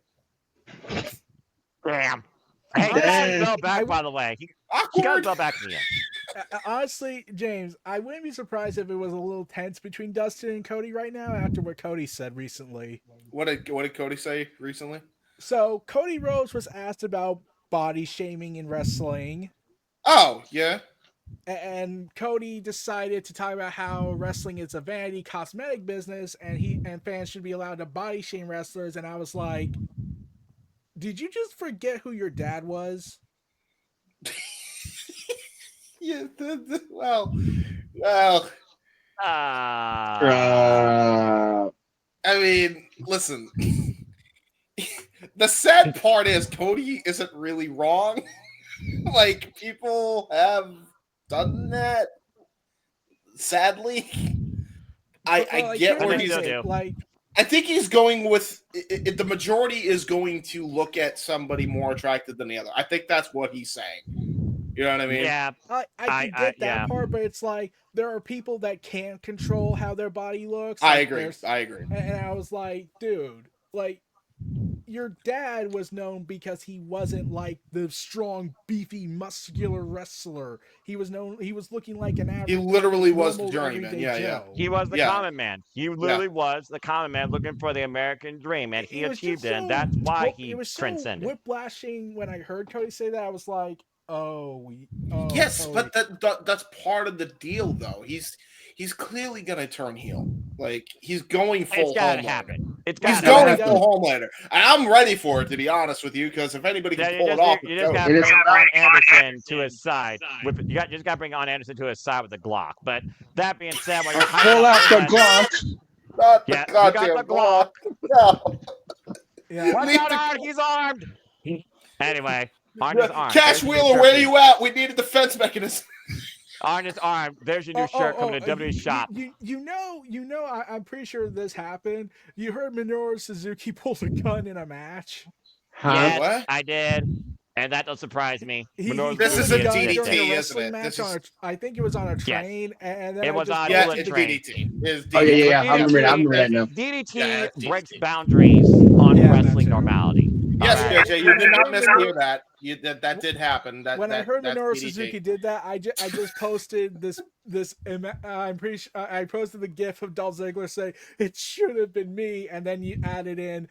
Damn. Hey, he got his belt back, by the way. He got his belt back in the end. Honestly, James, I wouldn't be surprised if it was a little tense between Dustin and Cody right now after what Cody said recently. What did Cody say recently? So Cody Rhodes was asked about body shaming in wrestling. Oh, yeah. And Cody decided to talk about how wrestling is a vanity cosmetic business, and fans should be allowed to body shame wrestlers. And I was like, did you just forget who your dad was? Yeah, well, Uh, I mean, listen. The sad part is Cody isn't really wrong. Like, people have done that. Sadly, Well, I like, get here's where my he's. thing, like, I think he's going with the majority is going to look at somebody more attractive than the other. I think that's what he's saying. You know what I mean? Yeah, I can get that yeah. part, but it's like there are people that can't control how their body looks. I Like, agree. I agree. and I was like, dude, like, your dad was known because he wasn't like the strong, beefy, muscular wrestler. He was looking like an average. He literally was the normal, journeyman. everyday Yeah, Joe. He was the Yeah. common man. He literally was the common man looking for the American dream, and he was achieved just it. And that's why it he was so transcended. whiplashing when I heard Cody say that. I was like, Yes, Cody. but that's part of the deal, though. He's clearly gonna turn heel. Like, he's going full. It's gotta Homelander. happen. It's He's gotta going happen. full Homelander. And I'm ready for it, to be honest with you, because if anybody can Yeah, pull it off, you it's just Cody. gotta It bring is- on Anderson to his side. You just gotta bring on Anderson to his side with the Glock. But that being said, while you're pull out the Glock. Not Yeah, the you got goddamn the Glock. No. Yeah. Watch Leave out, the- Arn, he's armed. Anyway, Arn is armed. Cash There's your Wheeler, shirt where for are you. you at? We need a defense mechanism. Arn is armed. There's your new shirt coming to WWE shop. You know, I'm pretty sure this happened. You heard Minoru Suzuki pull a gun in a match. Yes, What? I did. And that don't surprise me. Minoru This is Suzuki a gun did DDT, during a isn't wrestling it? match This is- I think it was on a train, and then It I was just on Yeah, Bullet it's Train. DDT. It's Oh, DDT. yeah. I remember that now. DDT Yeah, it's breaks DDT. boundaries on Yeah, wrestling that too. normality. Yes, All right. JJ, you did not mishear that. That did happen. When I heard that's Minoru DDT. Suzuki did that, I just posted I'm pretty sure I posted the GIF of Dolph Ziggler saying it should have been me, and then you added in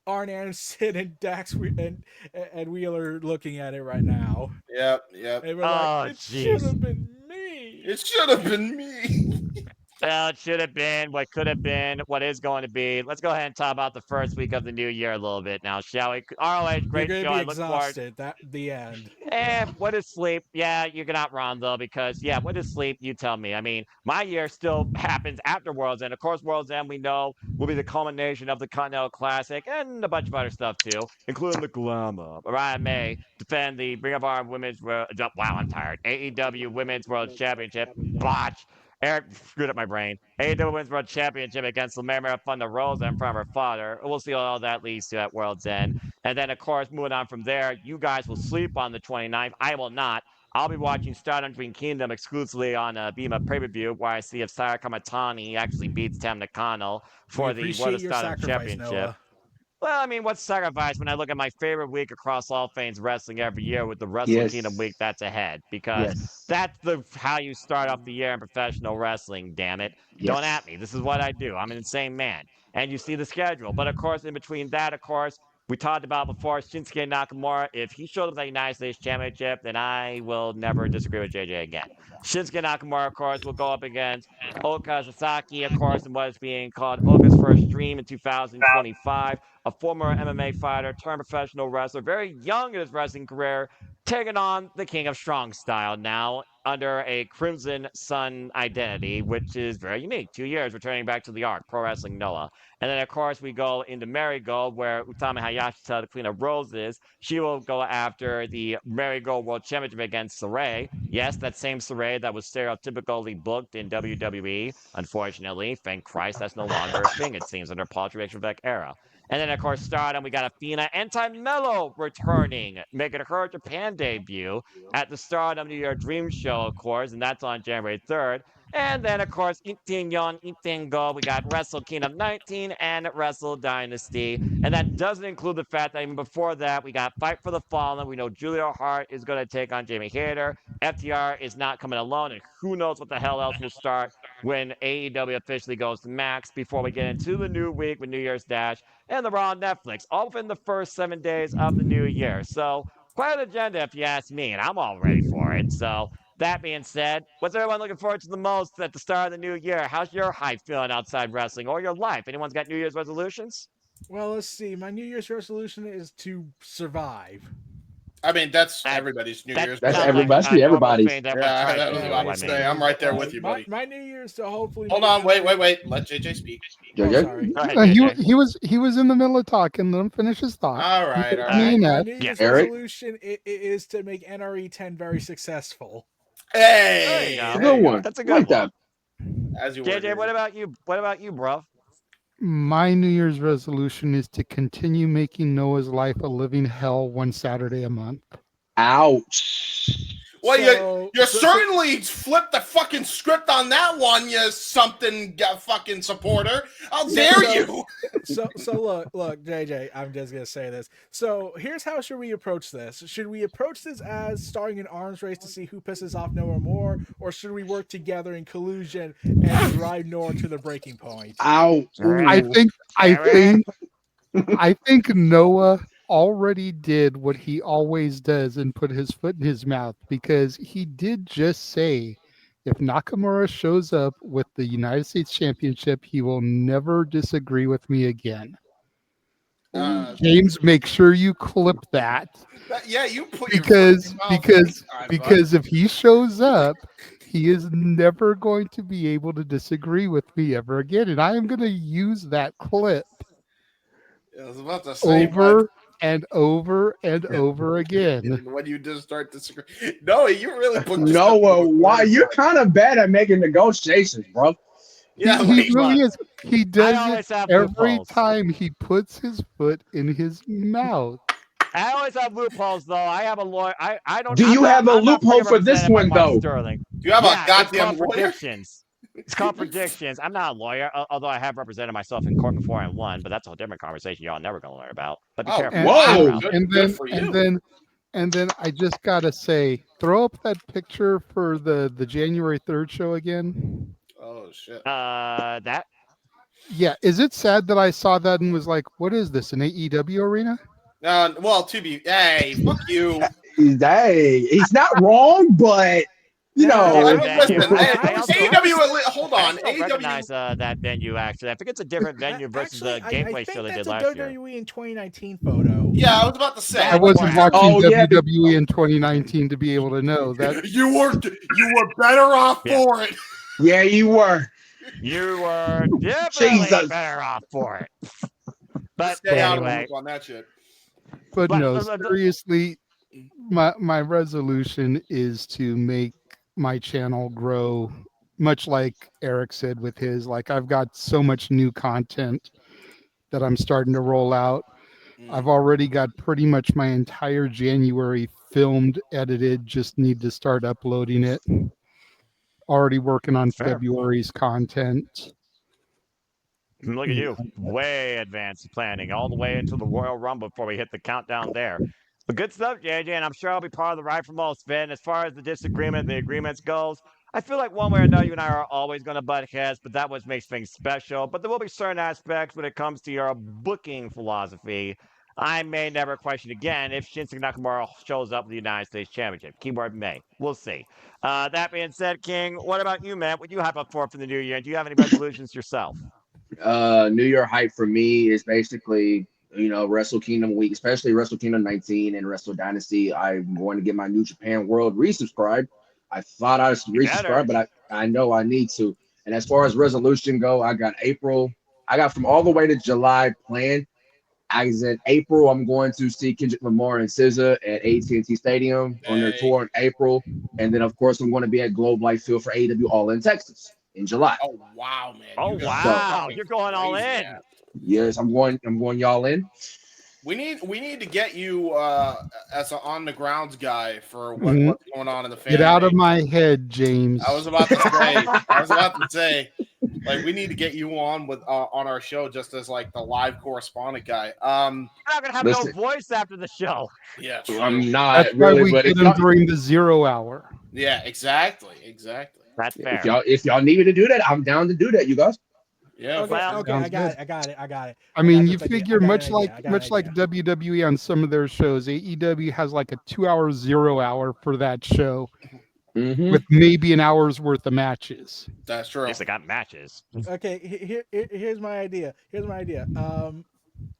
Arn Anderson and Dax and Wheeler looking at it right now. Yep. And we're Oh, like, it should jeez. have been me. It should have been me. Well, it should have been, what could have been, what is going to be. Let's go ahead and talk about the first week of the new year a little bit now, shall we? ROH, You're great gonna show. be I look forward. exhausted. That the end. What is sleep? Yeah, you're not wrong though, because what is sleep? You tell me. I mean, my year still happens after World's End. Of course, World's End we know will be the culmination of the Continental Classic and a bunch of other stuff too, including the Glamour. Mariah May defend the Ring of Honor Women's World. Wow, I'm tired. AEW Women's World Championship. Botch. Eric screwed up my brain. AEW Women's World Championship against Lamera Thunder Rosa in front of her father. We'll see what all that leads to at World's End. And then, of course, moving on from there, you guys will sleep on the 29th. I will not. I'll be watching Stardom Dream Kingdom exclusively on Bima pay-per-view, where I see if Saya Kamatani actually beats Tam Nakano for the World of Stardom Championship. Noah. Well, I mean, what's sacrifice when I look at my favorite week across all things wrestling every year with the Wrestle Kingdom week that's ahead? Because that's how you start off the year in professional wrestling, damn it. Don't at me. This is what I do. I'm an insane man. And you see the schedule. But of course, in between that, of course, we talked about before Shinsuke Nakamura. If he showed up at the United States Championship, then I will never disagree with JJ again. Shinsuke Nakamura, of course, will go up against Oka Sasaki, of course, in what is being called Oka's first dream in 2025. A former MMA fighter turned professional wrestler, very young in his wrestling career, taking on the King of Strong Style now under a Crimson Sun identity, which is very unique. 2 years returning back to the Arc, Pro Wrestling Noah. And then, of course, we go into Marigold, where Utami Hayashita, the Queen of Roses, she will go after the Marigold World Championship against Saray. Yes, that same Saray that was stereotypically booked in WWE. Unfortunately, thank Christ, that's no longer a thing, it seems, under Paul Trebek era. And then, of course, Stardom, we got Athena Anti-Mello returning, making her Japan debut at the Stardom New Year Dream Show, of course, and that's on January 3rd. And then, of course, Itinyon, Itingo, we got Wrestle Kingdom 19 and Wrestle Dynasty. And that doesn't include the fact that even before that, we got Fight for the Fallen. We know Julia Hart is going to take on Jamie Hayter. FTR is not coming alone, and who knows what the hell else will start when AEW officially goes to Max before we get into the new week with New Year's Dash and the Raw on Netflix, all within the first 7 days of the new year. So, quite an agenda if you ask me, and I'm all ready for it. So, that being said, what's everyone looking forward to the most at the start of the new year? How's your hype feeling outside wrestling or your life? Anyone's got New Year's resolutions? Well, let's see. My New Year's resolution is to survive. I mean, that's That- everybody's New that Year's. That's sounds everybody- like a normal everybody's. thing that we're Yeah, trying that to was do, about I to mean. say. I'm right there with you, buddy. My New Year's to hopefully. Hold make on, it- wait. Let JJ speak. Oh, JJ? sorry. Go ahead, he, JJ. he was in the middle of talking. Let him finish his thought. All right. right. My Yeah. New Year's Eric? resolution is to make NRE 10 very successful. Hey, There you A go. good one. That's a Like good one. that. As you were. JJ, what about you? What about you, bro? My New Year's resolution is to continue making Noah's life a living hell one Saturday a month. Ouch. Well, you certainly flipped the fucking script on that one, you something fucking supporter. How dare you? So look, JJ, I'm just gonna say this. So here's how should we approach this? Should we approach this as starting an arms race to see who pisses off Noah more, or should we work together in collusion and drive Noah to the breaking point? Ouch. I think Noah already did what he always does and put his foot in his mouth, because he did just say if Nakamura shows up with the United States Championship, he will never disagree with me again. James, make sure you clip that. Yeah, you put because your foot in your mouth because if he shows up, he is never going to be able to disagree with me ever again, and I am going to use that clip I was about to say, over and over and over again. when you just start disagreeing. No, you really put Noah, why? You're kind of bad at making negotiations, bro. Yeah, he really is. He I does always it have every loopholes. time he puts his foot in his mouth. I always have loopholes, though. I have a lawyer. I don't. Do I'm you not- have a I'm not loophole fully for this represented by one, Mark though? Sterling. Do you have Yeah, a goddamn it's called lawyer? predictions. It's called predictions. I'm not a lawyer, although I have represented myself in court before and won, but that's a whole different conversation y'all never gonna learn about. But be Oh, careful. And, Whoa. Good for you. and then I just gotta say, throw up that picture for the January 3rd show again. Oh shit. That Yeah, is it sad that I saw that and was like, what is this, an AEW arena? Well, hey, fuck you. Hey, he's not wrong, but you know, Different venue. I also- AEW. Hold I on, don't AEW. recognize that venue. Actually, I think it's a different venue versus the gameplay show they did last year. WWE in 2019 photo. Yeah, I was about to say. I wasn't watching Oh, yeah, WWE in 2019 to be able to know that. You were better off for it. yeah, you were. You were definitely Jesus. better off for it. But Stay out of the anyway, loop on that shit. But But- no, seriously, my resolution is to make my channel grow, much like Eric said with his. Like, I've got so much new content that I'm starting to roll out. I've already got pretty much my entire January filmed, edited, just need to start uploading it. Already working on Fair. February's content. look at you, way advanced planning, all the way into the Royal Rumble before we hit the countdown there. But good stuff, JJ, and I'm sure I'll be part of the ride for most, Finn. As far as the disagreement, the agreements goes, I feel like one way or another, you and I are always going to butt heads, but that what makes things special. But there will be certain aspects when it comes to your booking philosophy I may never question again if Shinsuke Nakamura shows up with the United States Championship. Keyword may. We'll see. That being said, King, what about you, man? What do you hype up for the new year? Do you have any resolutions yourself? New Year hype for me is basically, Wrestle Kingdom week, especially Wrestle Kingdom 19 and Wrestle Dynasty. I'm going to get my New Japan World resubscribed. I thought I was resubscribed, but I know I need to. And as far as resolution go, I got from all the way to July planned. As in April, I'm going to see Kendrick Lamar and SZA at AT&T Stadium on their tour in April. And then, of course, I'm going to be at Globe Life Field for AEW All In Texas in July. Oh, wow, man. Oh, wow. You're going all in. Man. Yes, I'm going y'all in. We need to get you as an on the grounds guy for what's going on in the fan. Get out of my head, James. I was about to say, like, we need to get you on with on our show just as like the live correspondent guy. You're not gonna have no voice after the show. Yeah, I'm not. That's why really, we but get him during the 0 hour. Yeah, exactly. That's fair. If y'all need me to do that, I'm down to do that, you guys. Yeah. Okay, well, okay, I got it. I mean, got you this idea. figure I got much an like idea. I got an idea. WWE on some of their shows, AEW has like a 2 hour 0 hour for that show Mm-hmm. with maybe an hour's worth of matches. That's true. Yes, they got matches. Okay, here's my idea.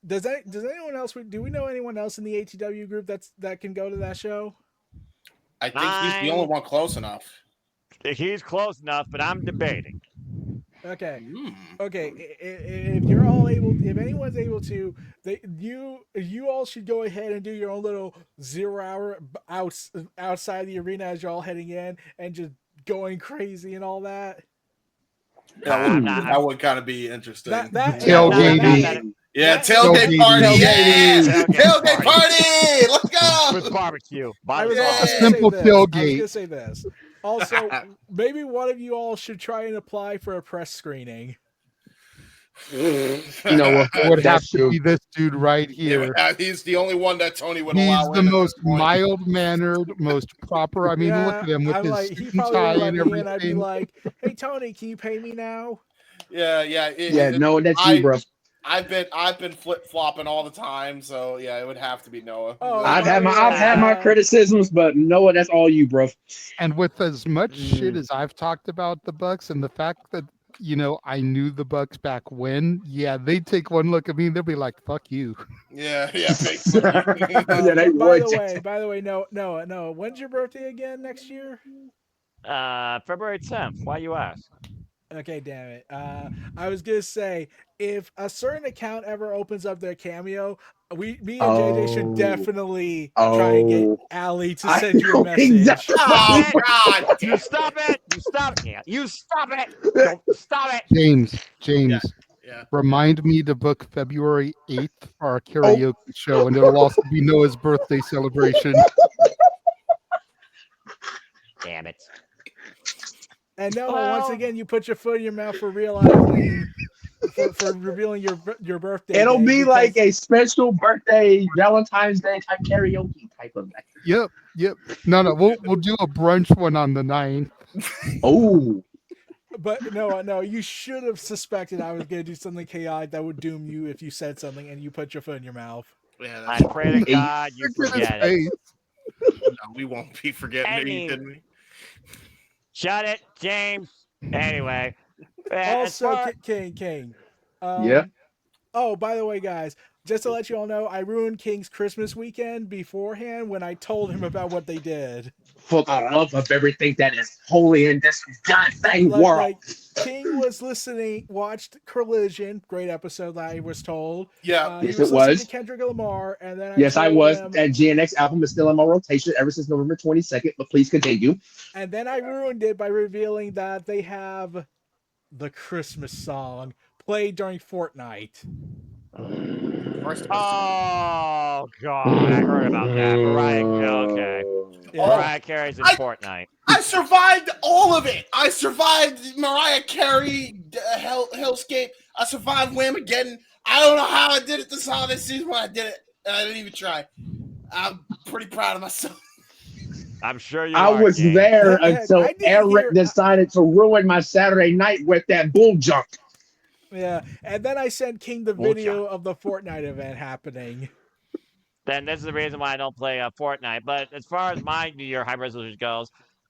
Does anyone else? Do we know anyone else in the ATW group that can go to that show? I think he's the only one close enough. He's close enough, but I'm debating. Okay. Okay. If you're all able, if anyone's able to, you all should go ahead and do your own little 0 hour outside the arena as you're all heading in and just going crazy and all that. That would kind of be interesting. Tailgating. Yeah, tailgate party. Yeah, tailgate party. Let's go. With barbecue. A simple tailgate. I was gonna say this. Also, maybe one of you all should try and apply for a press screening. It would have to be this dude right here. He's the only one that Tony would allow. He's the most mild-mannered, most proper. I mean, look at him with his suit and tie and everything. I'd be like, "Hey, Tony, can you pay me now?" No, that's you, bro. I've been flip flopping all the time, so yeah, it would have to be Noah. I've had my criticisms, but Noah, that's all you, bro. And with as much shit as I've talked about the Bucks and the fact that I knew the Bucks back when, they take one look at me and they'll be like, "Fuck you." Yeah. By the way, no. When's your birthday again next year? February 10th. Why you ask? Okay, damn it. I was gonna say, if a certain account ever opens up their Cameo, me and JJ should definitely try and get Allie to send you a message. Exactly. Oh God! You stop it! You stop it! You stop it! Don't stop it! James. Yeah. Remind me to book February 8th for our karaoke show, and it'll also be Noah's birthday celebration. Damn it. And Noah, once again, you put your foot in your mouth for realizing, for revealing your birthday. It'll be like a special birthday, Valentine's Day type karaoke type of thing. Yep. No, we'll do a brunch one on the 9th. Oh. But no, you should have suspected I was going to do something chaotic that would doom you if you said something and you put your foot in your mouth. Yeah, I pray to God you forget it. No, we won't be forgetting didn't we? Shut it, James. Anyway. Also, King. Oh, by the way, guys, just to let you all know, I ruined King's Christmas weekend beforehand when I told him about what they did. For the love of everything that is holy in this goddamn world. King was watched Collision, great episode that I was told. Yeah. Yes, it was. To Kendrick Lamar, and then I was. That GNX album is still in my rotation ever since November 22nd, but please continue. And then I ruined it by revealing that they have the Christmas song played during Fortnite. Oh God! I heard about that. Mariah Carey's in Fortnite. I survived all of it. I survived Mariah Carey, Hellscape. I survived Whamageddon. I don't know how I did it this holiday season, but I did it. And I didn't even try. I'm pretty proud of myself. I'm sure I was there until Eric decided to ruin my Saturday night with that bull junk. Yeah, and then I sent King the video of the Fortnite event happening. Then this is the reason why I don't play Fortnite. But as far as my New Year high resolution goes,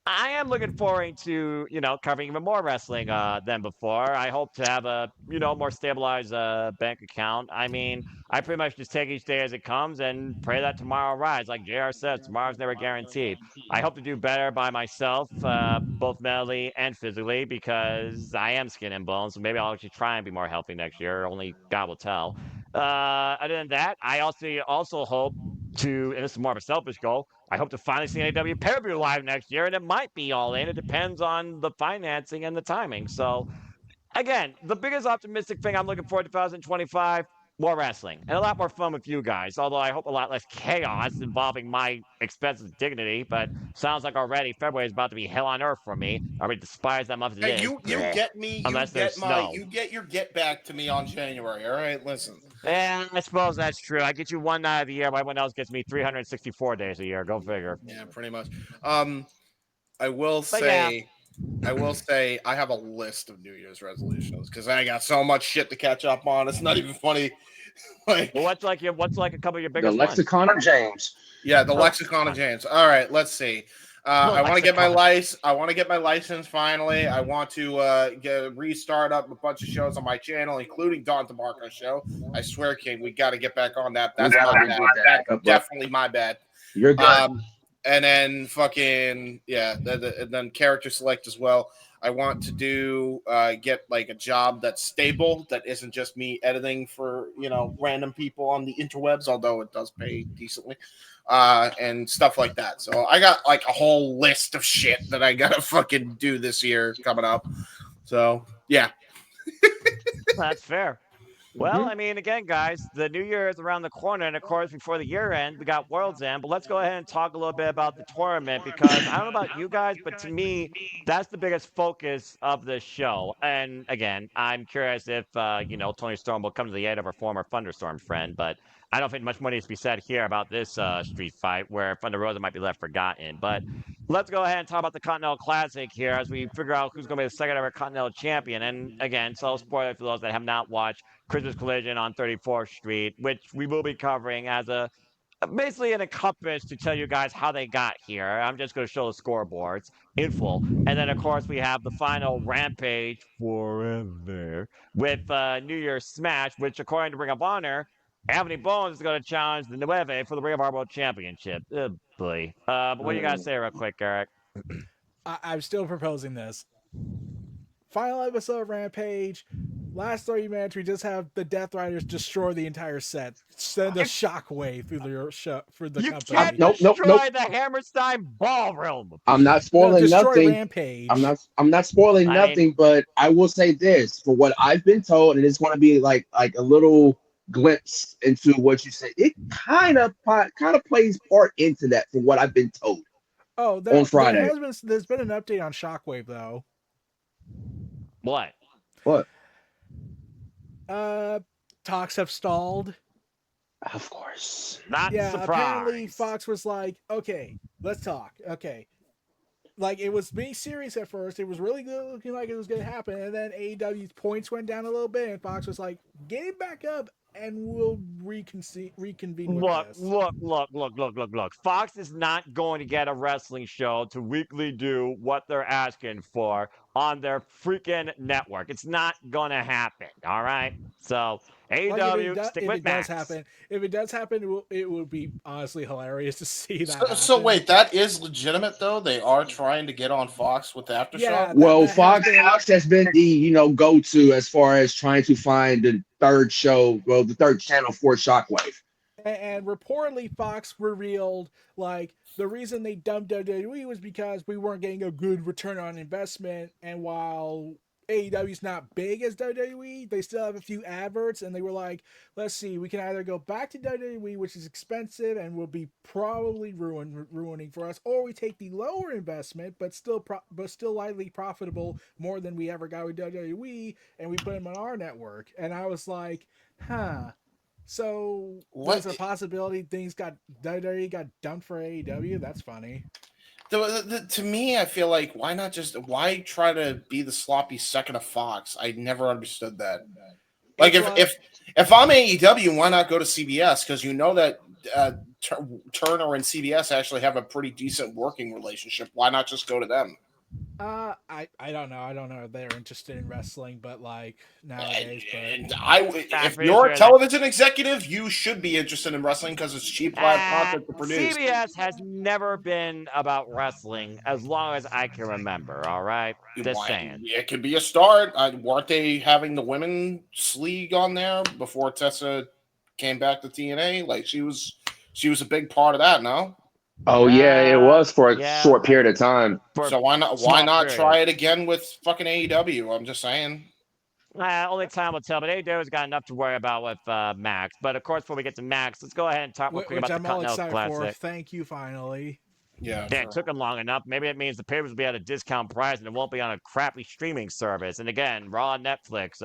I am looking forward to, covering even more wrestling than before. I hope to have a, more stabilized bank account. I mean, I pretty much just take each day as it comes and pray that tomorrow arrives. Like JR says, tomorrow's never guaranteed. I hope to do better by myself, both mentally and physically, because I am skin and bones. So maybe I'll actually try and be more healthy next year. Only God will tell. Other than that, I also hope to, and this is more of a selfish goal, I hope to finally see AW pay-per-view live next year, and it might be all in. It depends on the financing and the timing. So, again, the biggest optimistic thing I'm looking forward to 2025, more wrestling. And a lot more fun with you guys, although I hope a lot less chaos involving my expensive dignity. But sounds like already February is about to be hell on earth for me. I already despise that month as it is. You get me. You get your get back to me on January. All right, listen. Yeah, I suppose that's true. I get you one night of the year, while everyone else gets me 364 days a year. Go figure. Yeah, pretty much. I will say I have a list of New Year's resolutions because I got so much shit to catch up on. It's not even funny. Well, what's like a couple of your biggest The Lexicon of James. Yeah, the Lexicon of James. All right, let's see. I want to get my license. I want to get my license finally. I want to restart up a bunch of shows on my channel, including Don DeMarco's show. I swear, King, we got to get back on that. That's my bad. That's definitely my bad. You're good. And then fucking and then character select as well. I want to do get like a job that's stable, that isn't just me editing for random people on the interwebs, although it does pay decently. And stuff like that. So I got like a whole list of shit that I gotta fucking do this year coming up. So yeah. That's fair. Well, I mean, again, guys, the new year is around the corner, and of course, before the year end, we got World's End. But let's go ahead and talk a little bit about the tournament, because I don't know about you guys, but to me, that's the biggest focus of the show. And again, I'm curious if Tony Storm will come to the aid of her former Thunderstorm friend, but I don't think much more needs to be said here about this street fight, where Thunder Rosa might be left forgotten. But let's go ahead and talk about the Continental Classic here as we figure out who's going to be the second ever Continental Champion. And again, so spoiler for those that have not watched Christmas Collision on 34th Street, which we will be covering as basically an encompass to tell you guys how they got here. I'm just going to show the scoreboards in full. And then, of course, we have the final Rampage Forever with New Year's Smash, which, according to Ring of Honor, Anthony Bones is going to challenge the Nueve for the Ring of Honor World Championship. Oh, boy. But what do you guys say real quick, Eric? I'm still proposing this. Final episode of Rampage. Last 30 minutes, we just have the Death Riders destroy the entire set. Send a shockwave through the you company. Can't destroy the Hammerstein Ballroom. I'm not spoiling nothing. Rampage. I'm not spoiling nothing, but I will say this: for what I've been told, and it's going to be like a little glimpse into what you said. It kind of plays part into that, from what I've been told. Oh, on Friday, there's been an update on Shockwave though. What? Talks have stalled. Of course. Not surprised. Apparently Fox was like, okay, let's talk. Okay. Like, it was being serious at first. It was really good, looking like it was going to happen. And then AEW's points went down a little bit, and Fox was like, get it back up, and we'll reconvene with this. Look. Fox is not going to get a wrestling show to weekly do what they're asking for on their freaking network. It's not going to happen, all right? So, AEW, stick with Max. If it does happen, it would be honestly hilarious to see that. So wait, that is legitimate though. They are trying to get on Fox with the Aftershock. Yeah, Fox has been the go-to as far as trying to find the third show, the third channel for Shockwave. And reportedly, Fox revealed like the reason they dumped WWE was because we weren't getting a good return on investment, and while AEW's not big as WWE, they still have a few adverts, and they were like, let's see, we can either go back to WWE, which is expensive and will be probably ruining for us, or we take the lower investment but still lightly profitable, more than we ever got with WWE, and we put them on our network. And I was like, so there's a possibility WWE got dumped for AEW? That's funny. To me, I feel like why try to be the sloppy second of Fox? I never understood that. Like if I'm AEW, why not go to CBS? Because you know that Turner and CBS actually have a pretty decent working relationship. Why not just go to them? I don't know. I don't know if they're interested in wrestling, but like nowadays. If you're a television executive, you should be interested in wrestling because it's cheap live content to produce. CBS has never been about wrestling as long as I can remember. All right, just saying. It could be a start. Weren't they having the women's league on there before Tessa came back to TNA? Like she was a big part of that. No. Oh yeah, it was for a short period of time. So why not try it again with fucking AEW? I'm just saying. Only time will tell, but AEW's got enough to worry about with Max. But of course, before we get to Max, let's go ahead and talk real quick about the Continental Classic. Thank you, finally. Yeah, it took them long enough. Maybe it means the papers will be at a discount price and it won't be on a crappy streaming service. And again, Raw and Netflix.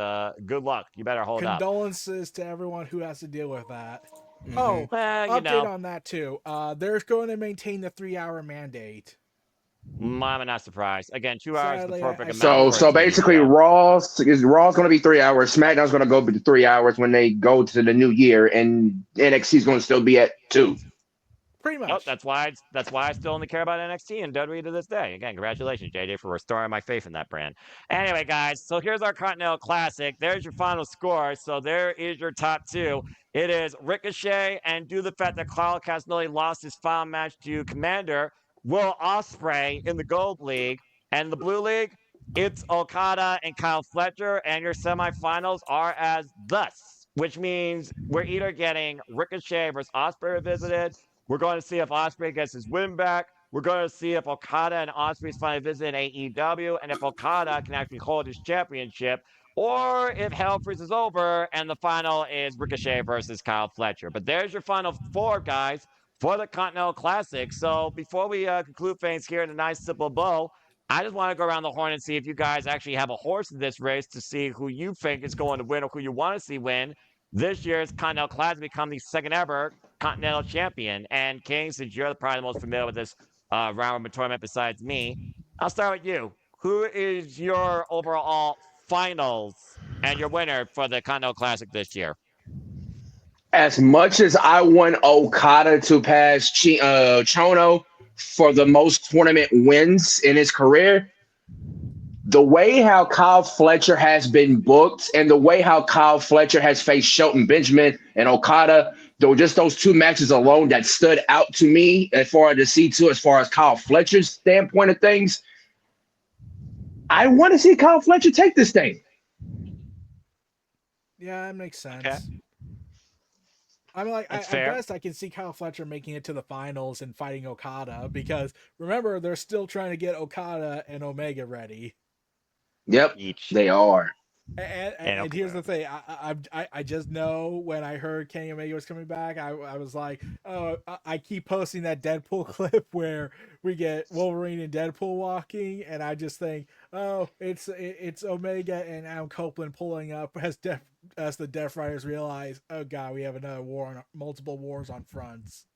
Good luck. You better hold up. Condolences to everyone who has to deal with that. Mm-hmm. Oh, update on that too. They're going to maintain the 3-hour mandate. I'm not surprised. Again, 2 hours is the perfect amount. So basically, Raw's going to be 3 hours. SmackDown's going to go to 3 hours when they go to the new year, and NXT's going to still be at 2. Pretty much. Nope, that's why I still only care about NXT and WWE to this day. Again, congratulations, JJ, for restoring my faith in that brand. Anyway, guys, so here's our Continental Classic. There's your final score. So there is your top two. It is Ricochet, and due to the fact that Kyle Castagnoli lost his final match to Commander, Will Ospreay in the Gold League, and the Blue League, it's Okada and Kyle Fletcher, and your semifinals are as thus, which means we're either getting Ricochet versus Ospreay revisited. We're going to see if Ospreay gets his win back. We're going to see if Okada and Ospreay's finally visit AEW, and if Okada can actually hold his championship, or if hell freezes over and the final is Ricochet versus Kyle Fletcher. But there's your final four, guys, for the Continental Classic. So before we conclude things here in a nice simple bow, I just want to go around the horn and see if you guys actually have a horse in this race to see who you think is going to win or who you want to see win. This year's Continental Classic become the second ever Continental Champion. And King, since you're probably the most familiar with this round of tournament besides me, I'll start with you. Who is your overall finals and your winner for the Continental Classic this year? As much as I want Okada to pass Chono for the most tournament wins in his career, the way how Kyle Fletcher has been booked and the way how Kyle Fletcher has faced Shelton Benjamin and Okada, though just those two matches alone that stood out to me as far as the C2, as far as Kyle Fletcher's standpoint of things, I want to see Kyle Fletcher take this thing. Yeah, that makes sense. Okay. I'm like, That's at fair. best, I can see Kyle Fletcher making it to the finals and fighting Okada because remember, they're still trying to get Okada and Omega ready. Yep, Each. they are. And here's the thing, I just know when I heard Kenny Omega was coming back, I was like, oh, I keep posting that Deadpool clip where we get Wolverine and Deadpool walking, and I just think, oh, it's Omega and Adam Copeland pulling up as the Death Riders realize, oh god, we have another war on multiple wars on fronts.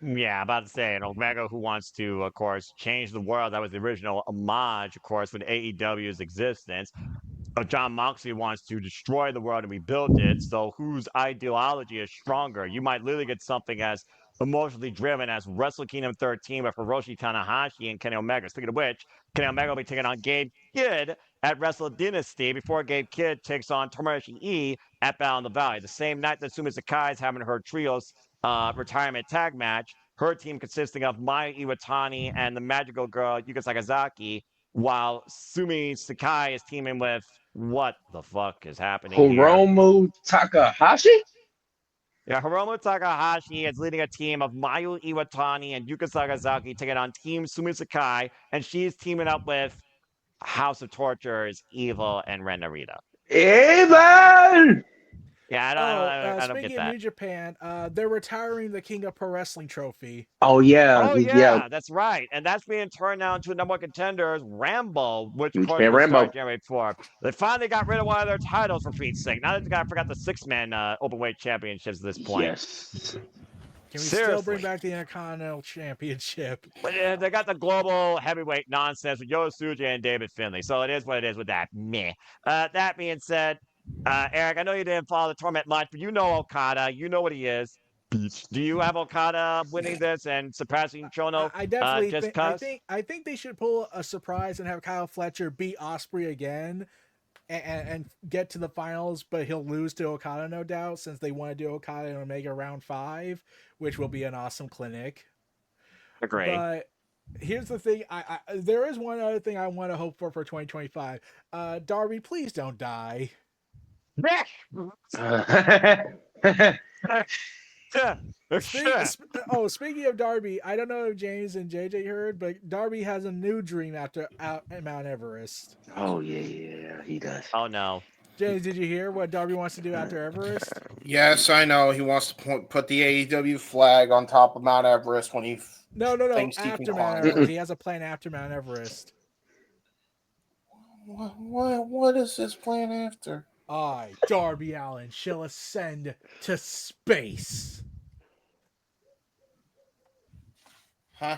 Yeah, about to say, and Omega, who wants to, of course, change the world. That was the original homage, of course, with AEW's existence. John Moxley wants to destroy the world and rebuild it. So whose ideology is stronger? You might literally get something as emotionally driven as Wrestle Kingdom 13 with Hiroshi Tanahashi and Kenny Omega. Speaking of which, Kenny Omega will be taking on Gabe Kidd at Wrestle Dynasty before Gabe Kidd takes on Tomohiro Ishii at Battle in the Valley. The same night that Sumi Sakai is having her trios retirement tag match. Her team consisting of Maya Iwatani and the magical girl Yuka Sakazaki, while Sumi Sakai is teaming with what the fuck is happening here? Hiromu Takahashi? Yeah, Hiromu Takahashi is leading a team of Mayu Iwatani and Yuka Sakazaki taking on Team Sumi Sakai, and she's teaming up with House of Torture's Evil and Ren Narita. Even! Yeah, I don't speaking get of that. New Japan, they're retiring the King of Pro Wrestling trophy. Oh, yeah. Oh, yeah, that's right. And that's being turned now into a number one contenders, Rambo, which of course will start January 4th. They finally got rid of one of their titles, for Pete's sake. Now that I forgot the six-man openweight championships at this point. Yes. Can we still bring back the Intercontinental Championship? But they got the global heavyweight nonsense with Yosuke and David Finlay. So it is what it is with that. Meh. That being said, Eric, I know you didn't follow the tournament much, but you know Okada. You know what he is. Do you have Okada winning this and surpassing Chono? I definitely just I think they should pull a surprise and have Kyle Fletcher beat Ospreay again and get to the finals, but he'll lose to Okada, no doubt, since they want to do Okada and Omega round 5, which will be an awesome clinic. Agree. But here's the thing, I there is one other thing I want to hope for 2025. Darby, please don't die. Speaking of Darby, I don't know if James and JJ heard, but Darby has a new dream after Mount Everest. Oh, yeah, he does. Oh, no. James, did you hear what Darby wants to do after Everest? Yes, I know. He wants to put the AEW flag on top of Mount Everest when he No, after Mount Everest. He has a plan after Mount Everest. What is his plan after? I, Darby Allin, shall ascend to space. Huh?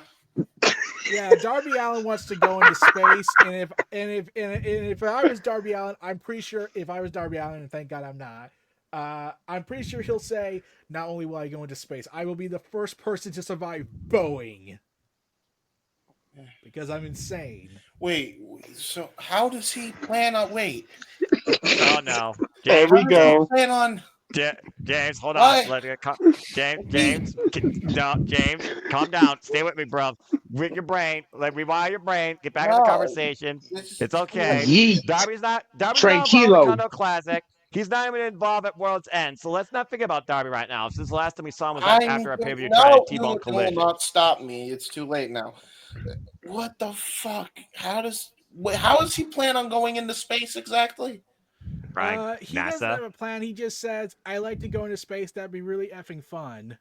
Yeah, Darby Allin wants to go into space, and if I was Darby Allin, I'm pretty sure if I was Darby Allin, and thank God I'm not, I'm pretty sure he'll say, not only will I go into space, I will be the first person to survive Boeing. Because I'm insane. Wait, so how does he plan on? Wait, Oh no, There James, we how does go. he plan on? James, hold What? on. James, no, James, calm down. Stay with me, bro. With your brain, rewire your brain. Get back in the No, conversation. It's okay. Yeet. Darby's not involved in the Tranquilo. Condo Classic. He's not even involved at World's End. So let's not forget about Darby right now. Since the last time we saw him was after a pay-per-view trying to T-bone you will Collision. not stop me. It's too late now. What the fuck? How does he plan on going into space exactly? Right? He doesn't have NASA. a plan. He just says, I like to go into space. That'd be really effing fun.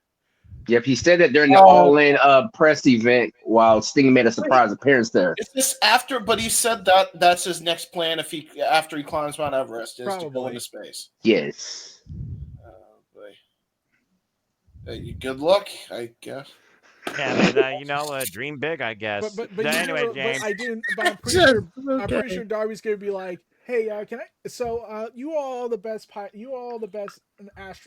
Yep, he said that during the All-In press event while Sting made a surprise appearance there. Is this after? But he said that's his next plan after he climbs Mount Everest is to go into space. Yes. Oh boy. Good luck, I guess. Yeah, man, dream big, I guess. But anyway, James. But I'm pretty sure Darby's gonna be like, hey, can I? So, you all the best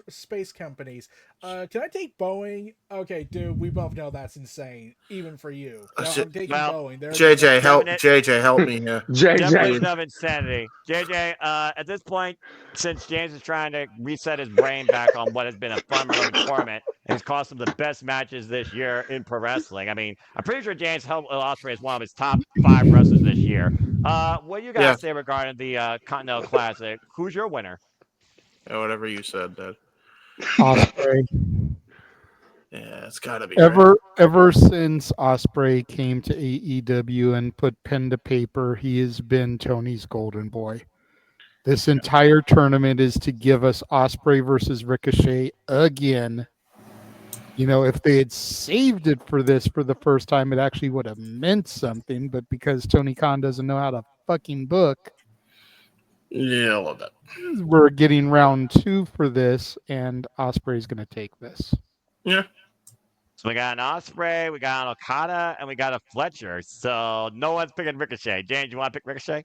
space companies. Can I take Boeing? Okay, dude, we both know that's insane, even for you. No, I'm taking Boeing. JJ, help me here. Definition of insanity. JJ, at this point, since James is trying to reset his brain back on what has been a fun little tournament, and it's cost him the best matches this year in pro wrestling. I mean, I'm pretty sure James Ospreay is one of his top 5 wrestlers this year. What do you guys say regarding the Continental Classic? Who's your winner? Yeah, whatever you said, Dad. Ospreay. Yeah, it's gotta be. Ever since Ospreay came to AEW and put pen to paper, he has been Tony's golden boy. This entire tournament is to give us Ospreay versus Ricochet again. If they had saved it for this for the first time, it actually would have meant something. But because Tony Khan doesn't know how to fucking book, yeah, a little bit. We're getting round 2 for this, and Ospreay's going to take this. Yeah. So we got an Ospreay, we got an Okada, and we got a Fletcher. So no one's picking Ricochet. James, you want to pick Ricochet?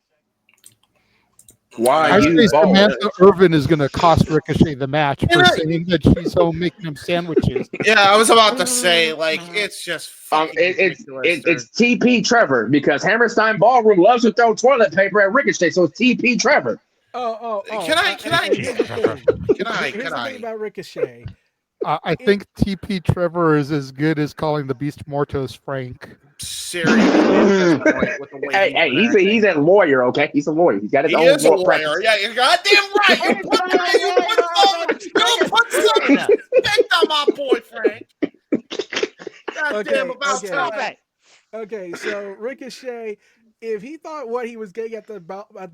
Why I you say Samantha Irvin is going to cost Ricochet the match for saying that she's home making him sandwiches. Yeah, I was about to say, it's just fucking it's TP Trevor, because Hammerstein Ballroom loves to throw toilet paper at Ricochet, so it's TP Trevor. Can I? Here's the thing about Ricochet. I think TP Trevor is as good as calling the Beast Mortos Frank. Seriously, hey, he's a lawyer, okay? He's a lawyer. He's got his own law practice. Yeah, you're goddamn right. You put some respect on my boy, Frank. Goddamn about time. Okay, so Ricochet, if he thought what he was getting at the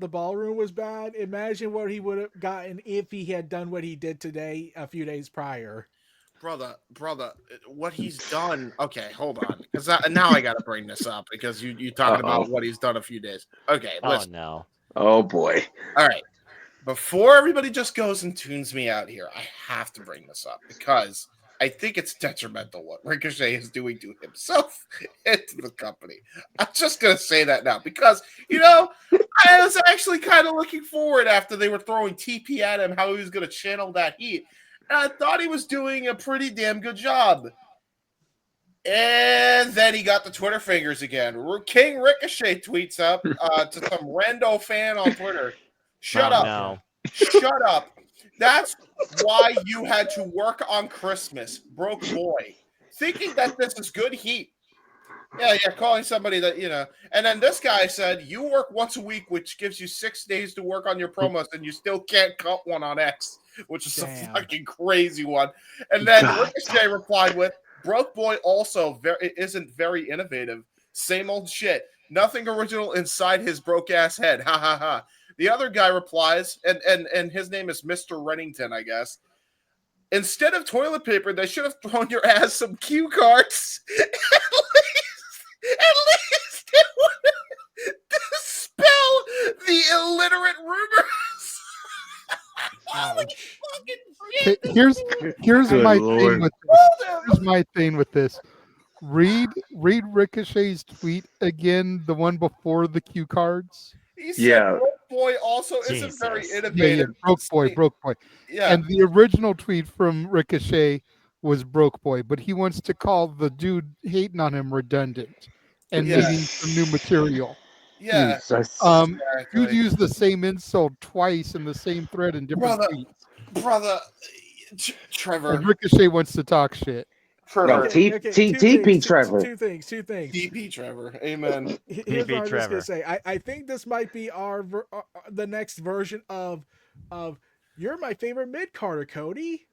ballroom was bad, imagine what he would have gotten if he had done what he did today a few days prior. Brother, what he's done. Okay, hold on, because now I got to bring this up because you talking about what he's done a few days. Okay, listen. Oh no. Oh boy. All right. Before everybody just goes and tunes me out here, I have to bring this up because I think it's detrimental what Ricochet is doing to himself and to the company. I'm just going to say that now because, I was actually kind of looking forward after they were throwing TP at him, how he was going to channel that heat. And I thought he was doing a pretty damn good job. And then he got the Twitter fingers again. King Ricochet tweets up to some rando fan on Twitter. Shut up. No. Shut up. That's why you had to work on Christmas, broke boy. Thinking that this is good heat. Yeah, calling somebody that, And then this guy said, you work once a week, which gives you 6 days to work on your promos, and you still can't cut one on X, which is a fucking crazy one. And then Ricochet replied with, broke boy also isn't very innovative. Same old shit. Nothing original inside his broke ass head. Ha ha ha. The other guy replies, and his name is Mr. Rennington, I guess. Instead of toilet paper, they should have thrown your ass some cue cards. At least it would dispel the illiterate rumors. Here's my thing with this. Here's my thing with this. Read Ricochet's tweet again, the one before the cue cards. He said, boy also isn't very Jesus. innovative. Broke boy. Yeah. And the original tweet from Ricochet was broke boy, but he wants to call the dude hating on him redundant and Yeah. needing some new material. Yeah. Jesus. Dude Exactly. used the same insult twice in the same thread in different Brother, tweets. brother, And Trevor. Ricochet wants to talk shit. No, Trevor. TP Trevor. Two things. DP Trevor. Amen. Here's TP what I was just Trevor. gonna say. I think this might be the next version of you're my favorite mid Carter, Cody.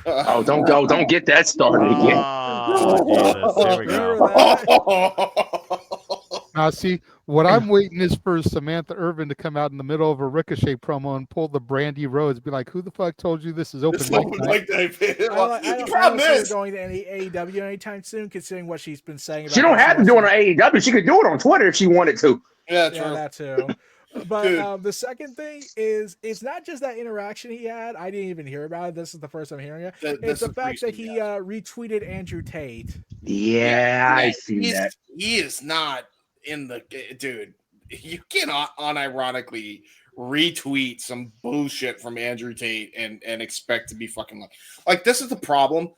Oh, don't get that started again. Oh, Jesus. Here we go. Remember that? Now, see, what I'm waiting is for Samantha Irvin to come out in the middle of a Ricochet promo and pull the Brandy Rhodes, be like, "Who the fuck told you this is open It's mic open night?" mic night. I The don't problem see her is, going to any AEW anytime soon, considering what she's been saying about. She don't how have to do it on wants AEW. She could do it on Twitter if she wanted to. yeah, Yeah, true. that too. But Dude. the second thing is, it's not just that interaction he had. I didn't even hear about it. This is the first I'm hearing it. It's the fact that he retweeted Andrew Tate. Yeah, I see that. He is not in the dude. You cannot unironically retweet some bullshit from Andrew Tate and expect to be fucking like this is the problem.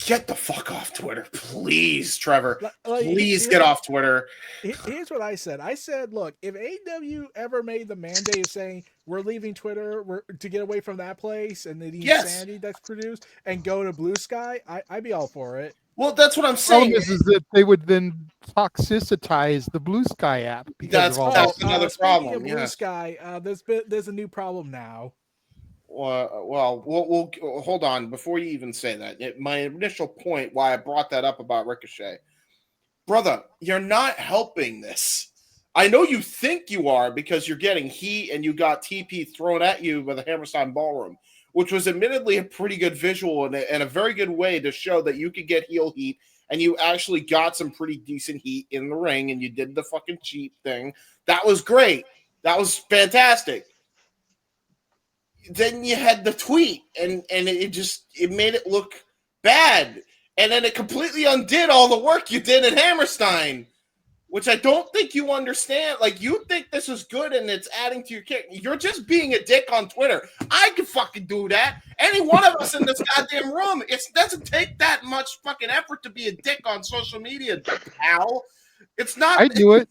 Get the fuck off Twitter, please, Trevor. Please get off Twitter. Here's what I said. I said, look, if AEW ever made the mandate of saying we're leaving Twitter to get away from that place and the insanity that's produced and go to Blue Sky, I'd be all for it. Well, that's what I'm The problem saying. is that they would then toxicize the Blue Sky app because That's of all that's another problem. Of Blue Sky, there's a new problem now. Well, we'll hold on before you even say that. My initial point why I brought that up about Ricochet, brother, you're not helping this. I know you think you are because you're getting heat and you got TP thrown at you by the Hammerstein Ballroom, which was admittedly a pretty good visual and a very good way to show that you could get heel heat and you actually got some pretty decent heat in the ring and you did the fucking cheap thing. That was great. That was fantastic. Then you had the tweet and it made it look bad. And then it completely undid all the work you did at Hammerstein, which I don't think you understand. Like, you think this is good and it's adding to your character. You're just being a dick on Twitter. I could fucking do that. Any one of us in this goddamn room. It doesn't take that much fucking effort to be a dick on social media, pal. It's not. I do it.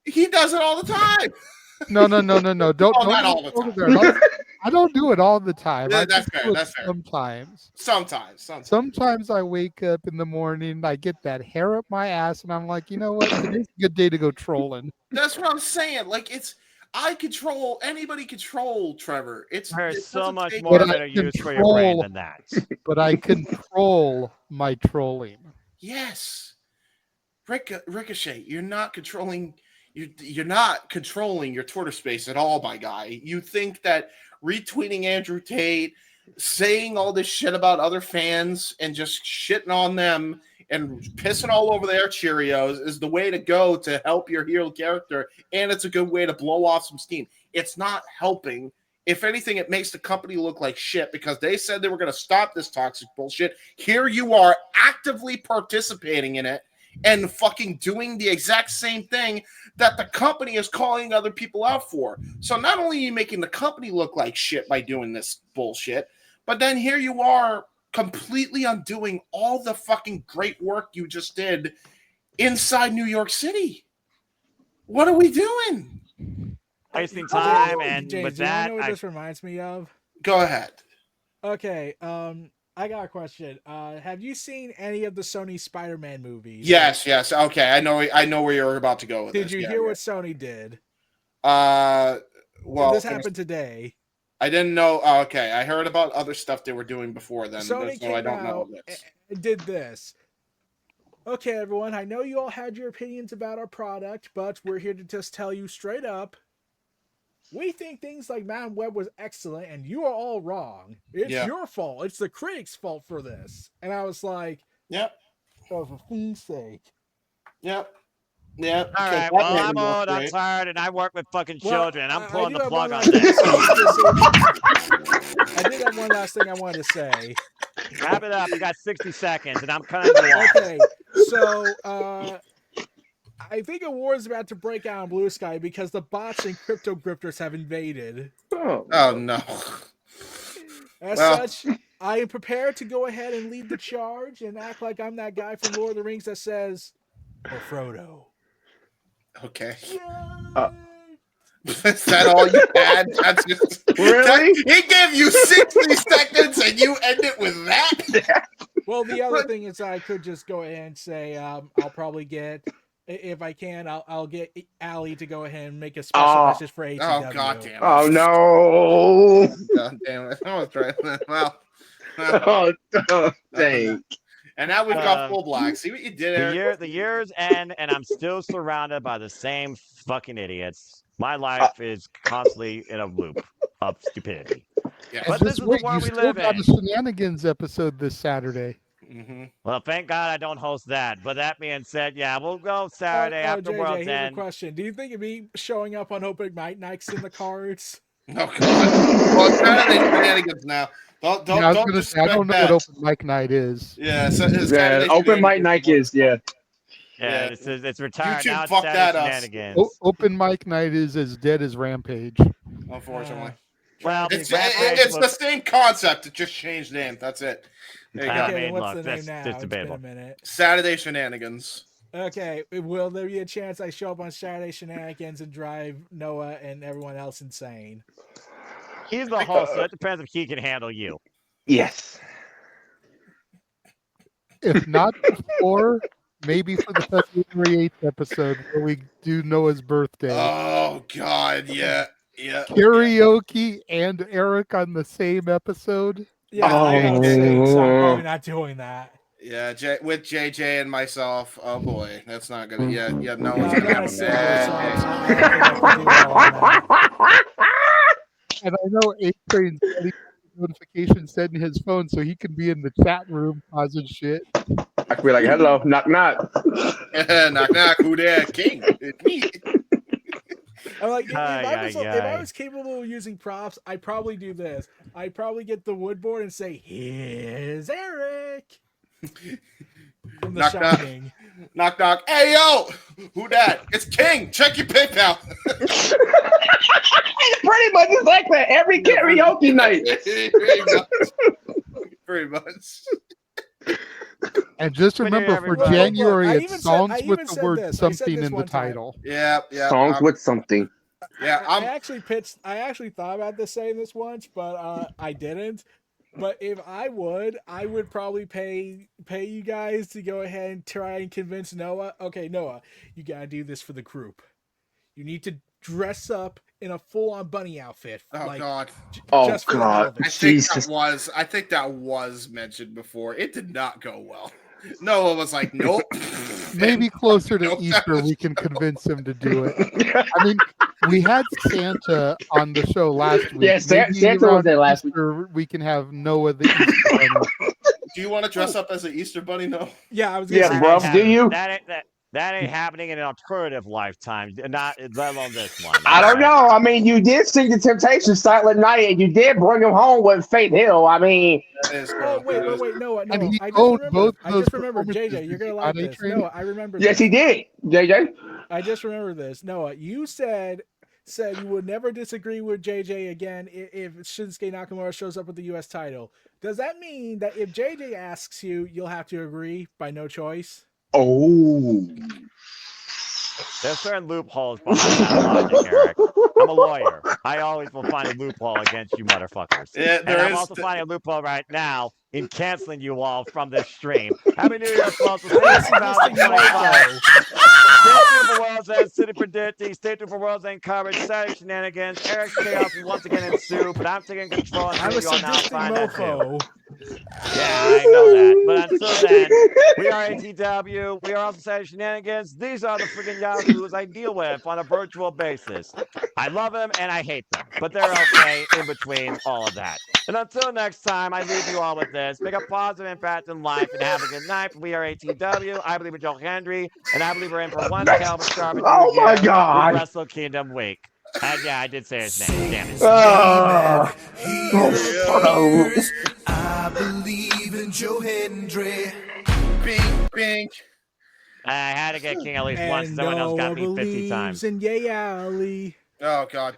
He does it all the time. No. Don't not all the time. I don't do it all the time. Yeah, I that's just fair. do it That's fair. Sometimes. Sometimes. Sometimes I wake up in the morning, I get that hair up my ass, and I'm like, you know what? Today's a good day to go trolling. That's what I'm saying. Like, anybody control Trevor. There's so much more better use for your brain than that. But I control my trolling. Yes. Ricochet, you're not controlling you're not controlling your Twitter space at all, my guy. You think that retweeting Andrew Tate, saying all this shit about other fans and just shitting on them and pissing all over their Cheerios is the way to go to help your hero character, and it's a good way to blow off some steam. It's not helping. If anything, it makes the company look like shit because they said they were going to stop this toxic bullshit. Here you are actively participating in it and fucking doing the exact same thing that the company is calling other people out for. So not only are you making the company look like shit by doing this bullshit, but then here you are completely undoing all the fucking great work you just did inside New York City. What are we doing? Wasting time, and James, with do you that, know what this reminds me of? Go ahead. Okay, I got a question. Have you seen any of the Sony Spider-Man movies? Yes. Okay, I know where you're about to go with this. Did you hear what Sony did? Well, this happened today. I didn't know. Oh, okay, I heard about other stuff they were doing before then, Sony so I don't know this. this. Did this. Okay, everyone, I know you all had your opinions about our product, but we're here to just tell you straight up, we think things like Madam Web was excellent, and you are all wrong. It's your fault. It's the critics' fault for this. And I was like, yep. Oh, for fuck's sake. Yep. Yeah. All right. Well, I'm old. I'm tired, and I work with fucking children. And I'm pulling the plug on this. I did have one last thing I wanted to say. Wrap it up. You got 60 seconds, and I'm cutting you off. Okay. So, I think a war is about to break out in Blue Sky because the bots and crypto grifters have invaded. Oh no. As Well. such, I am prepared to go ahead and lead the charge and act like I'm that guy from Lord of the Rings that says, "Oh, Frodo." Okay. Yeah. Is that all you had? That's just, Really? He gave you 60 seconds and you end it with that? Well, the other thing is I could just go ahead and say I'll probably get, if I can, I'll get Allie to go ahead and make a special message for ATW. Oh, God damn it. Oh no! God damn it. I was trying. Well. Oh, dang. And now we've got full black. See what you did there? The years end, and I'm still surrounded by the same fucking idiots. My life is constantly in a loop of stupidity. Yeah. But this is the world you we still live got in. a shenanigans episode this Saturday. Mm-hmm. Well, thank God I don't host that. But that being said, yeah, we'll go Saturday after JJ, World's here's a End. question. Do you think of me showing up on open mic nights in the cards? Oh, God. Well, it's Saturday shenanigans now. Don't I don't know what open mic night is. Yeah, so it's Saturday Open mic shenanigans. night is, yeah. Yeah, it's retired. YouTube Now it's fucked Saturday that up. shenanigans. Open mic night is as dead as Rampage. Unfortunately. Well, It's Rampage the was- same concept. It just changed name. That's it. There you I go. Okay, mean, what's look, the name that's now? just It's been a debatable. minute. Saturday shenanigans. Okay, will there be a chance I show up on Saturday Shenanigans and drive Noah and everyone else insane? He's the host, so it depends if he can handle you. Yes. If not before, maybe for the February 8th episode where we do Noah's birthday. Oh, God. Yeah. Yeah. Karaoke and Eric on the same episode. Yeah, I got sick, so I'm Oh. probably not doing that. Yeah, with JJ and myself. Oh boy, that's not gonna. Yeah, no one's I'm gonna have not a sick, bad so day. I don't think I can do well on that. And I know A-Train's getting notification set in his phone so he can be in the chat room causing shit. I could be like, hello, knock, knock. Knock knock. Who there? King. It's me. I'm like, if Aye. I was capable of using props, I'd probably do this. I'd probably get the wood board and say, "Here's Eric." From The Knock, knock. Shining. Knock knock. Hey yo, who that? It's King. Check your PayPal. Pretty much it's like that every karaoke night. Pretty much. And just But remember, for everybody- January, I it's even said- songs I with even the said word this. I said something this in the one time. title. Yeah. Songs with something. Yeah, I actually thought about this saying this once, but I didn't. But if I would probably pay you guys to go ahead and try and convince Noah. Okay, Noah, you gotta do this for the group. You need to dress up in a full-on bunny outfit. Oh like, God. Oh, just for the God. hell of it. I think that was mentioned before. It did not go well. Noah was like, nope. Maybe closer to Nope. Easter, we can convince him to do it. I mean, we had Santa on the show last week. Yeah, Maybe Santa was around there last week. Easter, we can have Noah the Easter Bunny. Do you want to dress up as an Easter bunny? No. Yeah, I was gonna Yeah, say bro. that. Do you? That ain't happening in an alternative lifetime, not let alone this one. I don't know. I mean, you did sing the Temptation Silent Night, and you did bring him home with Faith Hill. I mean, That is Oh, true. wait, Noah. And he I just owed remembered. both I those just remembered, performances. JJ. You're gonna Did like you not, this. A-Train? Noah, I remember. yes, this. he did. JJ. I just remember this. Noah, you said you would never disagree with JJ again if Shinsuke Nakamura shows up with the U.S. title. Does that mean that if JJ asks you, you'll have to agree by no choice? Oh. There's certain loopholes behind that logic, Eric. I'm a lawyer. I always will find a loophole against you motherfuckers. Yeah, And there I'm is. also finding a loophole right now in canceling you all from this stream. Happy New Year, folks. We'll see you in 2025. Stay tuned for World's End City Predicting. Stay tuned for World's End coverage. Saturday shenanigans. Eric's chaos will once again ensue, but I'm taking control and I'm a you all now sadistic find that too. mofo. Yeah, I know that. But until then, we are ATW. We are also Saturday Shenanigans. These are the freaking Yahoos I deal with on a virtual basis. I love them and I hate them, but they're okay in between all of that. And until next time, I leave you all with this. Make a positive impact in life and have a good night. We are ATW. I believe in Joe Henry, and I believe we're in for one hell of a sharp Oh my God. Wrestle Kingdom Week. And yeah, I did say his name. Damn it. Oh, I believe in Joe Hendry. Bink, bink. I had to get King at least once. And Someone else got Noah me 50 believes times. in Yay Alley. Oh God,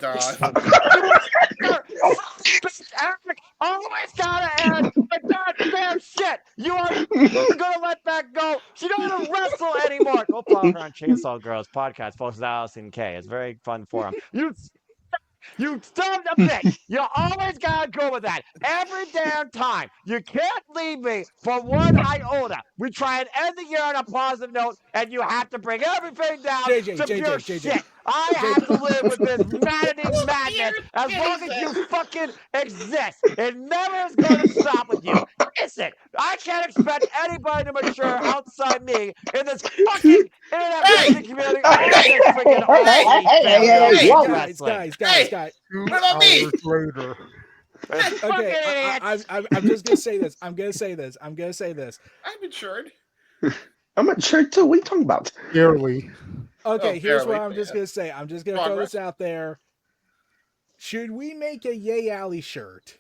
Eric always gotta add the goddamn shit. You are gonna let that go. She don't want to wrestle anymore. Go follow her on Chainsaw Girls podcast. Folks, Allison K. It's a very fun forum. You son of a bitch! You always gotta go with that every damn time. You can't leave me for one iota. We try and end the year on a positive note, and you have to bring everything down to pure shit. I have to live with this maddening madness as long as you fucking exist. It never is going to stop with you. Listen, I can't expect anybody to mature outside me in this fucking internet wrestling community. Guys. What about me? Later. Okay, I'm just gonna say this. I'm gonna say this. I'm matured. I'm not sure too. What are you talking about? Barely. Okay, Oh, here's what barely. I'm just gonna say. I'm just gonna throw this out there. Should we make a Yay Alley shirt?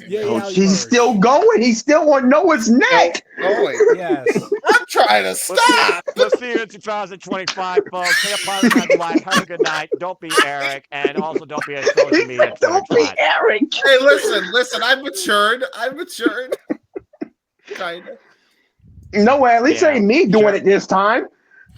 Yay Alley She's merch. still going. He's still on Noah's neck. Yes. I'm trying to stop. We'll see you in 2025, folks. Stay apart life. Have a good night. Don't be Eric, and also don't be a social media. Don't be Eric. Hey, listen. I'm matured. Kinda. No, at least Yeah, ain't me doing sure. it this time.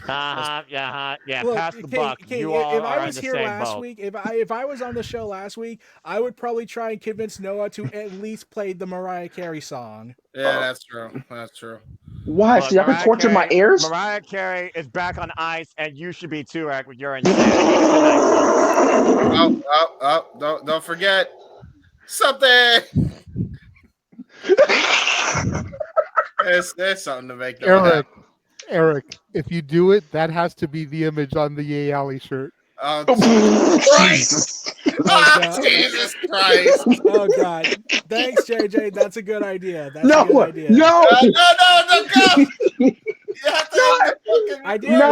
Yeah. Look, Pass the King, buck. You all if are I was in the here same last boat. week, if I was on the show last week, I would probably try and convince Noah to at least play the Mariah Carey song. Yeah, that's true. That's true. Why? Look, See, I can torture my ears. Mariah Carey is back on ice, and you should be too, Eric, with your insanity. Good night, folks. Don't forget something. There's something to make them Eric, if you do it, that has to be the image on the Yay Alley shirt. Oh, Jesus. Jesus Christ. Oh God! Thanks, JJ. That's a good idea. That's a No, good idea. no. No, go. You have to No. fucking I did. No.